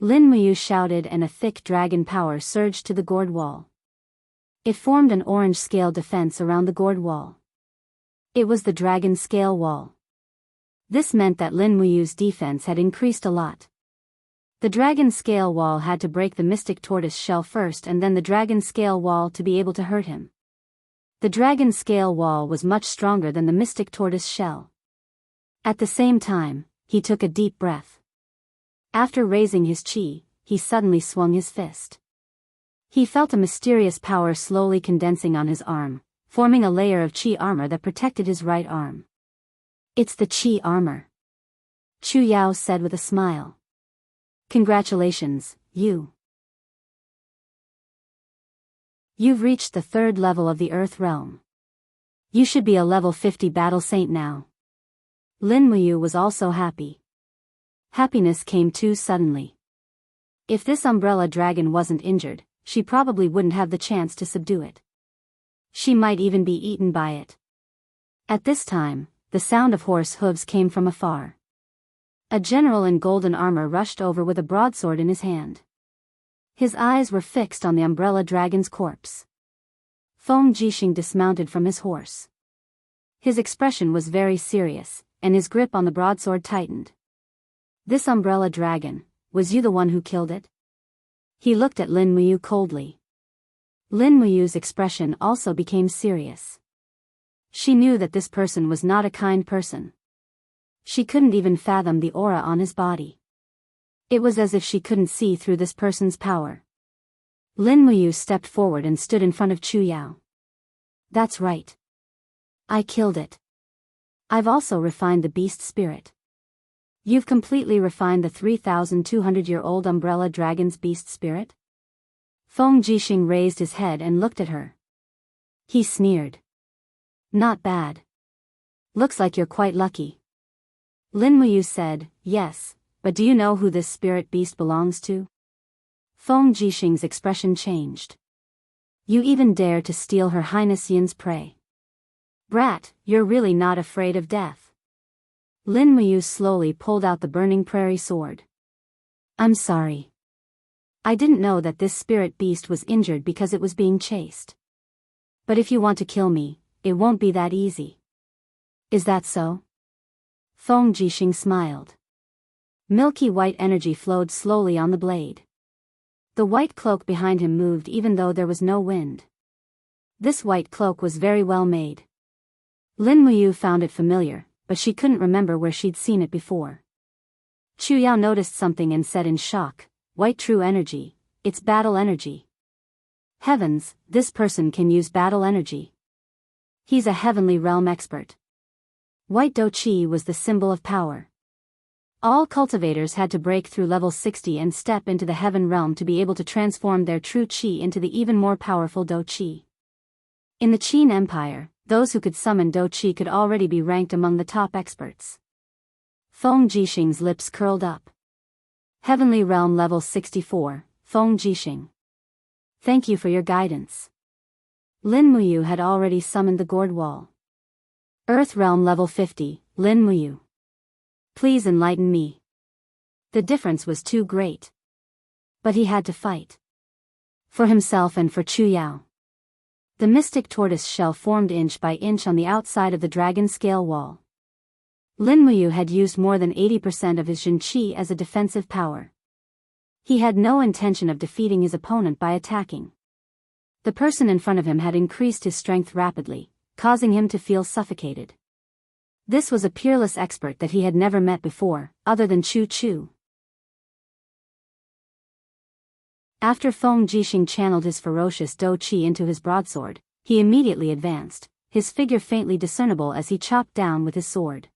Lin Muyu shouted and a thick dragon power surged to the gourd wall. It formed an orange scale defense around the gourd wall. It was the Dragon Scale Wall. This meant that Lin Muyu's defense had increased a lot. The Dragon Scale Wall had to break the Mystic Tortoise shell first and then the Dragon Scale Wall to be able to hurt him. The Dragon Scale Wall was much stronger than the Mystic Tortoise shell. At the same time, he took a deep breath. After raising his chi, he suddenly swung his fist. He felt a mysterious power slowly condensing on his arm, forming a layer of chi armor that protected his right arm. It's the chi armor. Chu Yao said with a smile. Congratulations, you. You've reached the 3rd level of the Earth Realm. You should be a level 50 battle saint now. Lin Muyu was also happy. Happiness came too suddenly. If this umbrella dragon wasn't injured, she probably wouldn't have the chance to subdue it. She might even be eaten by it. At this time, the sound of horse hooves came from afar. A general in golden armor rushed over with a broadsword in his hand. His eyes were fixed on the umbrella dragon's corpse. Feng Jixing dismounted from his horse. His expression was very serious, and his grip on the broadsword tightened. This umbrella dragon, was you the one who killed it? He looked at Lin Muyu coldly. Lin Muyu's expression also became serious. She knew that this person was not a kind person. She couldn't even fathom the aura on his body. It was as if she couldn't see through this person's power. Lin Muyu stepped forward and stood in front of Chu Yao. That's right. I killed it. I've also refined the beast spirit. You've completely refined the 3,200-year-old umbrella dragon's beast spirit? Feng Jixing raised his head and looked at her. He sneered. Not bad. Looks like you're quite lucky. Lin Muyu said, yes, but do you know who this spirit beast belongs to? Feng Jixing's expression changed. You even dare to steal Her Highness Yin's prey. Brat, you're really not afraid of death. Lin Muyu slowly pulled out the burning prairie sword. I'm sorry. I didn't know that this spirit beast was injured because it was being chased. But if you want to kill me, it won't be that easy. Is that so? Feng Jixing smiled. Milky white energy flowed slowly on the blade. The white cloak behind him moved even though there was no wind. This white cloak was very well made. Lin Muyu found it familiar, but she couldn't remember where she'd seen it before. Chu Yao noticed something and said in shock, "White true energy, it's battle energy." Heavens, this person can use battle energy. He's a heavenly realm expert. White Do Chi was the symbol of power. All cultivators had to break through level 60 and step into the heaven realm to be able to transform their true Qi into the even more powerful Do Chi. In the Qin Empire, those who could summon Do Chi could already be ranked among the top experts. Feng Jixing's lips curled up. Heavenly Realm level 64, Feng Jixing. Thank you for your guidance. Lin Muyu had already summoned the gourd wall. Earth Realm level 50, Lin Muyu. Please enlighten me. The difference was too great. But he had to fight. For himself and for Chu Yao. The mystic tortoise shell formed inch by inch on the outside of the dragon scale wall. Lin Muyu had used more than 80% of his Jin Qi as a defensive power. He had no intention of defeating his opponent by attacking. The person in front of him had increased his strength rapidly, causing him to feel suffocated. This was a peerless expert that he had never met before, other than Chu Chu. After Feng Jixing channeled his ferocious Do Chi into his broadsword, he immediately advanced, his figure faintly discernible as he chopped down with his sword.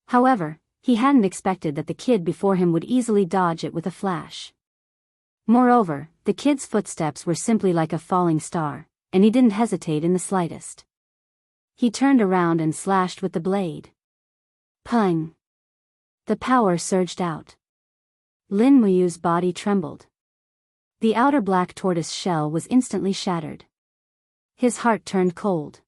However, he hadn't expected that the kid before him would easily dodge it with a flash. Moreover, the kid's footsteps were simply like a falling star, and he didn't hesitate in the slightest. He turned around and slashed with the blade. Pung! The power surged out. Lin Muyu's body trembled. The outer black tortoise shell was instantly shattered. His heart turned cold.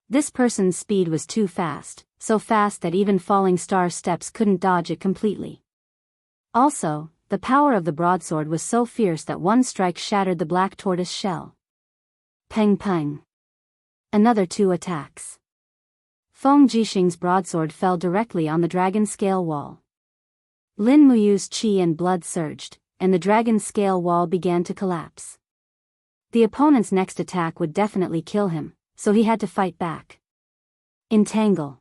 This person's speed was too fast, so fast that even falling star steps couldn't dodge it completely. Also, the power of the broadsword was so fierce that one strike shattered the black tortoise shell. Peng peng. Another 2 attacks. Feng Jixing's broadsword fell directly on the dragon scale wall. Lin Muyu's qi and blood surged, and the dragon scale wall began to collapse. The opponent's next attack would definitely kill him, so he had to fight back. Entangle.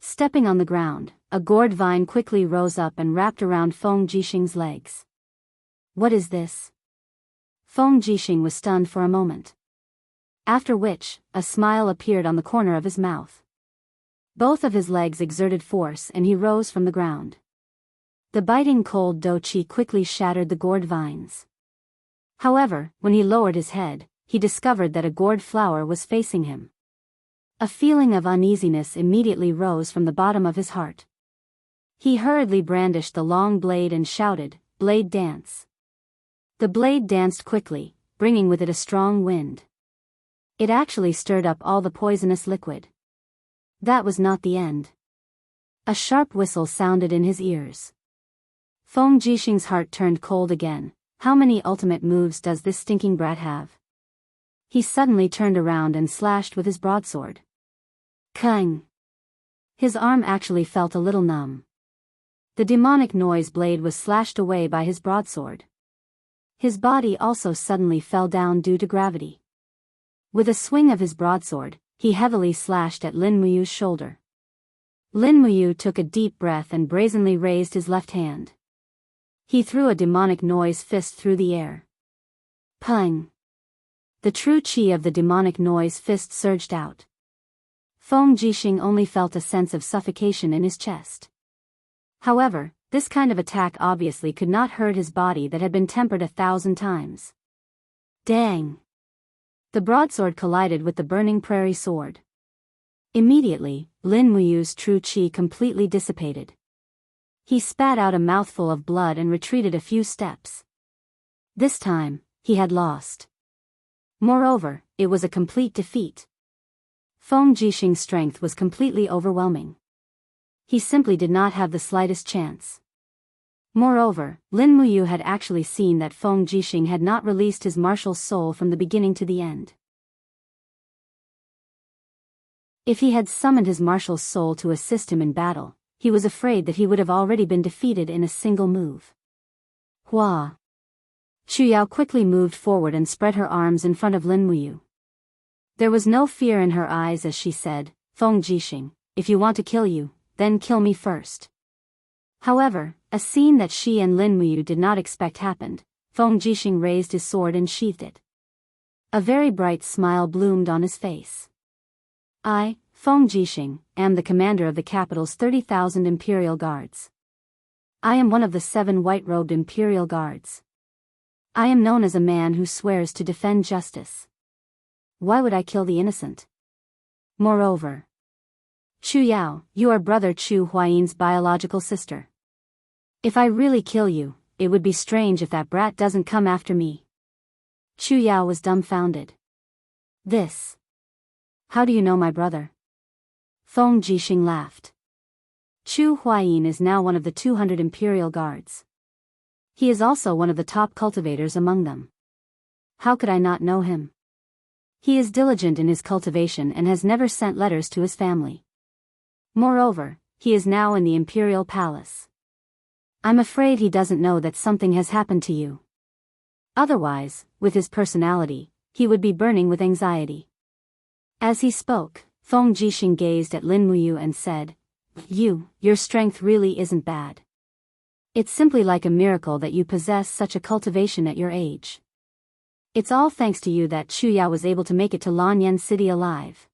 Stepping on the ground, a gourd vine quickly rose up and wrapped around Feng Jixing's legs. What is this? Feng Jixing was stunned for a moment. After which, a smile appeared on the corner of his mouth. Both of his legs exerted force and he rose from the ground. The biting cold Do Chi quickly shattered the gourd vines. However, when he lowered his head, he discovered that a gourd flower was facing him. A feeling of uneasiness immediately rose from the bottom of his heart. He hurriedly brandished the long blade and shouted, "Blade dance." The blade danced quickly, bringing with it a strong wind. It actually stirred up all the poisonous liquid. That was not the end. A sharp whistle sounded in his ears. Feng Jixing's heart turned cold again. How many ultimate moves does this stinking brat have? He suddenly turned around and slashed with his broadsword. Kang! His arm actually felt a little numb. The demonic noise blade was slashed away by his broadsword. His body also suddenly fell down due to gravity. With a swing of his broadsword, he heavily slashed at Lin Muyu's shoulder. Lin Muyu took a deep breath and brazenly raised his left hand. He threw a demonic noise fist through the air. Pung! The true chi of the demonic noise fist surged out. Feng Jixing only felt a sense of suffocation in his chest. However, this kind of attack obviously could not hurt his body that had been tempered 1,000 times. Dang! The broadsword collided with the burning prairie sword. Immediately, Lin Muyu's true chi completely dissipated. He spat out a mouthful of blood and retreated a few steps. This time, he had lost. Moreover, it was a complete defeat. Feng Jixing's strength was completely overwhelming. He simply did not have the slightest chance. Moreover, Lin Muyu had actually seen that Feng Jixing had not released his martial soul from the beginning to the end. If he had summoned his martial soul to assist him in battle, he was afraid that he would have already been defeated in a single move. Hua! Chu Yao quickly moved forward and spread her arms in front of Lin Muyu. There was no fear in her eyes as she said, "Feng Jixing, if you want to kill you, then kill me first." However, a scene that she and Lin Muyu did not expect happened. Feng Jixing raised his sword and sheathed it. A very bright smile bloomed on his face. "I, Feng Jixing, am the commander of the capital's 30,000 imperial guards. I am one of the 7 white-robed imperial guards. I am known as a man who swears to defend justice. Why would I kill the innocent? Moreover, Chu Yao, you are brother Chu Huayin's biological sister. If I really kill you, it would be strange if that brat doesn't come after me." Chu Yao was dumbfounded. "This? How do you know my brother?" Feng Jixing laughed. "Chu Huayin is now one of the 200 imperial guards. He is also one of the top cultivators among them. How could I not know him? He is diligent in his cultivation and has never sent letters to his family. Moreover, he is now in the imperial palace. I'm afraid he doesn't know that something has happened to you. Otherwise, with his personality, he would be burning with anxiety." As he spoke, Feng Jixing gazed at Lin Muyu and said, Your strength really isn't bad. It's simply like a miracle that you possess such a cultivation at your age. It's all thanks to you that Chu Yao was able to make it to Lanyan City alive."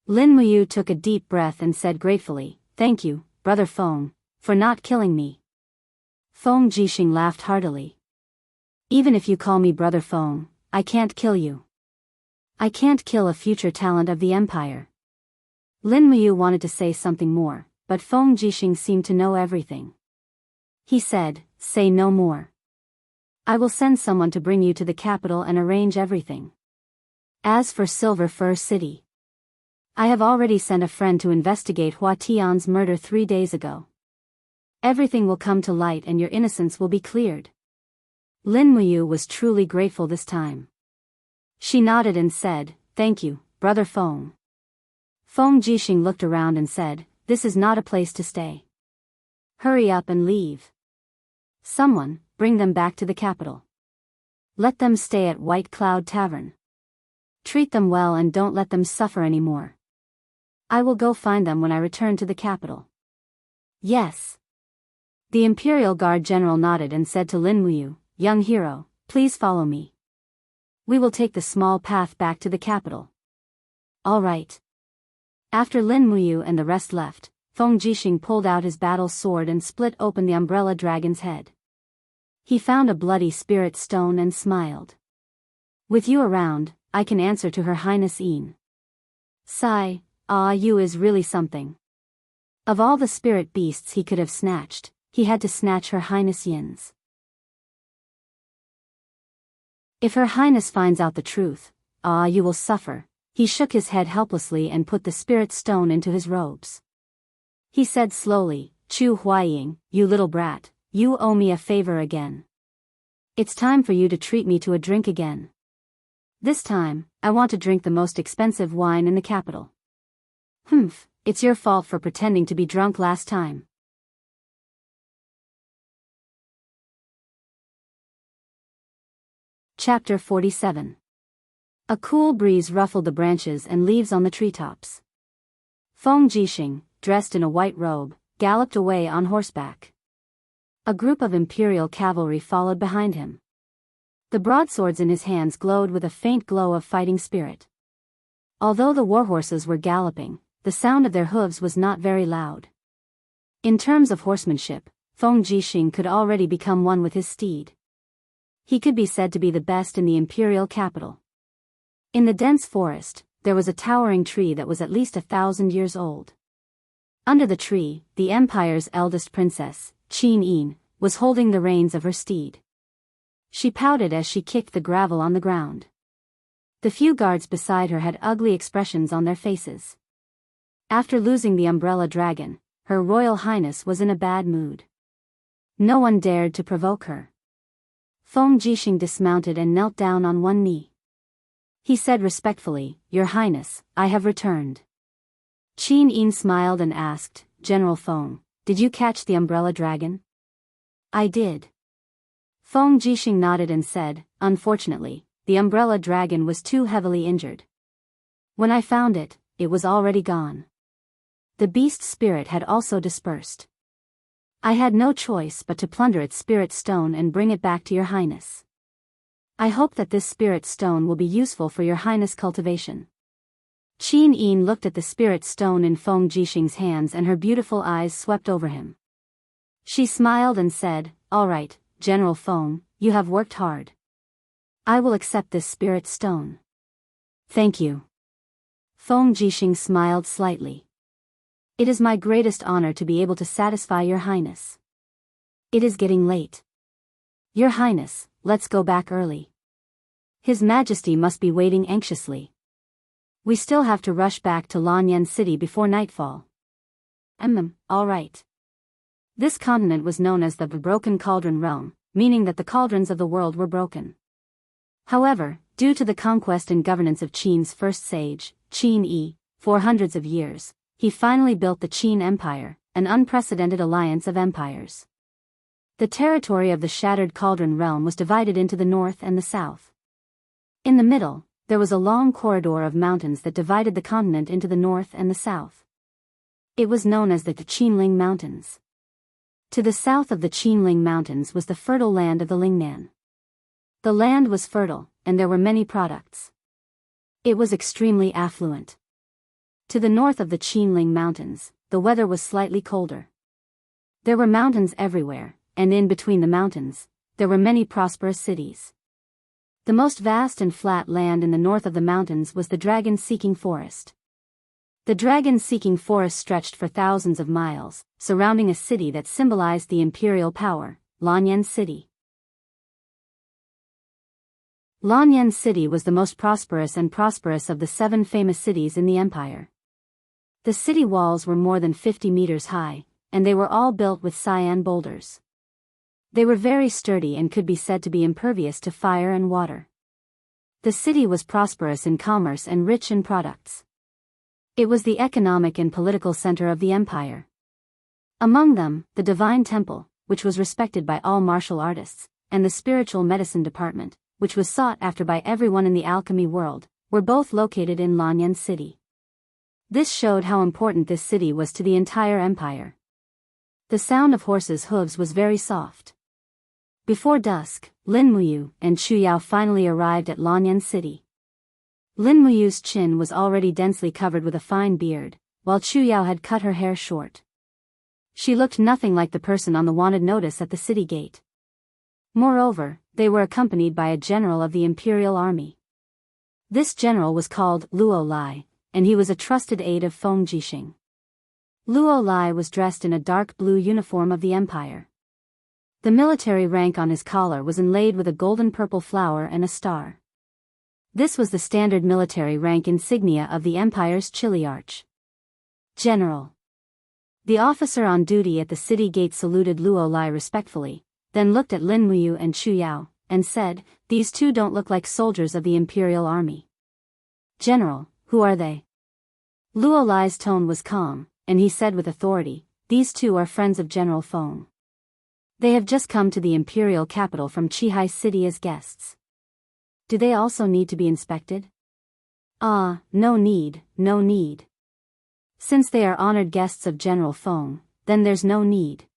Lin Muyu took a deep breath and said gratefully, "Thank you, Brother Feng, for not killing me." Feng Jixing laughed heartily. "Even if you call me Brother Feng, I can't kill you. I can't kill a future talent of the Empire." Lin Muyu wanted to say something more, but Feng Jixing seemed to know everything. He said, "Say no more. I will send someone to bring you to the capital and arrange everything. As for Silver Fir City, I have already sent a friend to investigate Hua Tian's murder 3 days ago. Everything will come to light and your innocence will be cleared." Lin Muyu was truly grateful this time. She nodded and said, "Thank you, Brother Feng." Feng Jixing looked around and said, "This is not a place to stay. Hurry up and leave. Someone, bring them back to the capital. Let them stay at White Cloud Tavern. Treat them well and don't let them suffer anymore. I will go find them when I return to the capital." "Yes." The Imperial Guard General nodded and said to Lin Muyu, "Young hero, please follow me. We will take the small path back to the capital." "All right." After Lin Muyu and the rest left, Feng Jixing pulled out his battle sword and split open the umbrella dragon's head. He found a bloody spirit stone and smiled. "With you around, I can answer to Her Highness Yin. Sigh, you is really something." Of all the spirit beasts he could have snatched, he had to snatch Her Highness Yin's. "If Her Highness finds out the truth, you will suffer." He shook his head helplessly and put the spirit stone into his robes. He said slowly, "Chu Huaying, you little brat, you owe me a favor again. It's time for you to treat me to a drink again. This time, I want to drink the most expensive wine in the capital." "Humph, it's your fault for pretending to be drunk last time." Chapter 47. A cool breeze ruffled the branches and leaves on the treetops. Feng Jixing, dressed in a white robe, galloped away on horseback. A group of imperial cavalry followed behind him. The broadswords in his hands glowed with a faint glow of fighting spirit. Although the warhorses were galloping, the sound of their hooves was not very loud. In terms of horsemanship, Feng Jixing could already become one with his steed. He could be said to be the best in the imperial capital. In the dense forest, there was a towering tree that was at least 1,000 years old. Under the tree, the empire's eldest princess, Qin Yin, was holding the reins of her steed. She pouted as she kicked the gravel on the ground. The few guards beside her had ugly expressions on their faces. After losing the umbrella dragon, Her Royal Highness was in a bad mood. No one dared to provoke her. Feng Jixing dismounted and knelt down on one knee. He said respectfully, "Your Highness, I have returned." Qin Yin smiled and asked, "General Feng, did you catch the umbrella dragon?" "I did." Feng Jixing nodded and said, "Unfortunately, the umbrella dragon was too heavily injured. When I found it, it was already gone. The beast spirit had also dispersed. I had no choice but to plunder its spirit stone and bring it back to your Highness. I hope that this spirit stone will be useful for your Highness' cultivation." Qin Yin looked at the spirit stone in Feng Jixing's hands and her beautiful eyes swept over him. She smiled and said, "All right, General Feng, you have worked hard. I will accept this spirit stone." "Thank you." Feng Jixing smiled slightly. "It is my greatest honor to be able to satisfy your Highness. It is getting late. Your Highness, let's go back early. His Majesty must be waiting anxiously. We still have to rush back to Lanyan City before nightfall." All right." This continent was known as the Broken Cauldron Realm, meaning that the cauldrons of the world were broken. However, due to the conquest and governance of Qin's first sage, Qin Yi, for hundreds of years, he finally built the Qin Empire, an unprecedented alliance of empires. The territory of the Shattered Cauldron Realm was divided into the north and the south. In the middle, there was a long corridor of mountains that divided the continent into the north and the south. It was known as the Qinling Mountains. To the south of the Qinling Mountains was the fertile land of the Lingnan. The land was fertile, and there were many products. It was extremely affluent. To the north of the Qinling Mountains, the weather was slightly colder. There were mountains everywhere, and in between the mountains, there were many prosperous cities. The most vast and flat land in the north of the mountains was the dragon-seeking forest. The dragon-seeking forest stretched for thousands of miles, surrounding a city that symbolized the imperial power, Lanyan City. Lanyan City was the most prosperous of the 7 famous cities in the empire. The city walls were more than 50 meters high, and they were all built with cyan boulders. They were very sturdy and could be said to be impervious to fire and water. The city was prosperous in commerce and rich in products. It was the economic and political center of the empire. Among them, the Divine Temple, which was respected by all martial artists, and the Spiritual Medicine Department, which was sought after by everyone in the alchemy world, were both located in Lanyan City. This showed how important this city was to the entire empire. The sound of horses' hooves was very soft. Before dusk, Lin Muyu and Chu Yao finally arrived at Lanyan City. Lin Muyu's chin was already densely covered with a fine beard, while Chu Yao had cut her hair short. She looked nothing like the person on the wanted notice at the city gate. Moreover, they were accompanied by a general of the imperial army. This general was called Luo Lai, and he was a trusted aide of Feng Jixing. Luo Lai was dressed in a dark blue uniform of the empire. The military rank on his collar was inlaid with a golden-purple flower and a star. This was the standard military rank insignia of the empire's Chiliarch. General. The officer on duty at the city gate saluted Luo Lai respectfully, then looked at Lin Muyu and Chu Yao, and said, "These two don't look like soldiers of the imperial army." "General, who are they?" Luo Lai's tone was calm, and he said with authority, "These two are friends of General Feng. They have just come to the imperial capital from Qihai City as guests." "Do they also need to be inspected?" "Ah, no need, no need. Since they are honored guests of General Feng, then there's no need."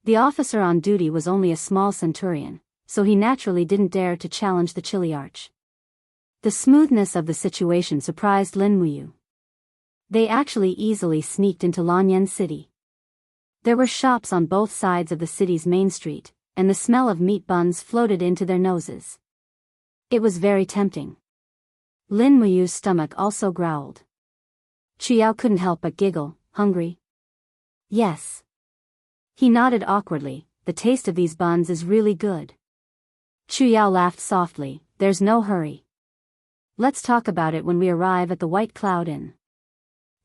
The officer on duty was only a small centurion, so he naturally didn't dare to challenge the Chiliarch. The smoothness of the situation surprised Lin Muyu. They actually easily sneaked into Lanyan City. There were shops on both sides of the city's main street, and the smell of meat buns floated into their noses. It was very tempting. Lin Muyu's stomach also growled. Chu Yao couldn't help but giggle. "Hungry?" "Yes." He nodded awkwardly. "The taste of these buns is really good." Chu Yao laughed softly. "There's no hurry. Let's talk about it when we arrive at the White Cloud Inn.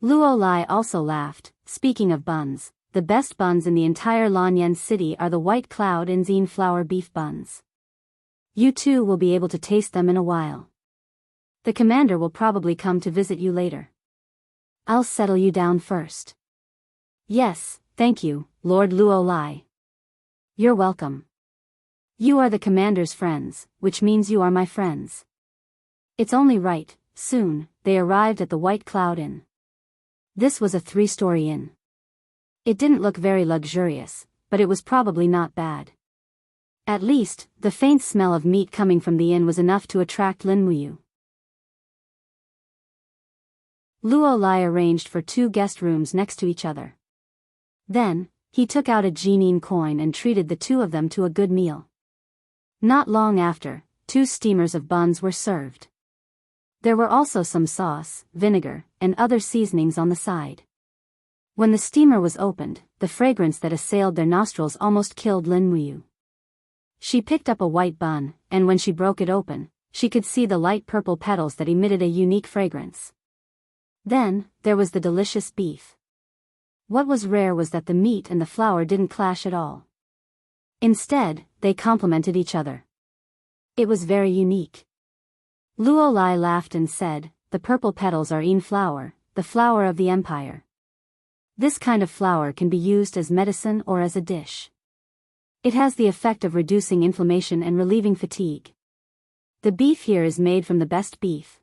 Luo Lai also laughed. Speaking of buns, the best buns in the entire Lanyan city are the White Cloud Inn's flour beef buns. You too will be able to taste them in a while. The commander will probably come to visit you later. I'll settle you down first. Yes, thank you, Lord Luo Lai. You're welcome. You are the commander's friends, which means you are my friends. It's only right. Soon, they arrived at the White Cloud Inn. This was a 3-story inn. It didn't look very luxurious, but it was probably not bad. At least, the faint smell of meat coming from the inn was enough to attract Lin Muyu. Luo Lai arranged for 2 guest rooms next to each other. Then, he took out a Jinin coin and treated the 2 of them to a good meal. Not long after, 2 steamers of buns were served. There were also some sauce, vinegar, and other seasonings on the side. When the steamer was opened, the fragrance that assailed their nostrils almost killed Lin Muyu. She picked up a white bun, and when she broke it open, she could see the light purple petals that emitted a unique fragrance. Then, there was the delicious beef. What was rare was that the meat and the flour didn't clash at all. Instead, they complemented each other. It was very unique. Luo Lai laughed and said, "The purple petals are flour, the flour of the empire. This kind of flour can be used as medicine or as a dish. It has the effect of reducing inflammation and relieving fatigue. The beef here is made from the best beef.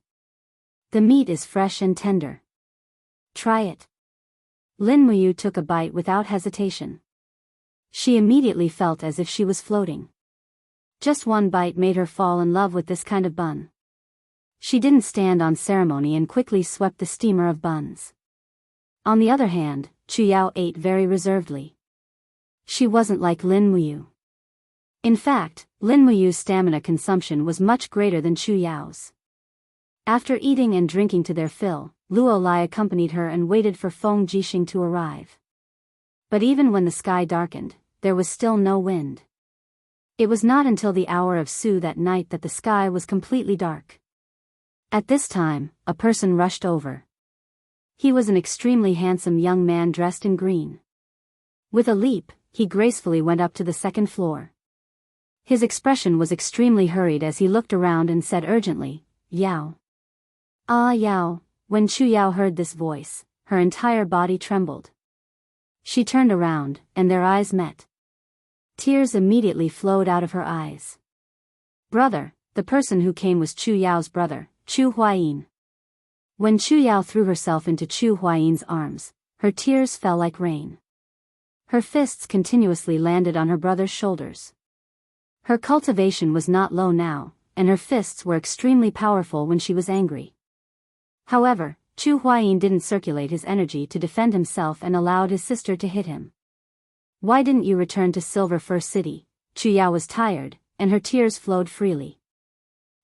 The meat is fresh and tender. Try it." Lin Muyu took a bite without hesitation. She immediately felt as if she was floating. Just one bite made her fall in love with this kind of bun. She didn't stand on ceremony and quickly swept the steamer of buns. On the other hand, Chu Yao ate very reservedly. She wasn't like Lin Muyu. In fact, Lin Muyu's stamina consumption was much greater than Chu Yao's. After eating and drinking to their fill, Luo Lai accompanied her and waited for Feng Jixing to arrive. But even when the sky darkened, there was still no wind. It was not until the hour of Su that night that the sky was completely dark. At this time, a person rushed over. He was an extremely handsome young man dressed in green. With a leap, he gracefully went up to the 2nd floor. His expression was extremely hurried as he looked around and said urgently, "Yao." "Ah, Yao." When Chu Yao heard this voice, her entire body trembled. She turned around, and their eyes met. Tears immediately flowed out of her eyes. Brother, the person who came was Chu Yao's brother, Chu Huayin. When Chu Yao threw herself into Chu Huayin's arms, her tears fell like rain. Her fists continuously landed on her brother's shoulders. Her cultivation was not low now, and her fists were extremely powerful when she was angry. However, Chu Huayin didn't circulate his energy to defend himself and allowed his sister to hit him. "Why didn't you return to Silver Fir City?" Chu Yao was tired, and her tears flowed freely.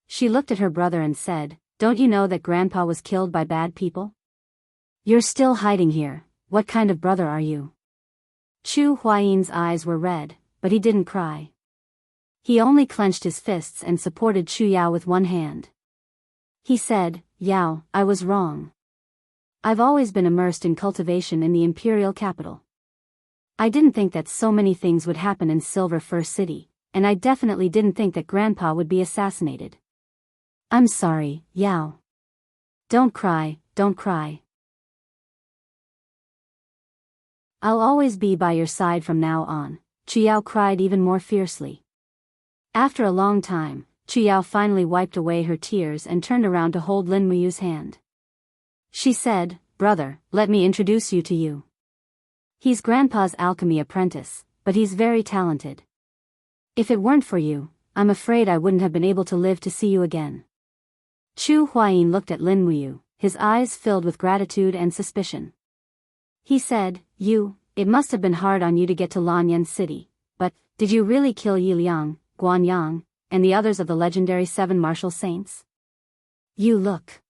She looked at her brother and said, "Don't you know that Grandpa was killed by bad people? You're still hiding here. What kind of brother are you?" Chu Huayin's eyes were red, but he didn't cry. He only clenched his fists and supported Chu Yao with one hand. He said, "Yao, I was wrong. I've always been immersed in cultivation in the imperial capital. I didn't think that so many things would happen in Silver Fir City, and I definitely didn't think that Grandpa would be assassinated. I'm sorry, Yao. Don't cry, don't cry. I'll always be by your side from now on." Chu Yao cried even more fiercely. After a long time, Chu Yao finally wiped away her tears and turned around to hold Lin Muyu's hand. She said, "Brother, let me introduce you to you. He's Grandpa's alchemy apprentice, but he's very talented. If it weren't for you, I'm afraid I wouldn't have been able to live to see you again." Chu Huayin looked at Lin Muyu, his eyes filled with gratitude and suspicion. He said, It must have been hard on you to get to Lanyan City, but, did you really kill Yi Liang, Guan Yang, and the others of the legendary 7 martial saints? You look."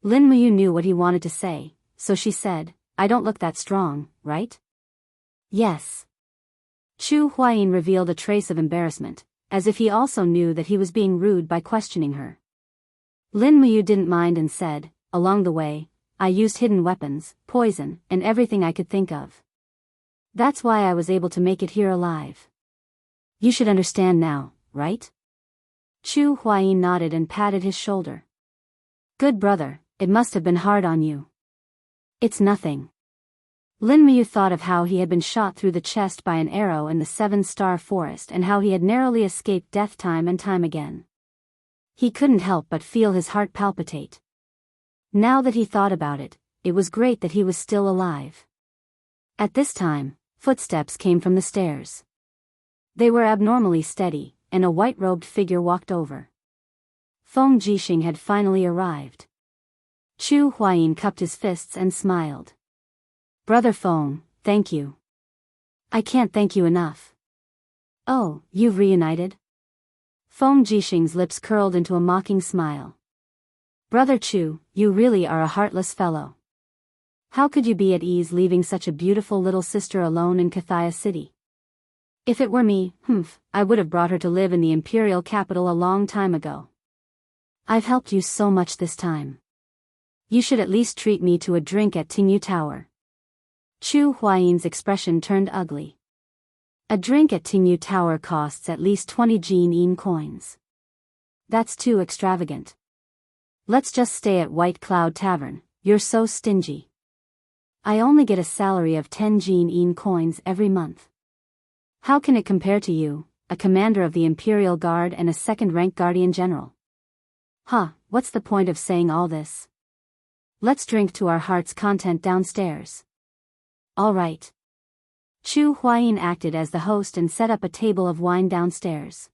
Lin Muyu knew what he wanted to say, so she said, "I don't look that strong, right?" "Yes." Chu Huayin revealed a trace of embarrassment, as if he also knew that he was being rude by questioning her. Lin Muyu didn't mind and said, along the way, I used hidden weapons, poison, and everything I could think of. That's why I was able to make it here alive. You should understand now, right? Chu Huayin nodded and patted his shoulder. Good brother, it must have been hard on you. It's nothing. Lin Muyu thought of how he had been shot through the chest by an arrow in the 7-star forest and how he had narrowly escaped death time and time again. He couldn't help but feel his heart palpitate. Now that he thought about it, it was great that he was still alive. At this time, footsteps came from the stairs. They were abnormally steady, and a white-robed figure walked over. Feng Jixing had finally arrived. Chu Huayin cupped his fists and smiled. Brother Feng, thank you. I can't thank you enough. Oh, you've reunited? Feng Jixing's lips curled into a mocking smile. Brother Chu, you really are a heartless fellow. How could you be at ease leaving such a beautiful little sister alone in Cathaya City? If it were me, I would have brought her to live in the imperial capital a long time ago. I've helped you so much this time. You should at least treat me to a drink at Tingyu Tower. Chu Huayin's expression turned ugly. A drink at Tingyu Tower costs at least 20 Jin coins. That's too extravagant. Let's just stay at White Cloud Tavern, you're so stingy. I only get a salary of 10 Jin coins every month. How can it compare to you, a commander of the Imperial Guard and a second-rank Guardian General? What's the point of saying all this? Let's drink to our heart's content downstairs. All right. Chu Huayin acted as the host and set up a table of wine downstairs.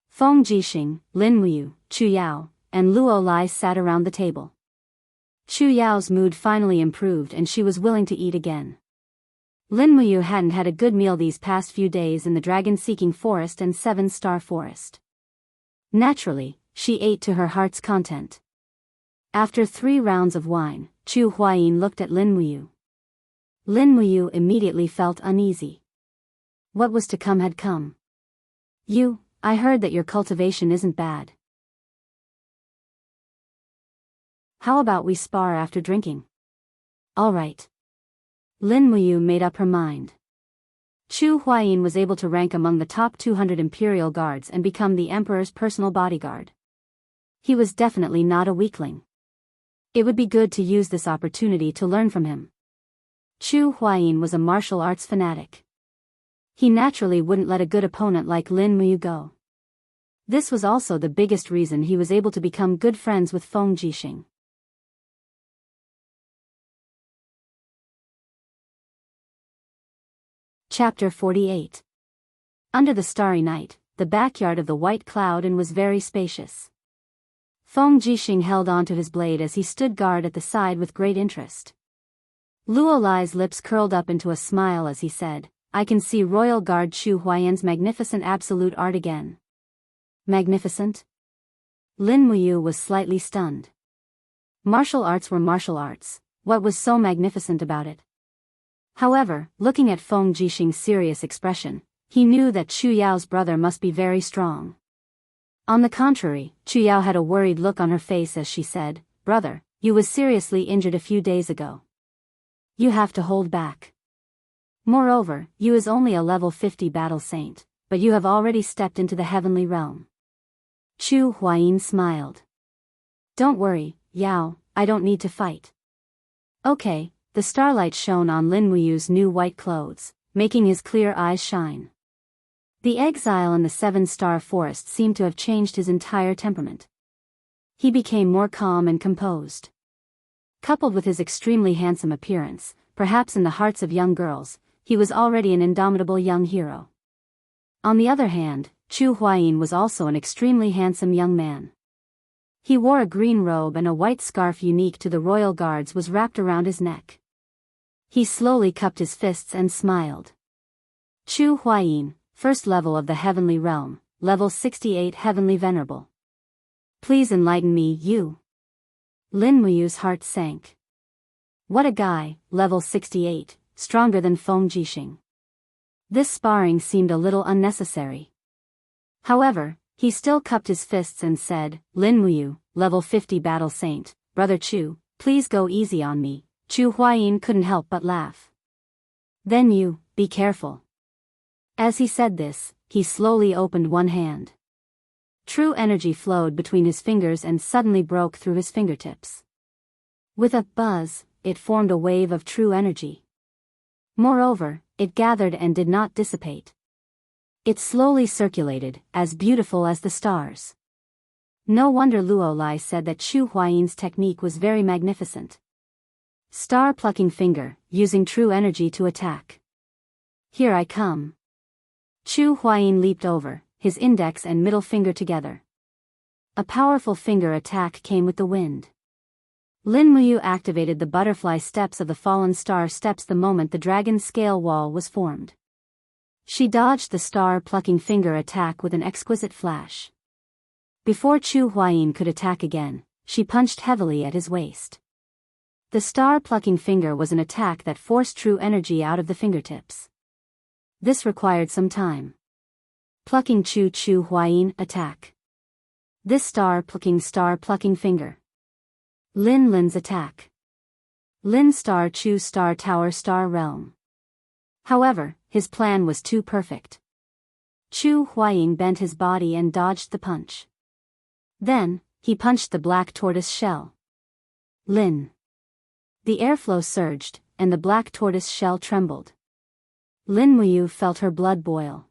Feng Jixing, Lin Muyu, Chu Yao, and Luo Lai sat around the table. Chu Yao's mood finally improved and she was willing to eat again. Lin Muyu hadn't had a good meal these past few days in the dragon-seeking forest and 7-star forest. Naturally, she ate to her heart's content. After 3 rounds of wine, Chu Huayin looked at Lin Muyu. Lin Muyu immediately felt uneasy. What was to come had come. I heard that your cultivation isn't bad. How about we spar after drinking? All right. Lin Muyu made up her mind. Chu Huayin was able to rank among the top 200 imperial guards and become the emperor's personal bodyguard. He was definitely not a weakling. It would be good to use this opportunity to learn from him. Chu Huayin was a martial arts fanatic. He naturally wouldn't let a good opponent like Lin Muyu go. This was also the biggest reason he was able to become good friends with Feng Jixing. Chapter 48. Under the starry night, the backyard of the White Cloud Inn was very spacious. Feng Jixing held on to his blade as he stood guard at the side with great interest. Luo Lai's lips curled up into a smile as he said, I can see Royal Guard Chu Huayan's magnificent absolute art again. Magnificent? Lin Muyu was slightly stunned. Martial arts were martial arts, what was so magnificent about it? However, looking at Feng Jixing's serious expression, he knew that Chu Yao's brother must be very strong. On the contrary, Chu Yao had a worried look on her face as she said, Brother, you was seriously injured a few days ago. You have to hold back. Moreover, you is only a level 50 battle saint, but you have already stepped into the heavenly realm. Chu Huayin smiled. Don't worry, Yao, I don't need to fight. Okay, the starlight shone on Lin Muyu's new white clothes, making his clear eyes shine. The exile in the 7-star forest seemed to have changed his entire temperament. He became more calm and composed. Coupled with his extremely handsome appearance, perhaps in the hearts of young girls, he was already an indomitable young hero. On the other hand, Chu Huayin was also an extremely handsome young man. He wore a green robe and a white scarf unique to the royal guards was wrapped around his neck. He slowly cupped his fists and smiled. Chu Huayin, first level of the heavenly realm, level 68 heavenly venerable. Please enlighten me, you. Lin Muyu's heart sank. What a guy, level 68, stronger than Feng Jixing. This sparring seemed a little unnecessary. However, He still cupped his fists and said, Lin Muyu, level 50 battle saint, brother Chu, please go easy on me. Chu Huayin couldn't help but laugh. Then you, be careful. As he said this, he slowly opened one hand. True energy flowed between his fingers and suddenly broke through his fingertips. With a buzz, it formed a wave of true energy. Moreover, it gathered and did not dissipate. It slowly circulated, as beautiful as the stars. No wonder Luo Lai said that Chu Huayin's technique was very magnificent. Star-plucking finger, using true energy to attack. Here I come. Chu Huayin leaped over, his index and middle finger together. A powerful finger attack came with the wind. Lin Muyu activated the butterfly steps of the fallen star steps the moment the dragon scale wall was formed. She dodged the star-plucking finger attack with an exquisite flash. Before Chu Huayin could attack again, she punched heavily at his waist. The star-plucking finger was an attack that forced true energy out of the fingertips. This required some time. Plucking Chu Huayin attack. This star-plucking finger. Lin's attack. Lin star Chu star tower star realm. However, his plan was too perfect. Chu Huayin bent his body and dodged the punch. Then, he punched the black tortoise shell. Lin. The airflow surged, and the black tortoise shell trembled. Lin Muyu felt her blood boil.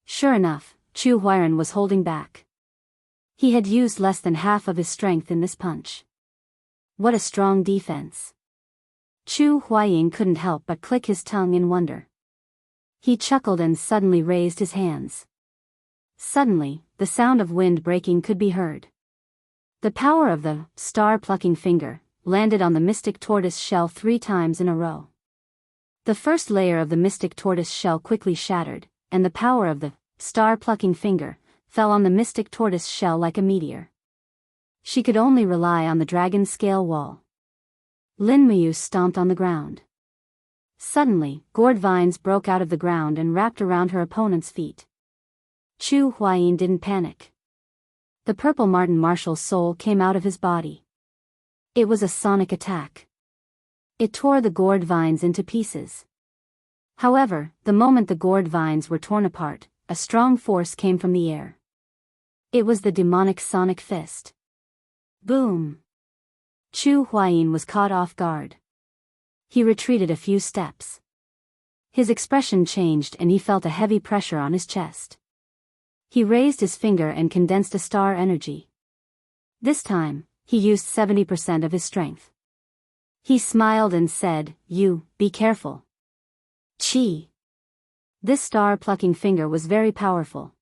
Sure enough, Chu Huayin was holding back. He had used less than half of his strength in this punch. What a strong defense. Chu Huayin couldn't help but click his tongue in wonder. He chuckled and suddenly raised his hands. Suddenly, the sound of wind breaking could be heard. The power of the star-plucking finger landed on the mystic tortoise shell 3 times in a row. The first layer of the mystic tortoise shell quickly shattered, and the power of the star-plucking finger fell on the mystic tortoise shell like a meteor. She could only rely on the dragon scale wall. Lin Muyu stomped on the ground. Suddenly, gourd vines broke out of the ground and wrapped around her opponent's feet. Chu Huayin didn't panic. The purple marten martial soul came out of his body. It was a sonic attack. It tore the gourd vines into pieces. However, the moment the gourd vines were torn apart, a strong force came from the air. It was the demonic sonic fist. Boom! Chu Huayin was caught off guard. He retreated a few steps. His expression changed and he felt a heavy pressure on his chest. He raised his finger and condensed a star energy. This time, he used 70% of his strength. He smiled and said, "You, be careful." Chi. This star-plucking finger was very powerful.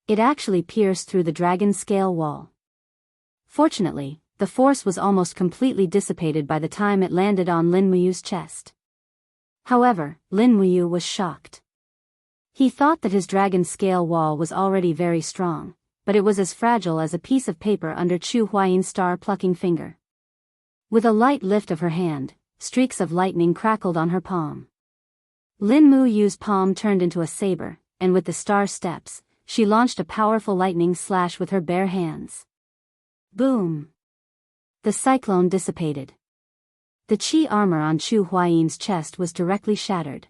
It actually pierced through the dragon scale wall. Fortunately, the force was almost completely dissipated by the time it landed on Lin Muyu's chest. However, Lin Muyu was shocked. He thought that his dragon scale wall was already very strong, but it was as fragile as a piece of paper under Chu Huayin's star-plucking finger. With a light lift of her hand, streaks of lightning crackled on her palm. Lin Muyu's palm turned into a saber, and with the star steps, she launched a powerful lightning slash with her bare hands. Boom! The cyclone dissipated. The chi armor on Chu Huayin's chest was directly shattered.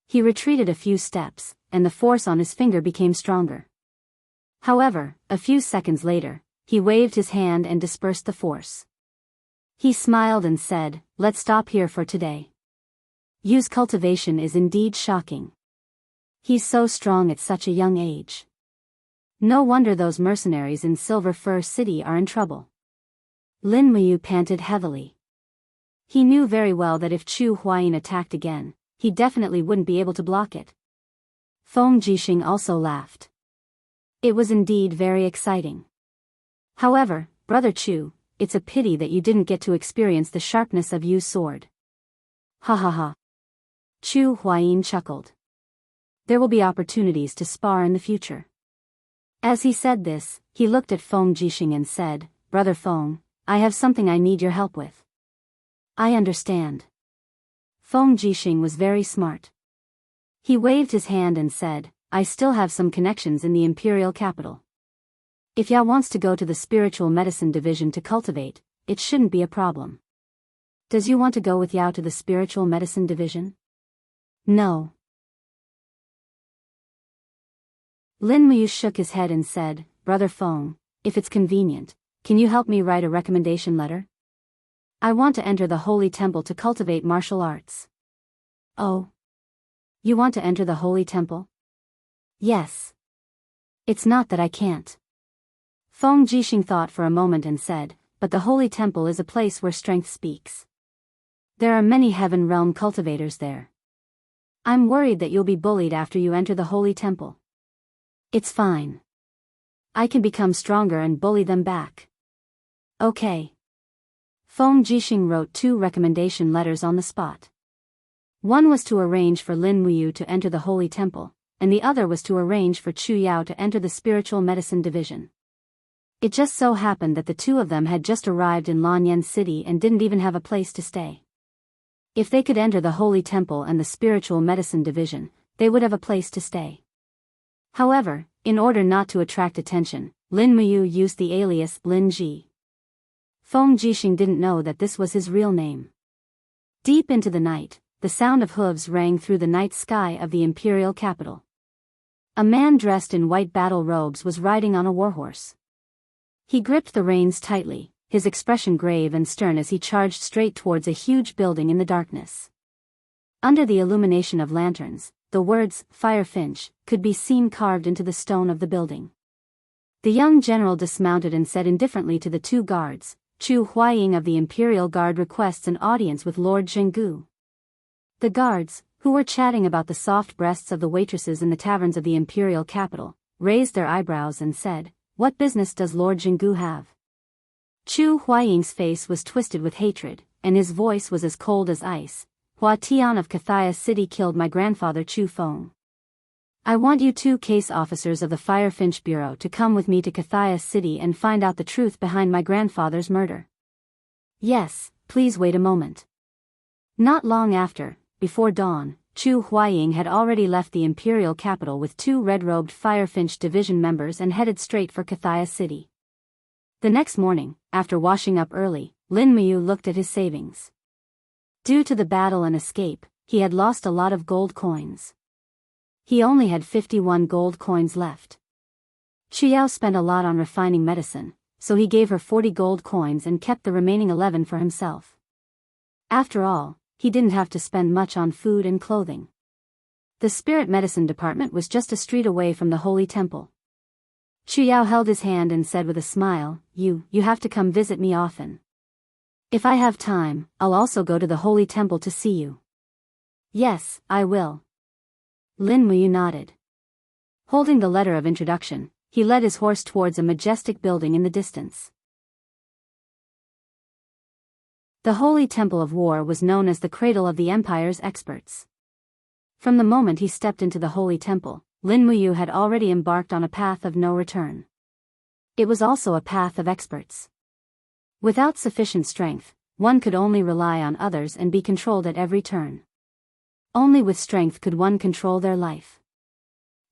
He retreated a few steps, and the force on his finger became stronger. However, a few seconds later, he waved his hand and dispersed the force. He smiled and said, "Let's stop here for today. Yu's cultivation is indeed shocking. He's so strong at such a young age. No wonder those mercenaries in Silver Fir City are in trouble." Lin Muyu panted heavily. He knew very well that if Chu Huayin attacked again, he definitely wouldn't be able to block it. Feng Jixing also laughed. It was indeed very exciting. However, Brother Chu, it's a pity that you didn't get to experience the sharpness of Yu's sword. Ha ha ha. Chu Huayin chuckled. There will be opportunities to spar in the future. As he said this, he looked at Feng Jixing and said, "Brother Feng, I have something I need your help with." "I understand." Feng Jixing was very smart. He waved his hand and said, I still have some connections in the imperial capital. If Ya wants to go to the spiritual medicine division to cultivate, it shouldn't be a problem. Does you want to go with Yao to the spiritual medicine division? No. Lin Muyu shook his head and said, Brother Feng, if it's convenient, can you help me write a recommendation letter? I want to enter the holy temple to cultivate martial arts. Oh. You want to enter the holy temple? Yes. It's not that I can't. Feng Jixing thought for a moment and said, but the holy temple is a place where strength speaks. There are many heaven realm cultivators there. I'm worried that you'll be bullied after you enter the holy temple. It's fine. I can become stronger and bully them back. Okay. Feng Jixing wrote 2 recommendation letters on the spot. One was to arrange for Lin Muyu to enter the holy temple, and the other was to arrange for Chu Yao to enter the spiritual medicine division. It just so happened that the 2 of them had just arrived in Lanyan City and didn't even have a place to stay. If they could enter the holy temple and the spiritual medicine division, they would have a place to stay. However, in order not to attract attention, Lin Muyu used the alias Lin Ji. Feng Jixing didn't know that this was his real name. Deep into the night, the sound of hooves rang through the night sky of the imperial capital. A man dressed in white battle robes was riding on a warhorse. He gripped the reins tightly, his expression grave and stern as he charged straight towards a huge building in the darkness. Under the illumination of lanterns, the words, Fire Finch, could be seen carved into the stone of the building. The young general dismounted and said indifferently to the 2 guards, Chu Huaying of the Imperial Guard requests an audience with Lord Jianghu. The guards, who were chatting about the soft breasts of the waitresses in the taverns of the imperial capital, raised their eyebrows and said, What business does Lord Jianghu have? Chu Huaying's face was twisted with hatred, and his voice was as cold as ice. Hua Tian of Cathaya City killed my grandfather Chu Feng. I want you 2 case officers of the Firefinch Bureau to come with me to Cathaya City and find out the truth behind my grandfather's murder. Yes, please wait a moment. Not long after, before dawn, Chu Huaying had already left the imperial capital with 2 red-robed Firefinch division members and headed straight for Cathaya City. The next morning, after washing up early, Lin Muyu looked at his savings. Due to the battle and escape, he had lost a lot of gold coins. He only had 51 gold coins left. Qiao spent a lot on refining medicine, so he gave her 40 gold coins and kept the remaining 11 for himself. After all, he didn't have to spend much on food and clothing. The spirit medicine department was just a street away from the holy temple. Qiao held his hand and said with a smile, You have to come visit me often. If I have time, I'll also go to the holy temple to see you. Yes, I will. Lin Muyu nodded. Holding the letter of introduction, he led his horse towards a majestic building in the distance. The Holy Temple of War was known as the cradle of the Empire's experts. From the moment he stepped into the Holy Temple, Lin Muyu had already embarked on a path of no return. It was also a path of experts. Without sufficient strength, one could only rely on others and be controlled at every turn. Only with strength could one control their life.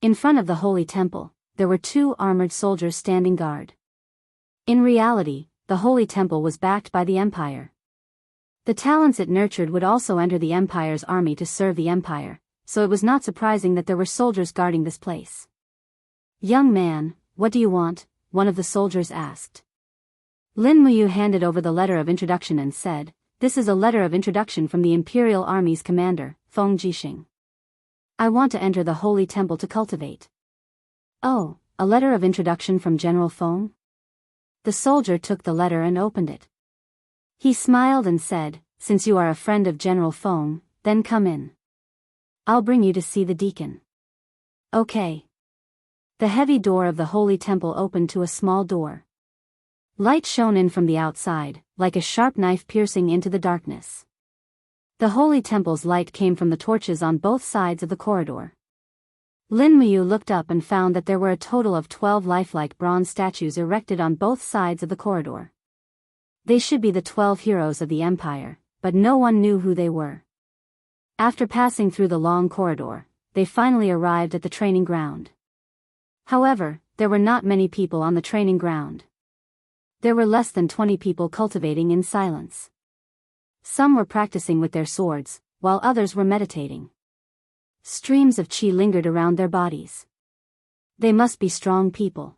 In front of the Holy Temple, there were 2 armored soldiers standing guard. In reality, the Holy Temple was backed by the Empire. The talents it nurtured would also enter the Empire's army to serve the Empire, so it was not surprising that there were soldiers guarding this place. Young man, what do you want? One of the soldiers asked. Lin Muyu handed over the letter of introduction and said, This is a letter of introduction from the Imperial Army's commander, Feng Jixing. I want to enter the Holy Temple to cultivate. Oh, a letter of introduction from General Feng? The soldier took the letter and opened it. He smiled and said, Since you are a friend of General Feng, then come in. I'll bring you to see the deacon. Okay. The heavy door of the Holy Temple opened to a small door. Light shone in from the outside, like a sharp knife piercing into the darkness. The Holy Temple's light came from the torches on both sides of the corridor. Lin Muyu looked up and found that there were a total of 12 lifelike bronze statues erected on both sides of the corridor. They should be the 12 heroes of the Empire, but no one knew who they were. After passing through the long corridor, they finally arrived at the training ground. However, there were not many people on the training ground. There were less than 20 people cultivating in silence. Some were practicing with their swords, while others were meditating. Streams of qi lingered around their bodies. They must be strong people.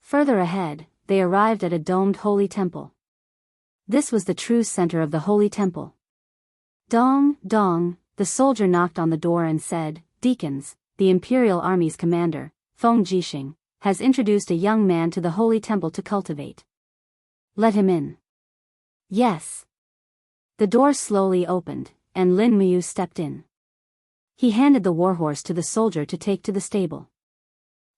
Further ahead, they arrived at a domed holy temple. This was the true center of the holy temple. Dong, dong, the soldier knocked on the door and said, "Deacons, the Imperial Army's commander, Feng Jixing, has introduced a young man to the holy temple to cultivate. Let him in." Yes. The door slowly opened, and Lin Muyu stepped in. He handed the warhorse to the soldier to take to the stable.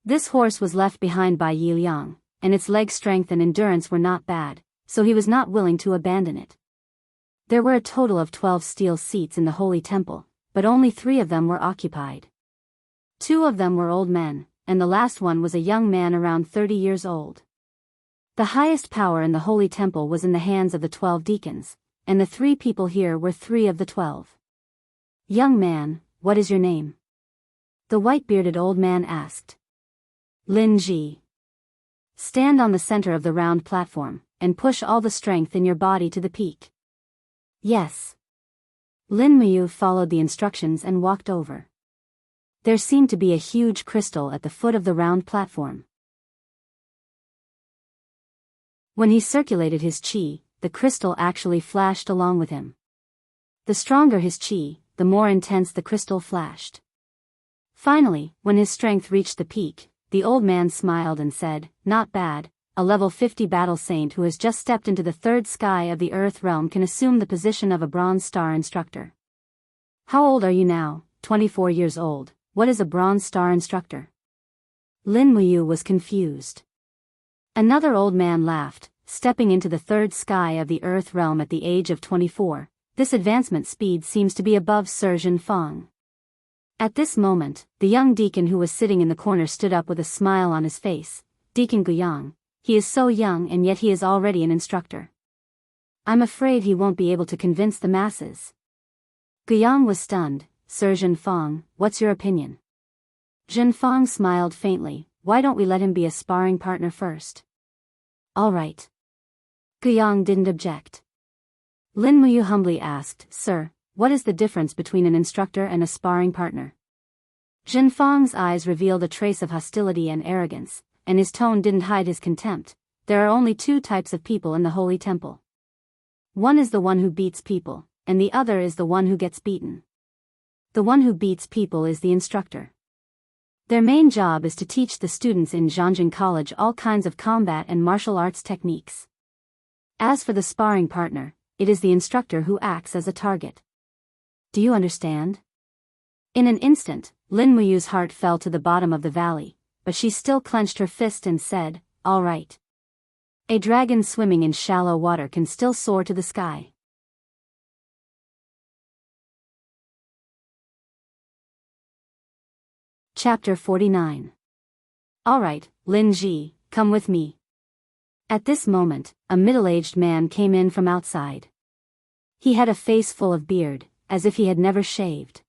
This horse was left behind by Yi Liang, and its leg strength and endurance were not bad, so he was not willing to abandon it. There were a total of 12 steel seats in the holy temple, but only 3 of them were occupied. 2 of them were old men, and the last one was a young man around 30 years old. The highest power in the holy temple was in the hands of the 12 deacons, and the 3 people here were 3 of the 12. "Young man, what is your name?" the white-bearded old man asked. "Lin Ji." "Stand on the center of the round platform, and push all the strength in your body to the peak." "Yes." Lin Muyu followed the instructions and walked over. There seemed to be a huge crystal at the foot of the round platform. When he circulated his qi, the crystal actually flashed along with him. The stronger his qi, the more intense the crystal flashed. Finally, when his strength reached the peak, the old man smiled and said, "Not bad. A level 50 battle saint who has just stepped into the 3rd sky of the Earth realm can assume the position of a Bronze Star instructor." "How old are you now?" 24 years old. "What is a Bronze Star instructor?" Lin Muyu was confused. Another old man laughed, stepping into the 3rd sky of the Earth realm at the age of 24. This advancement speed seems to be above Sir Zhenfang. At this moment, the young deacon who was sitting in the corner stood up with a smile on his face. "Deacon Guyang, he is so young and yet he is already an instructor. I'm afraid he won't be able to convince the masses." Guyang was stunned. "Sir Zhenfang, what's your opinion?" Zhenfang smiled faintly. "Why don't we let him be a sparring partner first?" "All right." Guyang didn't object. Lin Muyu humbly asked, "Sir, what is the difference between an instructor and a sparring partner?" Zhenfang's eyes revealed a trace of hostility and arrogance, and his tone didn't hide his contempt. "There are only 2 types of people in the holy temple. One is the one who beats people, and the other is the one who gets beaten. The one who beats people is the instructor. Their main job is to teach the students in Jianghu College all kinds of combat and martial arts techniques. As for the sparring partner, it is the instructor who acts as a target. Do you understand?" In an instant, Lin Muyu's heart fell to the bottom of the valley, but she still clenched her fist and said, "All right. A dragon swimming in shallow water can still soar to the sky." Chapter 49. "All right, Lin Ji, come with me." At this moment, a middle-aged man came in from outside. He had a face full of beard, as if he had never shaved.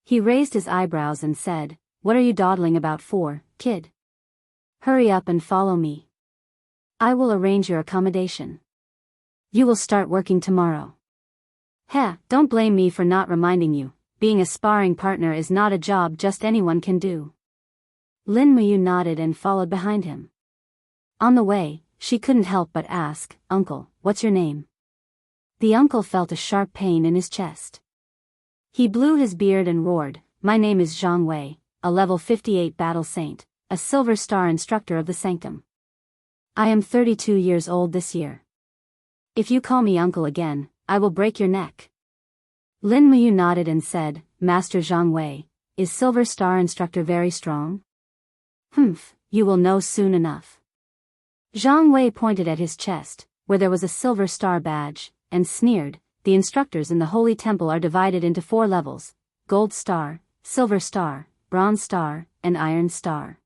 He raised his eyebrows and said, "What are you dawdling about for, kid? Hurry up and follow me. I will arrange your accommodation. You will start working tomorrow." "Heh, don't blame me for not reminding you. Being a sparring partner is not a job just anyone can do." Lin Muyu nodded and followed behind him. On the way, she couldn't help but ask, "Uncle, what's your name?" The uncle felt a sharp pain in his chest. He blew his beard and roared, "My name is Zhang Wei, a level 58 battle saint, a silver star instructor of the sanctum. I am 32 years old this year. If you call me uncle again, I will break your neck." Lin Muyu nodded and said, "Master Zhang Wei, is silver star instructor very strong?" "Humph, you will know soon enough." Zhang Wei pointed at his chest, where there was a silver star badge, and sneered, "The instructors in the holy temple are divided into 4 levels: gold star, silver star, bronze star, and iron star.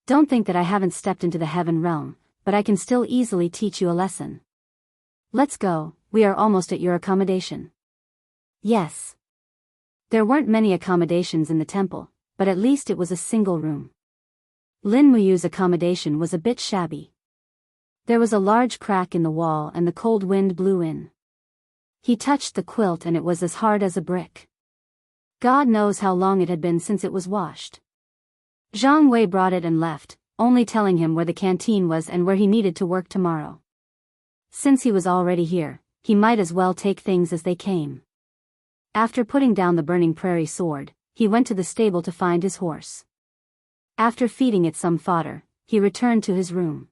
Don't think that I haven't stepped into the heaven realm, but I can still easily teach you a lesson. Let's go, we are almost at your accommodation." "Yes." There weren't many accommodations in the temple, but at least it was a single room. Lin Muyu's accommodation was a bit shabby. There was a large crack in the wall and the cold wind blew in. He touched the quilt and it was as hard as a brick. God knows how long it had been since it was washed. Zhang Wei brought it and left, only telling him where the canteen was and where he needed to work tomorrow. Since he was already here, he might as well take things as they came. After putting down the burning prairie sword, he went to the stable to find his horse. After feeding it some fodder, he returned to his room.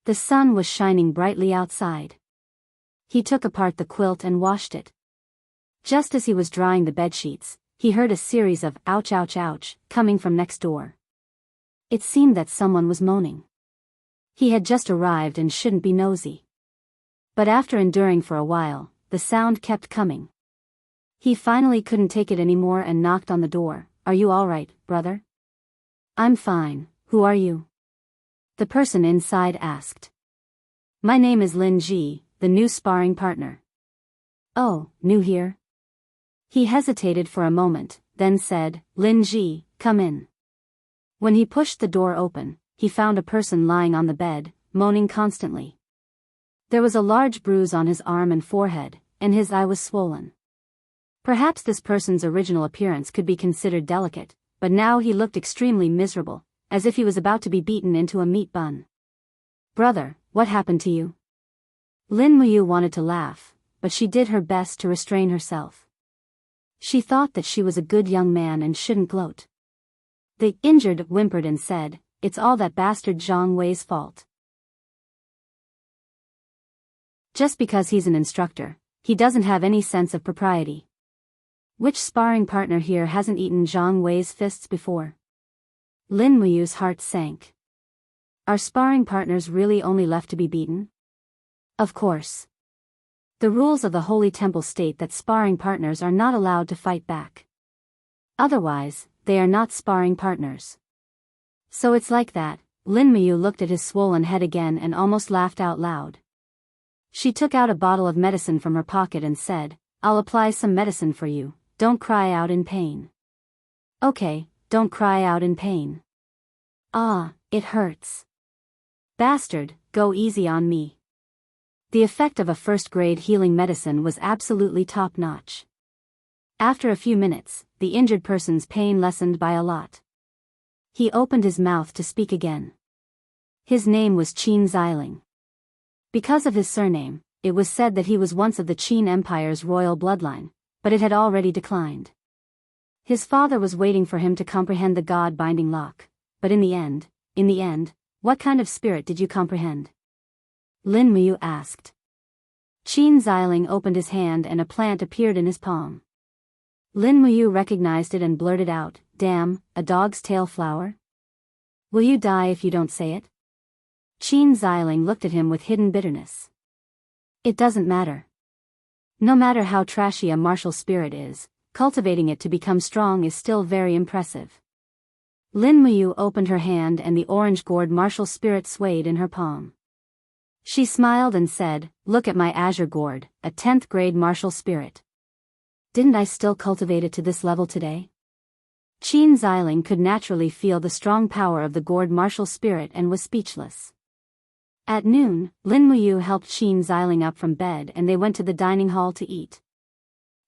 The sun was shining brightly outside. He took apart the quilt and washed it. Just as he was drying the bedsheets, he heard a series of ouch ouch ouch coming from next door. It seemed that someone was moaning. He had just arrived and shouldn't be nosy. But after enduring for a while, the sound kept coming. He finally couldn't take it anymore and knocked on the door. "Are you all right, brother?" "I'm fine, who are you?" the person inside asked. "My name is Lin Ji, the new sparring partner." "Oh, new here?" He hesitated for a moment, then said, "Lin Ji, come in." When he pushed the door open, he found a person lying on the bed, moaning constantly. There was a large bruise on his arm and forehead, and his eye was swollen. Perhaps this person's original appearance could be considered delicate, but now he looked extremely miserable, as if he was about to be beaten into a meat bun. "Brother, what happened to you?" Lin Muyu wanted to laugh, but she did her best to restrain herself. She thought that she was a good young man and shouldn't gloat. The injured whimpered and said, "It's all that bastard Zhang Wei's fault. Just because he's an instructor, he doesn't have any sense of propriety. Which sparring partner here hasn't eaten Zhang Wei's fists before?" Lin Muyu's heart sank. Are sparring partners really only left to be beaten? Of course. The rules of the Holy Temple state that sparring partners are not allowed to fight back. Otherwise, they are not sparring partners. So it's like that. Lin Muyu looked at his swollen head again and almost laughed out loud. She took out a bottle of medicine from her pocket and said, "I'll apply some medicine for you, don't cry out in pain." "Okay, don't cry out in pain." "Ah, it hurts." "Bastard, go easy on me." The effect of a first-grade healing medicine was absolutely top-notch. After a few minutes, the injured person's pain lessened by a lot. He opened his mouth to speak again. His name was Qin Xiling. Because of his surname, it was said that he was once of the Qin Empire's royal bloodline, but it had already declined. His father was waiting for him to comprehend the God-binding lock, but in the end, what kind of spirit did you comprehend? Lin Muyu asked. Qin Xiling opened his hand and a plant appeared in his palm. Lin Muyu recognized it and blurted out, "Damn, a dog's tail flower? Will you die if you don't say it?" Qin Xiling looked at him with hidden bitterness. "It doesn't matter. No matter how trashy a martial spirit is, cultivating it to become strong is still very impressive." Lin Muyu opened her hand and the orange-gourd martial spirit swayed in her palm. She smiled and said, "Look at my azure gourd, a 10th grade martial spirit. Didn't I still cultivate it to this level today?" Qin Xiling could naturally feel the strong power of the gourd martial spirit and was speechless. At noon, Lin Muyu helped Qin Xiling up from bed and they went to the dining hall to eat.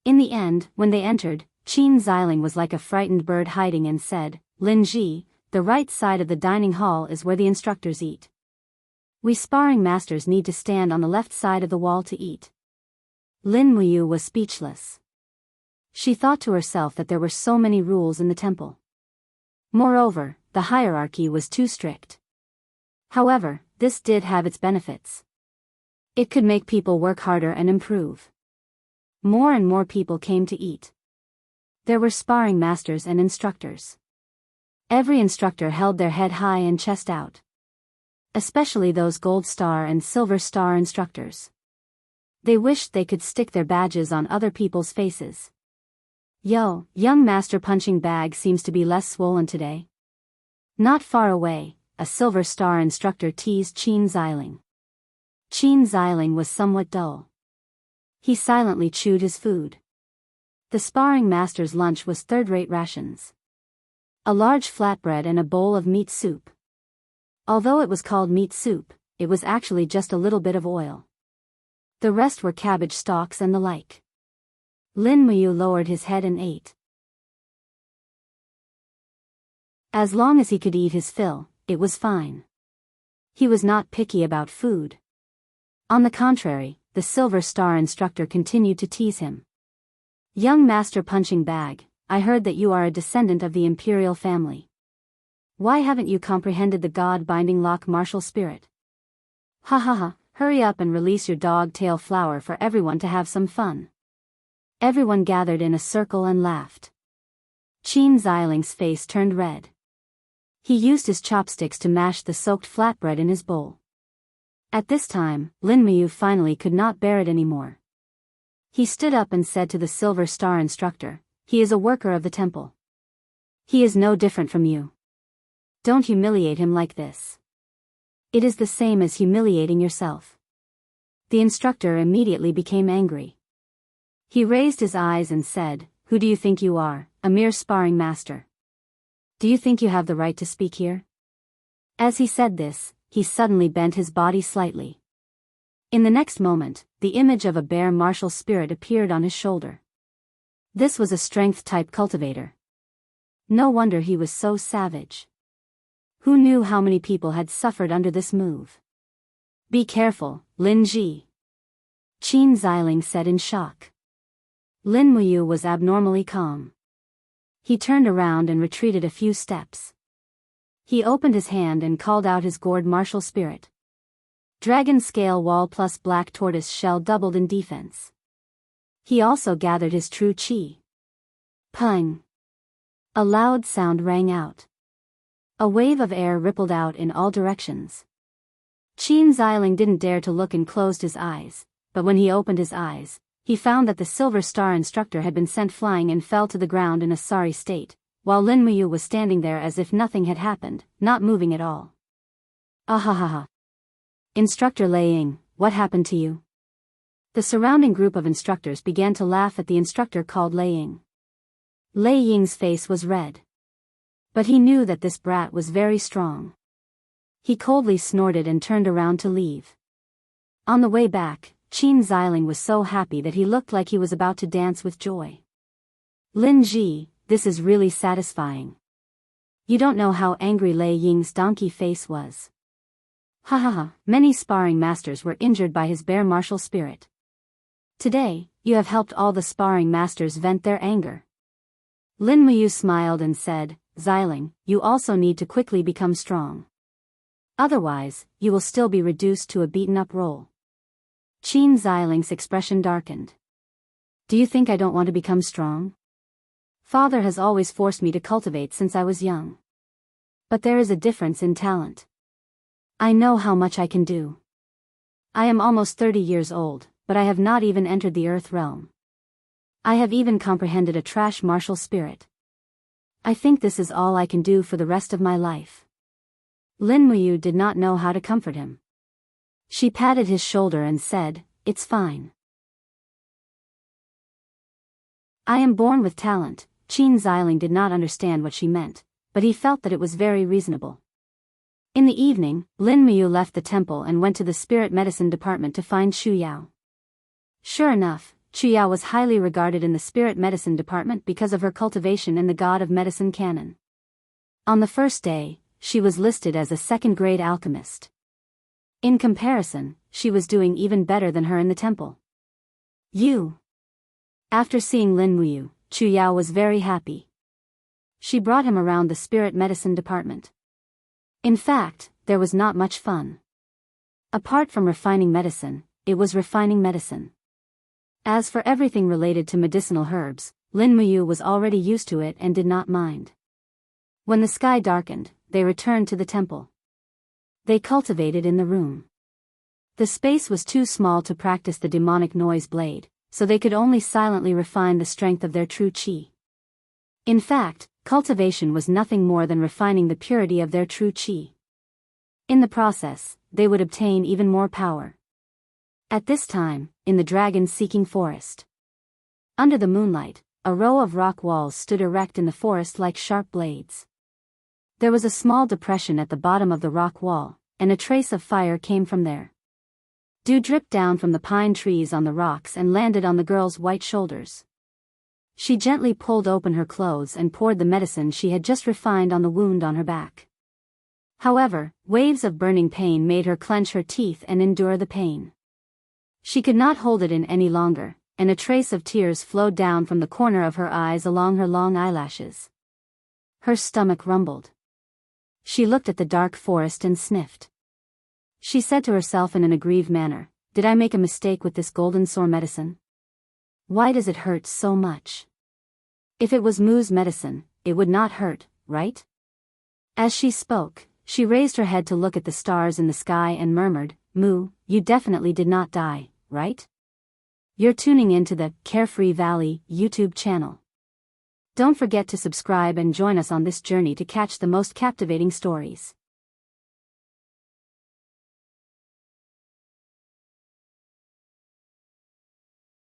In the end, when they entered, Qin Xiling was like a frightened bird hiding and said, "Lin Ji, the right side of the dining hall is where the instructors eat. We sparring masters need to stand on the left side of the wall to eat." Lin Muyu was speechless. She thought to herself that there were so many rules in the temple. Moreover, the hierarchy was too strict. However, this did have its benefits. It could make people work harder and improve. More and more people came to eat. There were sparring masters and instructors. Every instructor held their head high and chest out. Especially those gold star and silver star instructors. They wished they could stick their badges on other people's faces. "Yo, young master punching bag seems to be less swollen today." Not far away, a silver star instructor teased Qin Xiling. Qin Xiling was somewhat dull. He silently chewed his food. The sparring master's lunch was third-rate rations. A large flatbread and a bowl of meat soup. Although it was called meat soup, it was actually just a little bit of oil. The rest were cabbage stalks and the like. Lin Muyu lowered his head and ate. As long as he could eat his fill, it was fine. He was not picky about food. On the contrary, the Silver Star instructor continued to tease him. Young Master Punching Bag, I heard that you are a descendant of the imperial family. Why haven't you comprehended the God-binding lock martial spirit? Ha ha ha, hurry up and release your dog-tail flower for everyone to have some fun. Everyone gathered in a circle and laughed. Qin Ziling's face turned red. He used his chopsticks to mash the soaked flatbread in his bowl. At this time, Lin Muyu finally could not bear it anymore. He stood up and said to the Silver Star instructor, he is a worker of the temple. He is no different from you. Don't humiliate him like this. It is the same as humiliating yourself. The instructor immediately became angry. He raised his eyes and said, who do you think you are, a mere sparring master? Do you think you have the right to speak here? As he said this, he suddenly bent his body slightly. In the next moment, the image of a bear martial spirit appeared on his shoulder. This was a strength-type cultivator. No wonder he was so savage. Who knew how many people had suffered under this move? Be careful, Lin Ji. Qin Ziling said in shock. Lin Muyu was abnormally calm. He turned around and retreated a few steps. He opened his hand and called out his gourd martial spirit. Dragon scale wall plus black tortoise shell doubled in defense. He also gathered his true chi. Pung! A loud sound rang out. A wave of air rippled out in all directions. Qin Ziling didn't dare to look and closed his eyes, but when he opened his eyes, he found that the Silver Star instructor had been sent flying and fell to the ground in a sorry state, while Lin Muyu was standing there as if nothing had happened, not moving at all. Ahahaha. Instructor Lei Ying, what happened to you? The surrounding group of instructors began to laugh at the instructor called Lei Ying. Lei Ying's face was red. But he knew that this brat was very strong. He coldly snorted and turned around to leave. On the way back, Qin Ziling was so happy that he looked like he was about to dance with joy. Lin Ji, this is really satisfying. You don't know how angry Lei Ying's donkey face was. Ha ha ha, many sparring masters were injured by his bear martial spirit. Today, you have helped all the sparring masters vent their anger. Lin Muyu smiled and said, Ziling, you also need to quickly become strong. Otherwise, you will still be reduced to a beaten-up role. Qin Ziling's expression darkened. Do you think I don't want to become strong? Father has always forced me to cultivate since I was young. But there is a difference in talent. I know how much I can do. I am almost 30 years old, but I have not even entered the Earth realm. I have even comprehended a trash martial spirit. I think this is all I can do for the rest of my life. Lin Muyu did not know how to comfort him. She patted his shoulder and said, it's fine. I am born with talent. Qin Ziling did not understand what she meant, but he felt that it was very reasonable. In the evening, Lin Muyu left the temple and went to the spirit medicine department to find Chu Yao. Sure enough, Chu Yao was highly regarded in the spirit medicine department because of her cultivation in the God of Medicine canon. On the first day, she was listed as a second-grade alchemist. In comparison, she was doing even better than her in the temple. After seeing Lin Muyu, Chu Yao was very happy. She brought him around the spirit medicine department. In fact, there was not much fun. Apart from refining medicine, it was refining medicine. As for everything related to medicinal herbs, Lin Muyu was already used to it and did not mind. When the sky darkened, they returned to the temple. They cultivated in the room. The space was too small to practice the demonic noise blade, so they could only silently refine the strength of their true chi. In fact, cultivation was nothing more than refining the purity of their true chi. In the process, they would obtain even more power. At this time, in the dragon-seeking forest. Under the moonlight, a row of rock walls stood erect in the forest like sharp blades. There was a small depression at the bottom of the rock wall, and a trace of fire came from there. Dew dripped down from the pine trees on the rocks and landed on the girl's white shoulders. She gently pulled open her clothes and poured the medicine she had just refined on the wound on her back. However, waves of burning pain made her clench her teeth and endure the pain. She could not hold it in any longer, and a trace of tears flowed down from the corner of her eyes along her long eyelashes. Her stomach rumbled. She looked at the dark forest and sniffed. She said to herself in an aggrieved manner, "Did I make a mistake with this golden sore medicine? Why does it hurt so much? If it was Mu's medicine, it would not hurt, right?" As she spoke, she raised her head to look at the stars in the sky and murmured, "Mu, you definitely did not die, right? You're tuning into the Carefree Valley YouTube channel. Don't forget to subscribe and join us on this journey to catch the most captivating stories."